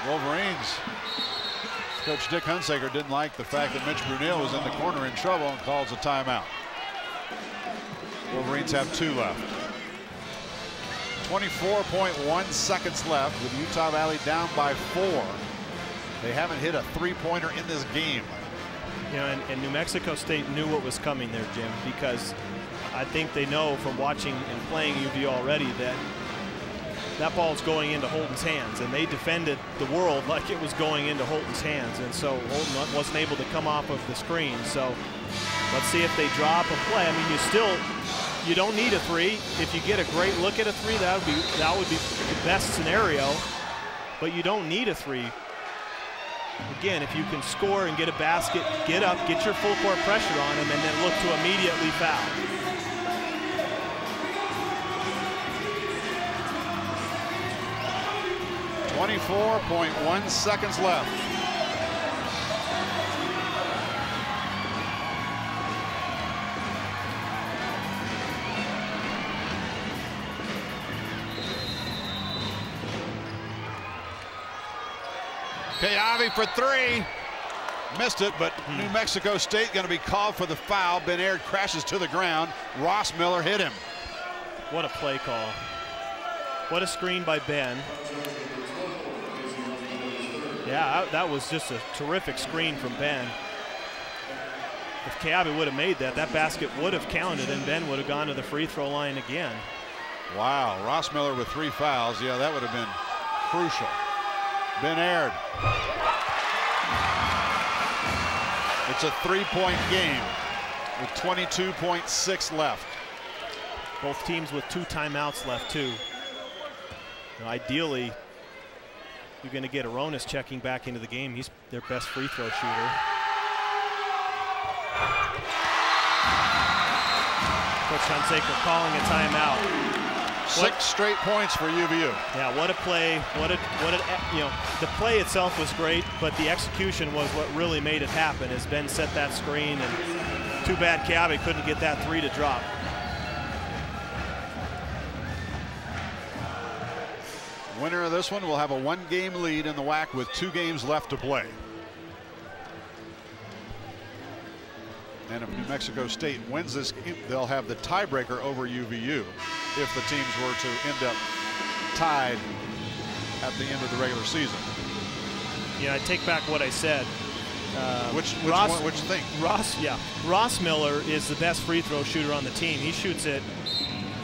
Wolverines. Coach Dick Hunsaker didn't like the fact that Mitch Bruneel was in the corner in trouble and calls a timeout. Wolverines have 2 left. 24.1 seconds left with Utah Valley down by 4. They haven't hit a 3-pointer in this game. You know, and New Mexico State knew what was coming there, Jim, because I think they know from watching and playing UVU already that that ball's going into Holden's hands, and they defended the world like it was going into Holden's hands, and so Holden wasn't able to come off of the screen. So let's see if they drop a play. I mean, you don't need a 3. If you get a great look at a 3, that would be the best scenario, but you don't need a 3. Again, if you can score and get a basket, get up, get your full court pressure on him, and then look to immediately foul. .1 seconds left. Keawe for 3. Missed it, but New Mexico State going to be called for the foul. Ben Aird crashes to the ground. Ross Miller hit him. What a play call. What a screen by Ben. Yeah, that was just a terrific screen from Ben. If Keawe would have made that, that basket would have counted, and Ben would have gone to the free throw line again. Wow, Ross Miller with 3 fouls. Yeah, that would have been crucial. Ben Aird. It's a 3-point game with 22.6 left. Both teams with 2 timeouts left, too. And ideally, you're going to get Aronis checking back into the game. He's their best free throw shooter. Coach Hunsaker calling a timeout. 6 straight points for UVU. Yeah, what a play. You know, the play itself was great, but the execution was what really made it happen as Ben set that screen, and too bad Keawe couldn't get that 3 to drop. Winner of this one will have a 1-game lead in the WAC with 2 games left to play. And if New Mexico State wins this game, they'll have the tiebreaker over UVU if the teams were to end up tied at the end of the regular season. Yeah, I take back what I said. Which thing? Ross Miller is the best free throw shooter on the team. He shoots it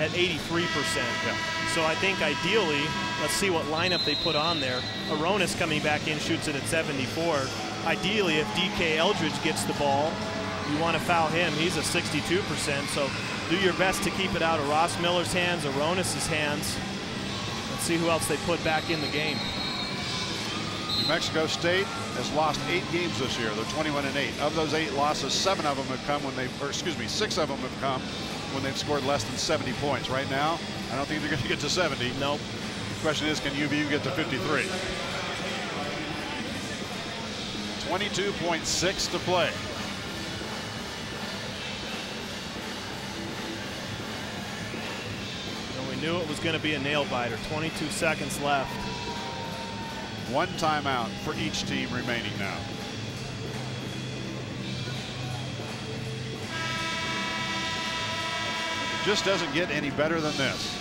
at 83%. Yeah. So I think ideally, let's see what lineup they put on there. Aronis coming back in shoots it at 74. Ideally, if DK Eldridge gets the ball, you want to foul him. He's at 62%. So do your best to keep it out of Ross Miller's hands, Aronis' hands. Let's see who else they put back in the game. New Mexico State has lost 8 games this year. They're 21-8. Of those 8 losses, 7 of them have come when 6 of them have come when they've scored less than 70 points. Right now, I don't think they're going to get to 70. Nope. The question is, can UVU get to 53? 22.6 to play. And we knew it was going to be a nail biter. 22 seconds left. One timeout for each team remaining now. It just doesn't get any better than this.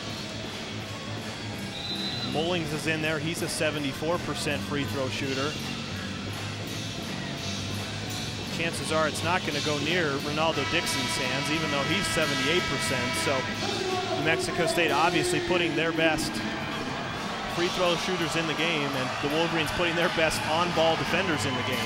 Mullings is in there. He's a 74% free throw shooter. Chances are it's not going to go near Ronaldo Dixon's hands, even though he's 78%. So New Mexico State obviously putting their best free throw shooters in the game, and the Wolverines putting their best on-ball defenders in the game.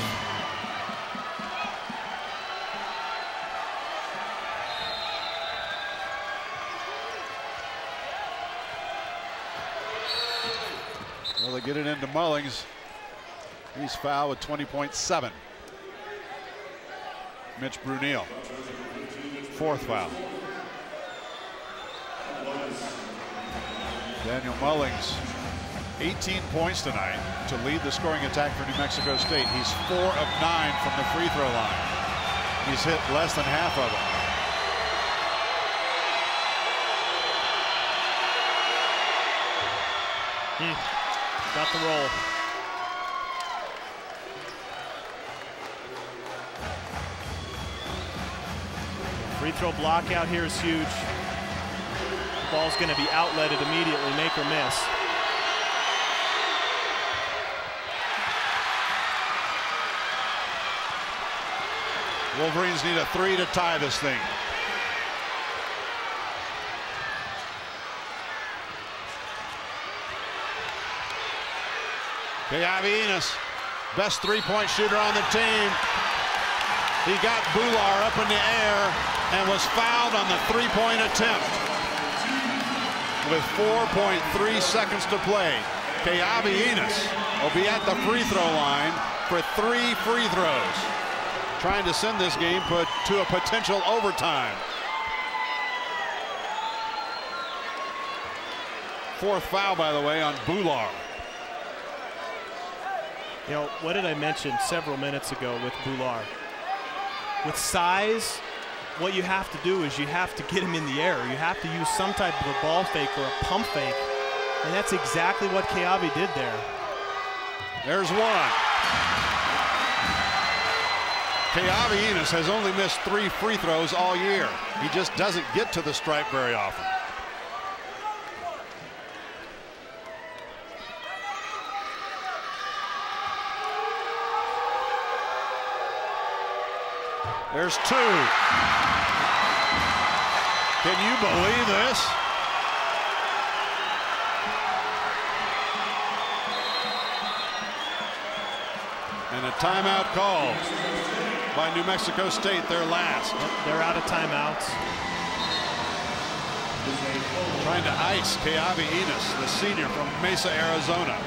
Well, they get it into Mullings. He's fouled with 20.7. Mitch Bruneel, fourth foul. Daniel Mullings, 18 points tonight to lead the scoring attack for New Mexico State. He's 4 of 9 from the free throw line. He's hit less than half of them. Got the roll. Free throw block out here is huge. Ball's going to be outletted immediately, make or miss. Wolverines need a 3 to tie this thing. Keawe Enos, best three-point shooter on the team. He got Bhullar up in the air and was fouled on the three-point attempt. With 4.3 seconds to play, Keawe Enos will be at the free throw line for 3 free throws, trying to send this game to a potential overtime. Fourth foul, by the way, on Bhullar. You know, what did I mention several minutes ago with Bhullar? With size, what you have to do is you have to get him in the air. You have to use some type of a ball fake or a pump fake. And that's exactly what Keawe did there. There's one. Keawe Enos has only missed 3 free throws all year. He just doesn't get to the stripe very often. There's 2. Can you believe this? And a timeout called by New Mexico State, their last. They're out of timeouts. Trying to ice Keawe Enos, the senior from Mesa, Arizona.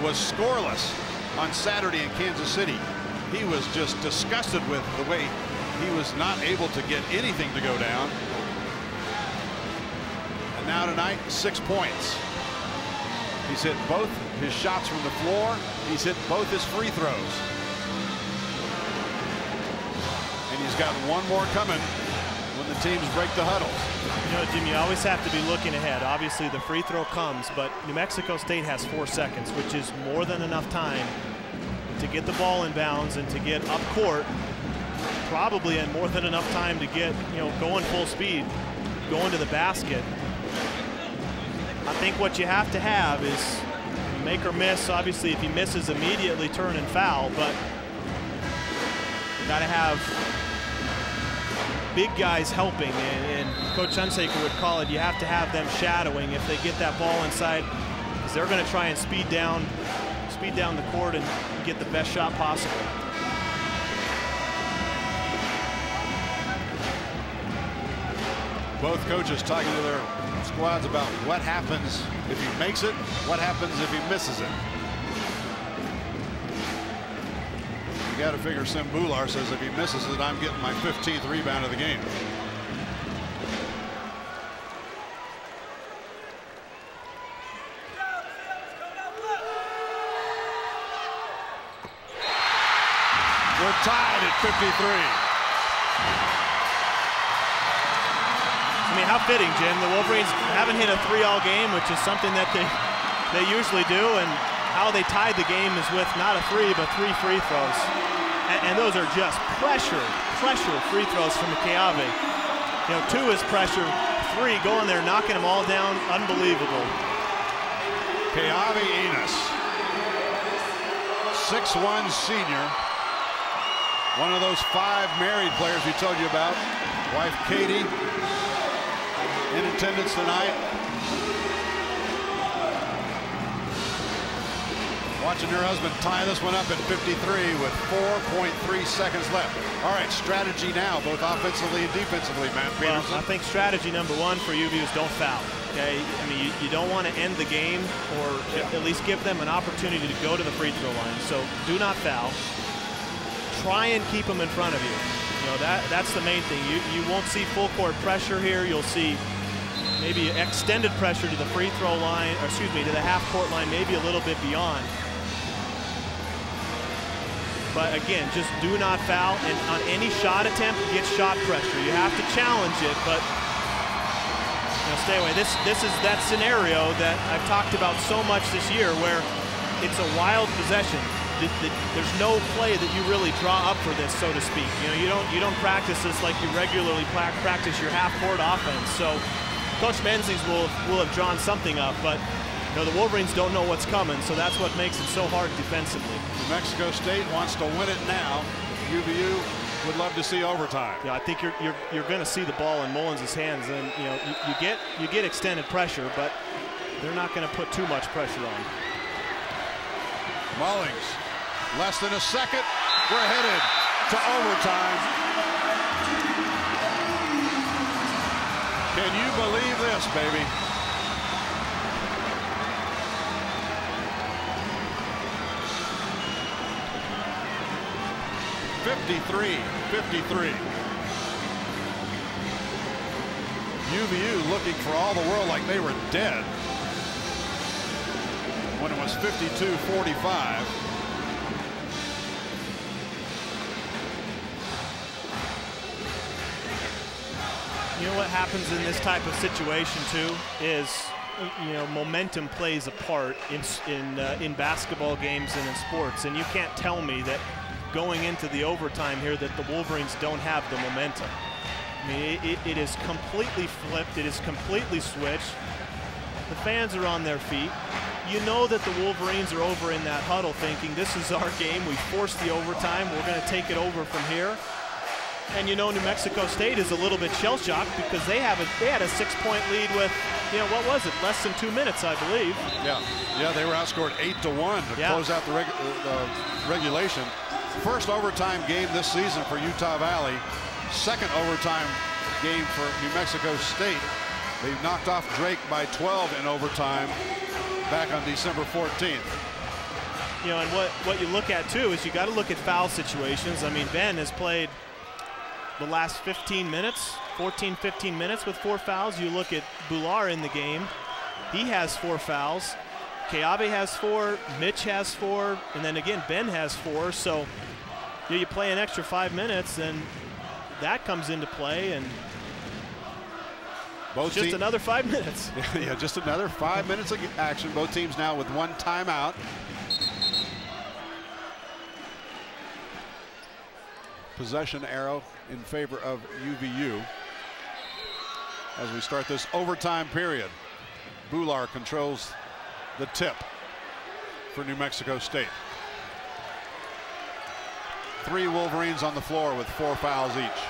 Was scoreless on Saturday in Kansas City. He was just disgusted with the way he was not able to get anything to go down. And now tonight, 6 points. He's hit both his shots from the floor. He's hit both his free throws. And he's got one more coming when the teams break the huddles. You know, Jim, you always have to be looking ahead. Obviously, the free throw comes, but New Mexico State has 4 seconds, which is more than enough time to get the ball in bounds and to get up court, probably, and more than enough time to get, you know, going full speed, going to the basket. I think what you have to have is make or miss. Obviously, if he misses, immediately turn and foul, but you got to have big guys helping, and Coach Hunsaker would call it, you have to have them shadowing if they get that ball inside, because they're going to try and speed down the court and get the best shot possible. Both coaches talking to their squads about what happens if he makes it, what happens if he misses it. You got to figure Sim Bhullar says if he misses it, I'm getting my 15th rebound of the game. We're tied at 53. I mean, how fitting, Jim. The Wolverines haven't hit a 3-all game, which is something that they usually do, and how they tied the game is with not a 3, but 3 free throws. And those are just pressure free throws from the Keawe. You know, 2 is pressure, 3 going there, knocking them all down. Unbelievable. Keawe Enos, 6'1" senior. One of those 5 married players we told you about. Wife Katie in attendance tonight. Watching your husband tie this one up at 53 with 4.3 seconds left. All right, strategy now, both offensively and defensively, Matt Peterson. Well, I think strategy number 1 for UVU is don't foul. Okay, I mean, you don't want to end the game, or at least give them an opportunity to go to the free throw line. So do not foul. Try and keep them in front of you. You know, that's the main thing. You won't see full court pressure here. You'll see maybe extended pressure to the free throw line, or excuse me, to the half court line, maybe a little bit beyond. But again, just do not foul, and on any shot attempt, get shot pressure. You have to challenge it, but stay away. This is that scenario that I've talked about so much this year, where it's a wild possession. There's no play that you really draw up for this, so to speak. You know, you don't practice this like you regularly practice your half-court offense. So Coach Menzies will have drawn something up, but the Wolverines don't know what's coming, so that's what makes it so hard defensively. New Mexico State wants to win it now. UVU would love to see overtime. Yeah, I think you're going to see the ball in Mullins' hands, and you get extended pressure, but they're not going to put too much pressure on. Mullins, less than a second. We're headed to overtime. Can you believe this, baby? $53-53. UVU looking for all the world like they were dead when it was 52-45. You know what happens in this type of situation too is, momentum plays a part in basketball games and in sports, and you can't tell me that going into the overtime here that the Wolverines don't have the momentum. I mean, it is completely flipped. It is completely switched. The fans are on their feet. You know that the Wolverines are over in that huddle thinking, this is our game. We forced the overtime. We're going to take it over from here. And New Mexico State is a little bit shell-shocked because they had a 6-point lead with, what was it, less than 2 minutes, I believe. Yeah, they were outscored 8-1 to close out the regulation. First overtime game this season for Utah Valley. Second overtime game for New Mexico State. They knocked off Drake by 12 in overtime back on December 14th. And what you look at too is you got to look at foul situations. I mean, Ben has played the last 15 minutes, 14-15 minutes with 4 fouls. You look at Bhullar in the game. He has 4 fouls. Keawe has 4, Mitch has 4, and then again Ben has 4. So you play an extra 5 minutes, and that comes into play, and just another 5 minutes. Yeah, just another 5 minutes of action. Both teams now with 1 timeout. Possession arrow in favor of UVU as we start this overtime period. Bhullar controls the tip for New Mexico State. 3 Wolverines on the floor with 4 fouls each.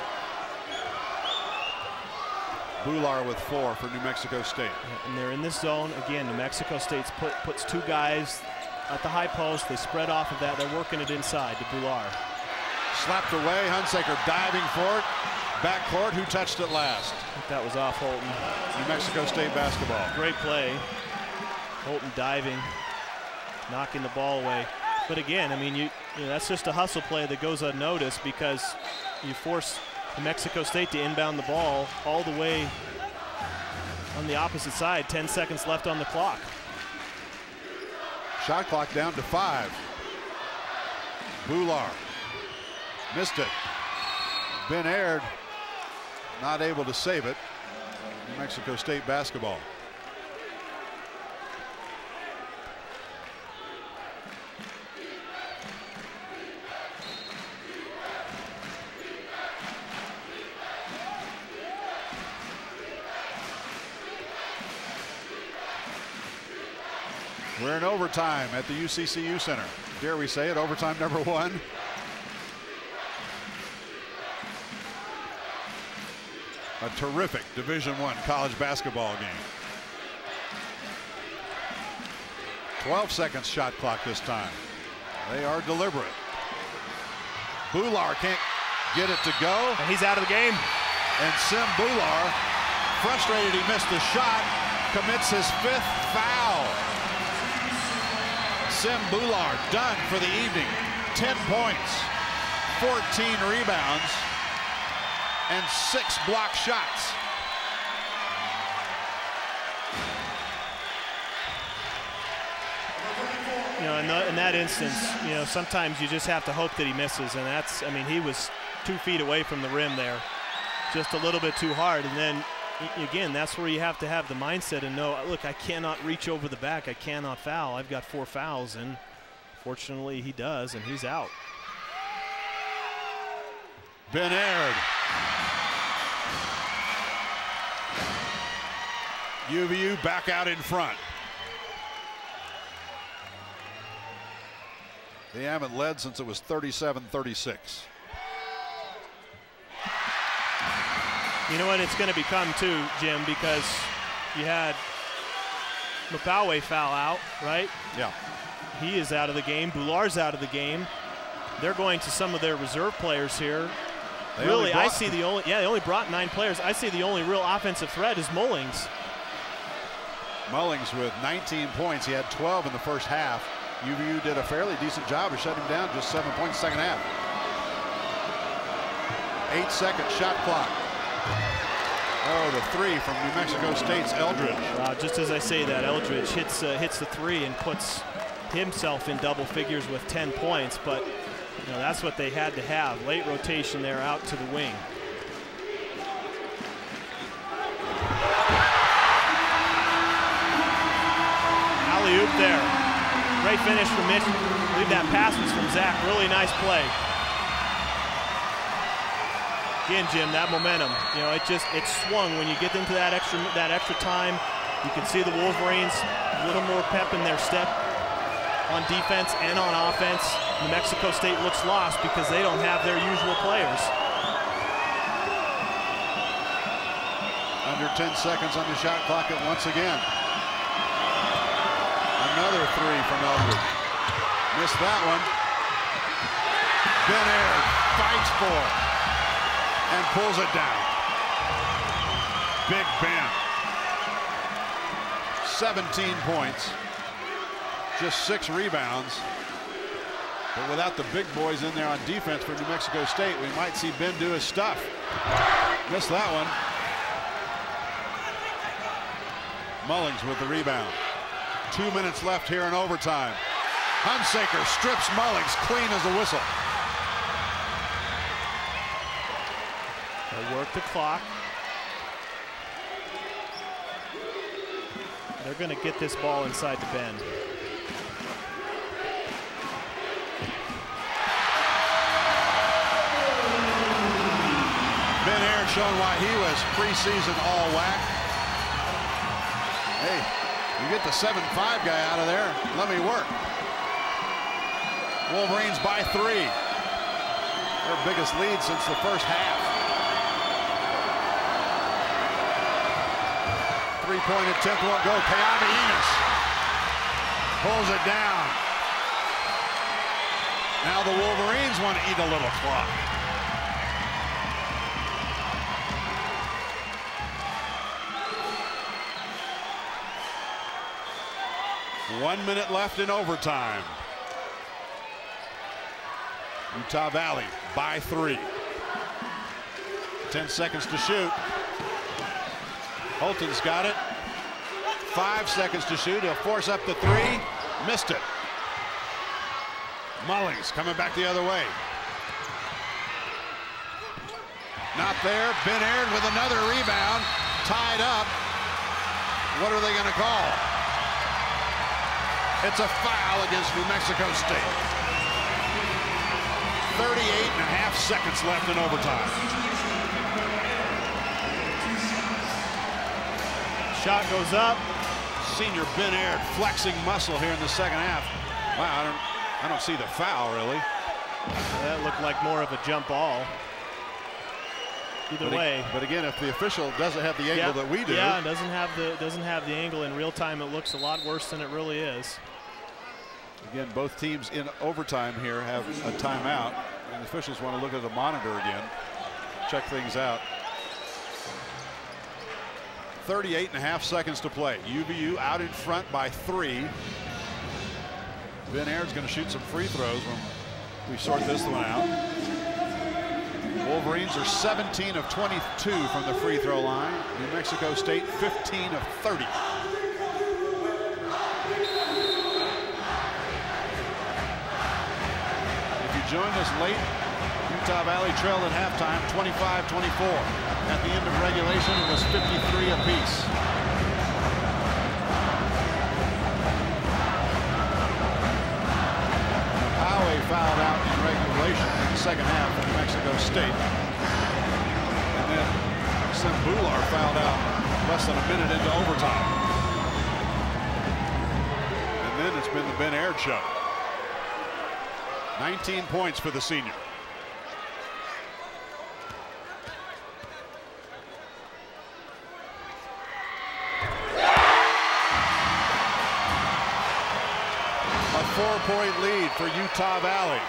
Bhullar with 4 for New Mexico State. And they're in this zone. Again, New Mexico State puts 2 guys at the high post. They spread off of that. They're working it inside to Bhullar. Slapped away. Hunsaker diving for it. Backcourt. Who touched it last? I think that was off Holton. New Mexico State basketball. Great play. Holton diving, knocking the ball away. But again, I mean, that's just a hustle play that goes unnoticed because you force New Mexico State to inbound the ball all the way on the opposite side. 10 seconds left on the clock. Shot clock down to 5. Bhullar Missed it. Ben Aird not able to save it. New Mexico State basketball. We're in overtime at the UCCU Center. Dare we say it, overtime number 1. A terrific Division I college basketball game. 12 seconds shot clock this time. They are deliberate. Bhullar can't get it to go. And he's out of the game. And Sim Bhullar, frustrated he missed the shot, commits his 5th foul. Sim Bhullar done for the evening. 10 points, 14 rebounds, and 6 block shots. You know, in that instance, you know, sometimes you just have to hope that he misses, and that's, I mean, he was 2 feet away from the rim there, just a little bit too hard. And then again, that's where you have to have the mindset and know, look, I cannot reach over the back, I cannot foul. I've got 4 fouls, and fortunately he does, and he's out. Ben Aird. UVU back out in front. They haven't led since it was 37-36. You know what it's going to become too, Jim, because you had Keawe foul out, right? Yeah. He is out of the game. Bhullar's out of the game. They're going to some of their reserve players here. They only brought 9 players. I see the only real offensive threat is Mullings. Mullings with 19 points. He had 12 in the first half. UVU did a fairly decent job of shutting him down. Just 7 points second half. 8-second shot clock. Oh, the 3 from New Mexico State's Eldridge. Just as I say that, Eldridge hits the 3 and puts himself in double figures with 10 points. But you know, that's what they had to have. Late rotation there out to the wing. Alley-oop there. Great finish from Mitch. I believe that pass was from Zach. Really nice play. Again, Jim, that momentum. You know, it swung when you get into that extra time. You can see the Wolverines a little more pep in their step on defense and on offense. New Mexico State looks lost because they don't have their usual players. Under 10 seconds on the shot clock once again. Another 3 from Eldridge. Missed that one. Ben Aird fights for it and pulls it down. Big Ben. 17 points. Just 6 rebounds. But without the big boys in there on defense for New Mexico State, we might see Ben do his stuff. Missed that one. Mullings with the rebound. 2 minutes left here in overtime. Hunsaker strips Mullings clean as a whistle. They work the clock. They're going to get this ball inside the bend. Ben Aird showing why he was preseason all WAC. Hey. You get the 7'5" guy out of there. Let me work. Wolverines by 3. Their biggest lead since the first half. 3-point attempt won't go. Keawe Enos pulls it down. Now the Wolverines want to eat a little clock. One minute left in overtime. Utah Valley by 3. 10 seconds to shoot. Holton's got it. 5 seconds to shoot. He'll force up the 3. Missed it. Mullings coming back the other way. Not there. Ben Aird with another rebound. Tied up. What are they going to call? It's a foul against New Mexico State. 38.5 seconds left in overtime. Shot goes up. Senior Ben Aird flexing muscle here in the second half. Wow, I don't see the foul really. That looked like more of a jump ball. Either way. But again, if the official doesn't have the angle that we do. Yeah, doesn't have the angle in real time, it looks a lot worse than it really is. Again, both teams in overtime here have a timeout, and the officials want to look at the monitor again, check things out. 38.5 seconds to play. UVU out in front by 3. Ben Aird's going to shoot some free throws when we sort this one out. Wolverines are 17 of 22 from the free throw line. New Mexico State 15 of 30. If you joined us late, Utah Valley trailed at halftime 25-24. At the end of regulation, it was 53 apiece. Keawe fouled out in regulation in the second half for New Mexico State. And then Bhullar fouled out less than a minute into overtime. And then it's been the Ben Aird show. 19 points for the senior. A 4-point lead for Utah Valley.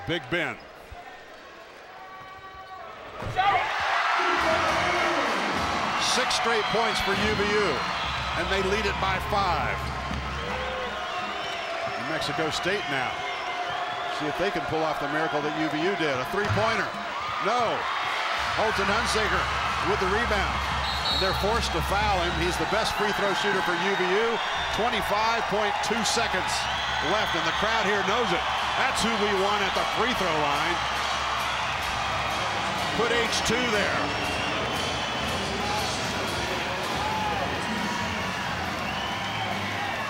Big Ben. Six straight points for UVU, and they lead it by 5. New Mexico State now. See if they can pull off the miracle that UVU did. A three-pointer. No. Dick Hunsaker with the rebound. And they're forced to foul him. He's the best free throw shooter for UVU. 25.2 seconds left, and the crowd here knows it. That's who we want at the free throw line. Put H2 there.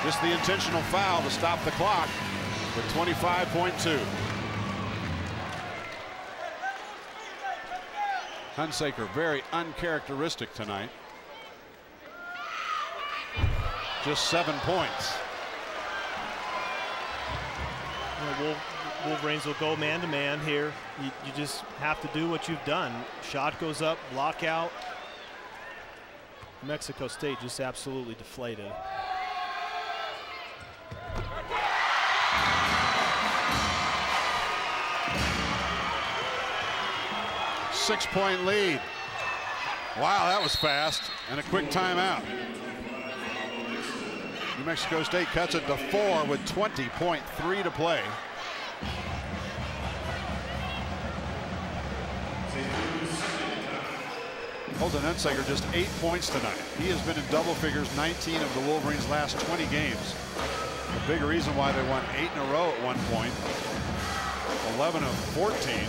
Just the intentional foul to stop the clock with 25.2. Hunsaker very uncharacteristic tonight. Just 7 points. Wolverines will go man-to-man here. You just have to do what you've done. Shot goes up, block out. Mexico State just absolutely deflated. Six-point lead. Wow, that was fast. And a quick timeout. New Mexico State cuts it to 4 with 20.3 to play. Dick Hunsaker just 8 points tonight. He has been in double figures 19 of the Wolverines' last 20 games. A big reason why they won 8 in a row at one point. 11 of 14.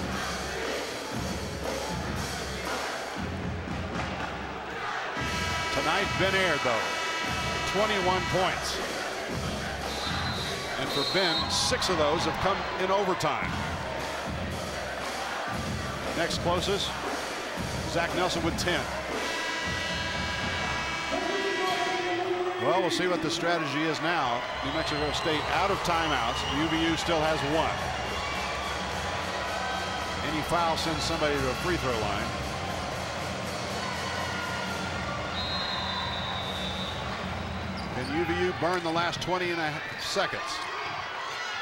Tonight, Ben Aird, though, 21 points. And for Ben, 6 of those have come in overtime. Next closest, Zach Nelson with 10. Well, we'll see what the strategy is now. New Mexico State out of timeouts. UVU still has 1. Any foul sends somebody to a free throw line. And UVU burned the last 20.5 seconds.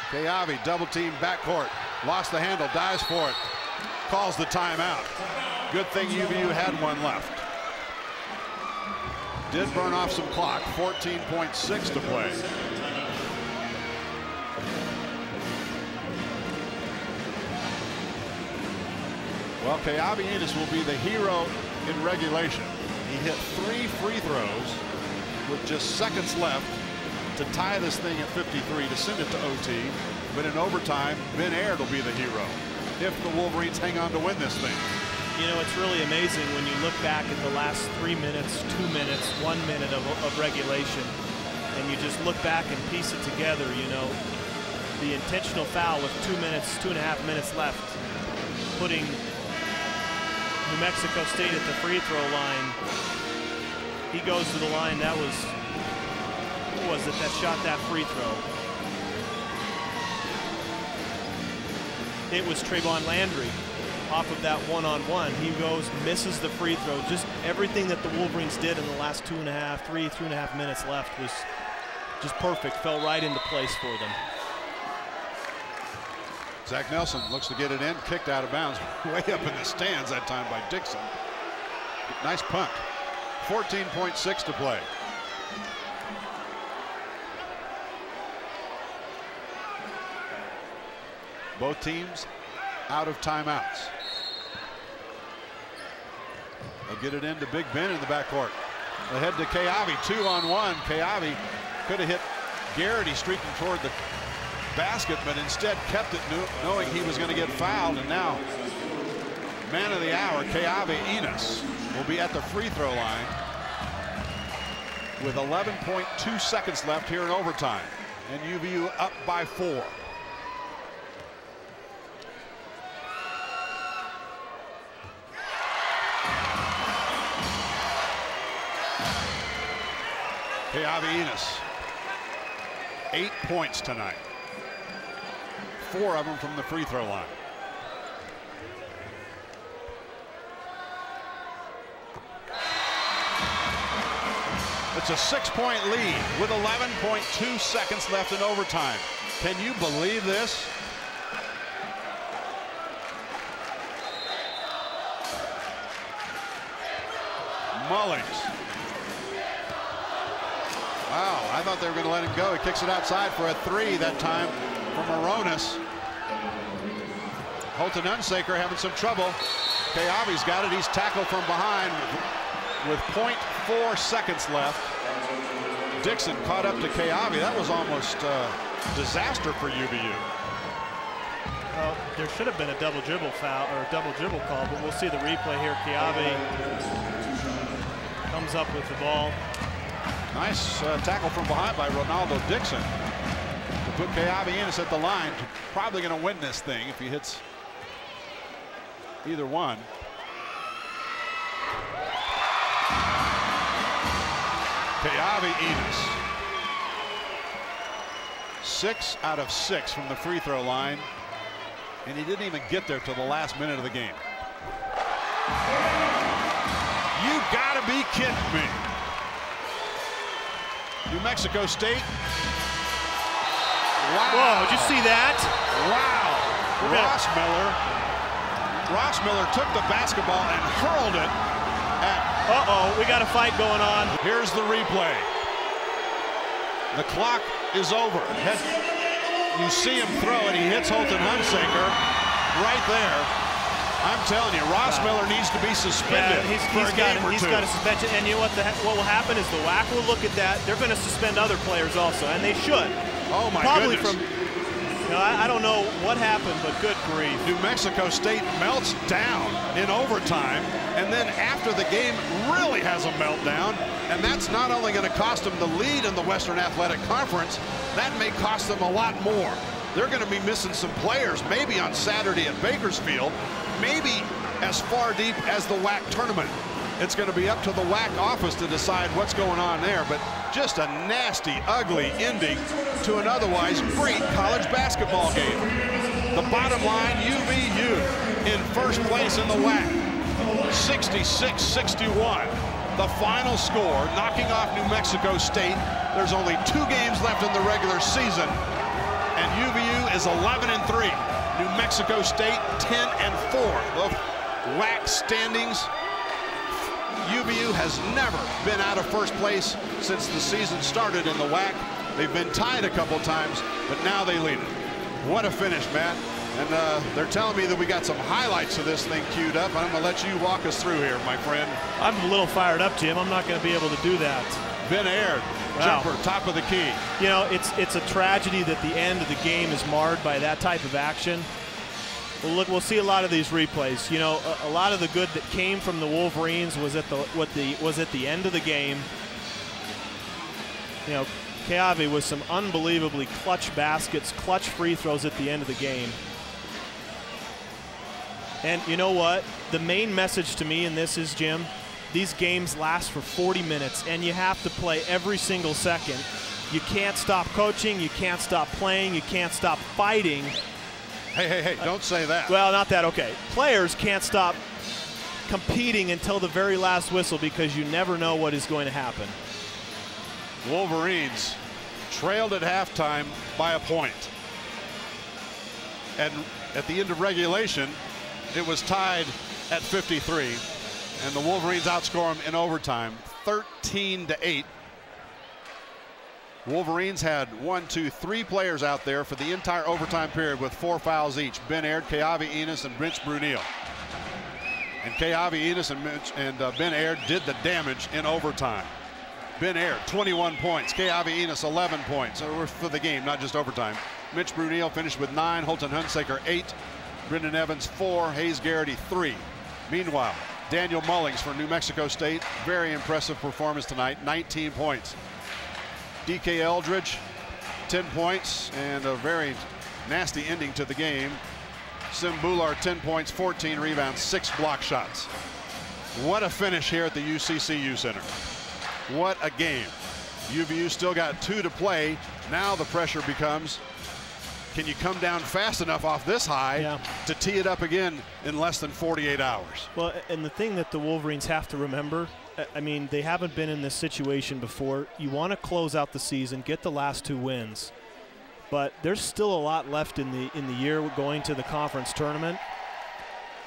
Keawe double team backcourt. Lost the handle, dives for it. Calls the timeout. Good thing UVU had 1 left. Did burn off some clock. 14.6 to play. Well, Keawe Enos will be the hero in regulation. He hit 3 free throws with just seconds left to tie this thing at 53 to send it to OT. But in overtime, Ben Aird will be the hero if the Wolverines hang on to win this thing. You know, it's really amazing when you look back at the last 3 minutes, 2 minutes, 1 minute of regulation, and you just look back and piece it together. You know, the intentional foul with 2 minutes, 2.5 minutes left, putting New Mexico State at the free throw line. He goes to the line. That was, who was it that shot that free throw? It was Trayvon Landry. Off of that one-on-one, he goes, misses the free throw. Just everything that the Wolverines did in the last 3.5 minutes left was just perfect. Fell right into place for them. Zach Nelson looks to get it in, kicked out of bounds, way up in the stands that time by Dixon. Nice punt. 14.6 to play. Both teams out of timeouts. They'll get it into Big Ben in the backcourt. They head to Keawe, 2-on-1. Keawe could have hit Garrity streaking toward the basket, but instead kept it knowing he was going to get fouled. And now, man of the hour, Keawe Enos, will be at the free throw line with 11.2 seconds left here in overtime. And UVU up by 4. Keawe Enos, 8 points tonight. 4 of them from the free throw line. It's a 6-point lead with 11.2 seconds left in overtime. Can you believe this? Mullings. Wow, I thought they were going to let him go. He kicks it outside for a 3 that time from Aronis. Holton Hunsaker having some trouble. Keawe's got it. He's tackled from behind with 0.4 seconds left. Dixon caught up to Keawe. That was almost a disaster for UVU. Well, there should have been a double dribble foul or a double dribble call, but we'll see the replay here. Keawe comes up with the ball. Nice tackle from behind by Ronaldo Dixon to put Keawe Enos at the line. Probably going to win this thing if he hits either one. Keawe Enos, 6 out of 6 from the free throw line, and he didn't even get there till the last minute of the game. You gotta be kidding me. New Mexico State. Wow. Whoa, did you see that? Wow. Ross Miller took the basketball and hurled it at... Uh-oh, we got a fight going on. Here's the replay. The clock is over. You see him throw it. He hits Holton Hunsaker right there. I'm telling you, Ross Miller needs to be suspended for a game or two. He's got a suspension, and you know what will happen is the WAC will look at that. They're going to suspend other players also, and they should. Oh my Probably goodness. You know, I don't know what happened, but good grief. New Mexico State melts down in overtime, and then after the game really has a meltdown, and that's not only going to cost them the lead in the Western Athletic Conference, that may cost them a lot more. They're going to be missing some players, maybe on Saturday at Bakersfield, maybe as far deep as the WAC tournament. It's going to be up to the WAC office to decide what's going on there, but just a nasty, ugly ending to an otherwise great college basketball game. The bottom line, UVU in first place in the WAC, 66-61. The final score, knocking off New Mexico State. There's only 2 games left in the regular season, and UVU is 11-3. New Mexico State 10-4. The WAC standings. UVU has never been out of first place since the season started in the WAC. They've been tied a couple times, but now they lead it. What a finish, Matt. And they're telling me that we got some highlights of this thing queued up. I'm going to let you walk us through here, my friend. I'm a little fired up, Jim. I'm not going to be able to do that. Ben Aird Wow. Jumper, top of the key. You know, it's a tragedy that the end of the game is marred by that type of action. Well, look, we'll see a lot of these replays. You know, a lot of the good that came from the Wolverines was at the end of the game. You know, Keawe with some unbelievably clutch baskets, clutch free throws at the end of the game. And you know what? The main message to me in this is, Jim, these games last for 40 minutes, and you have to play every single second. You can't stop coaching. You can't stop playing. You can't stop fighting. Hey, don't say that. Well, not that, okay. Players can't stop competing until the very last whistle because you never know what is going to happen. Wolverines trailed at halftime by a point. And at the end of regulation, it was tied at 53. And the Wolverines outscore them in overtime, 13-8. Wolverines had 3 players out there for the entire overtime period with 4 fouls each. Ben Aird, Keawe Enos, and Mitch Bruneel. And Keawe Enos and Ben Aird did the damage in overtime. Ben Aird, 21 points. Keawe Enos, 11 points. So for the game, not just overtime. Mitch Bruneel finished with 9. Holton Hunsaker, 8. Brendan Evans, 4. Hayes Garrity, 3. Meanwhile, Daniel Mullings for New Mexico State. Very impressive performance tonight, 19 points. DK Eldridge, 10 points and a very nasty ending to the game. Sim Bhullar, 10 points, 14 rebounds, 6 block shots. What a finish here at the UCCU Center. What a game. UVU still got 2 to play. Now the pressure becomes, can you come down fast enough off this high to tee it up again in less than 48 hours? Well, and the thing that the Wolverines have to remember, I mean, they haven't been in this situation before. You want to close out the season, get the last 2 wins, but there's still a lot left in the year going to the conference tournament.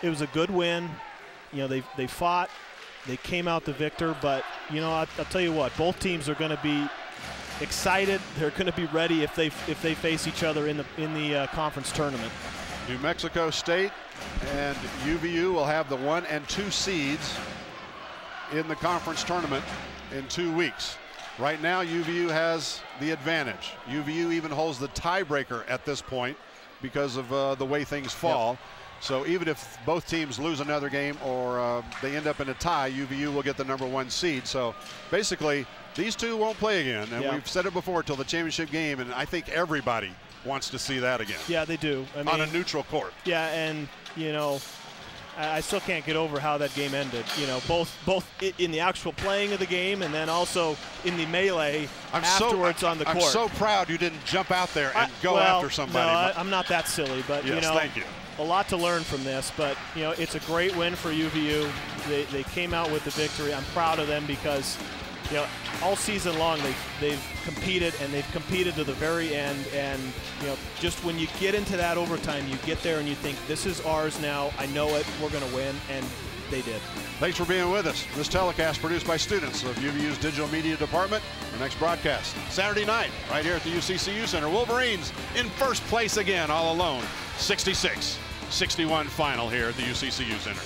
It was a good win. You know, they fought, they came out the victor, but you know, I'll tell you what, both teams are going to be excited. They're going to be ready if they face each other in the conference tournament. New Mexico State and UVU will have the 1 and 2 seeds in the conference tournament in 2 weeks. Right now, UVU has the advantage. UVU even holds the tiebreaker at this point because of the way things fall. Yep. So even if both teams lose another game or they end up in a tie, UVU will get the #1 seed. So basically, these two won't play again. And we've said it before, till the championship game, and I think everybody wants to see that again. Yeah, they do. I mean, on a neutral court. Yeah, and you know, I still can't get over how that game ended. You know, both in the actual playing of the game and then also in the melee afterwards on the court. I'm so proud you didn't jump out there and go after somebody. No, I'm not that silly, but yes, you know, thank you. A lot to learn from this. But you know, it's a great win for UVU. They came out with the victory. I'm proud of them because, you know, all season long they've competed, and they've competed to the very end. And you know, just when you get into that overtime, you get there and you think, this is ours now. I know it. We're going to win, and they did. Thanks for being with us. This telecast produced by students of UVU's Digital Media Department. Our next broadcast Saturday night right here at the UCCU Center. Wolverines in first place again, all alone. 66-61 final here at the UCCU Center.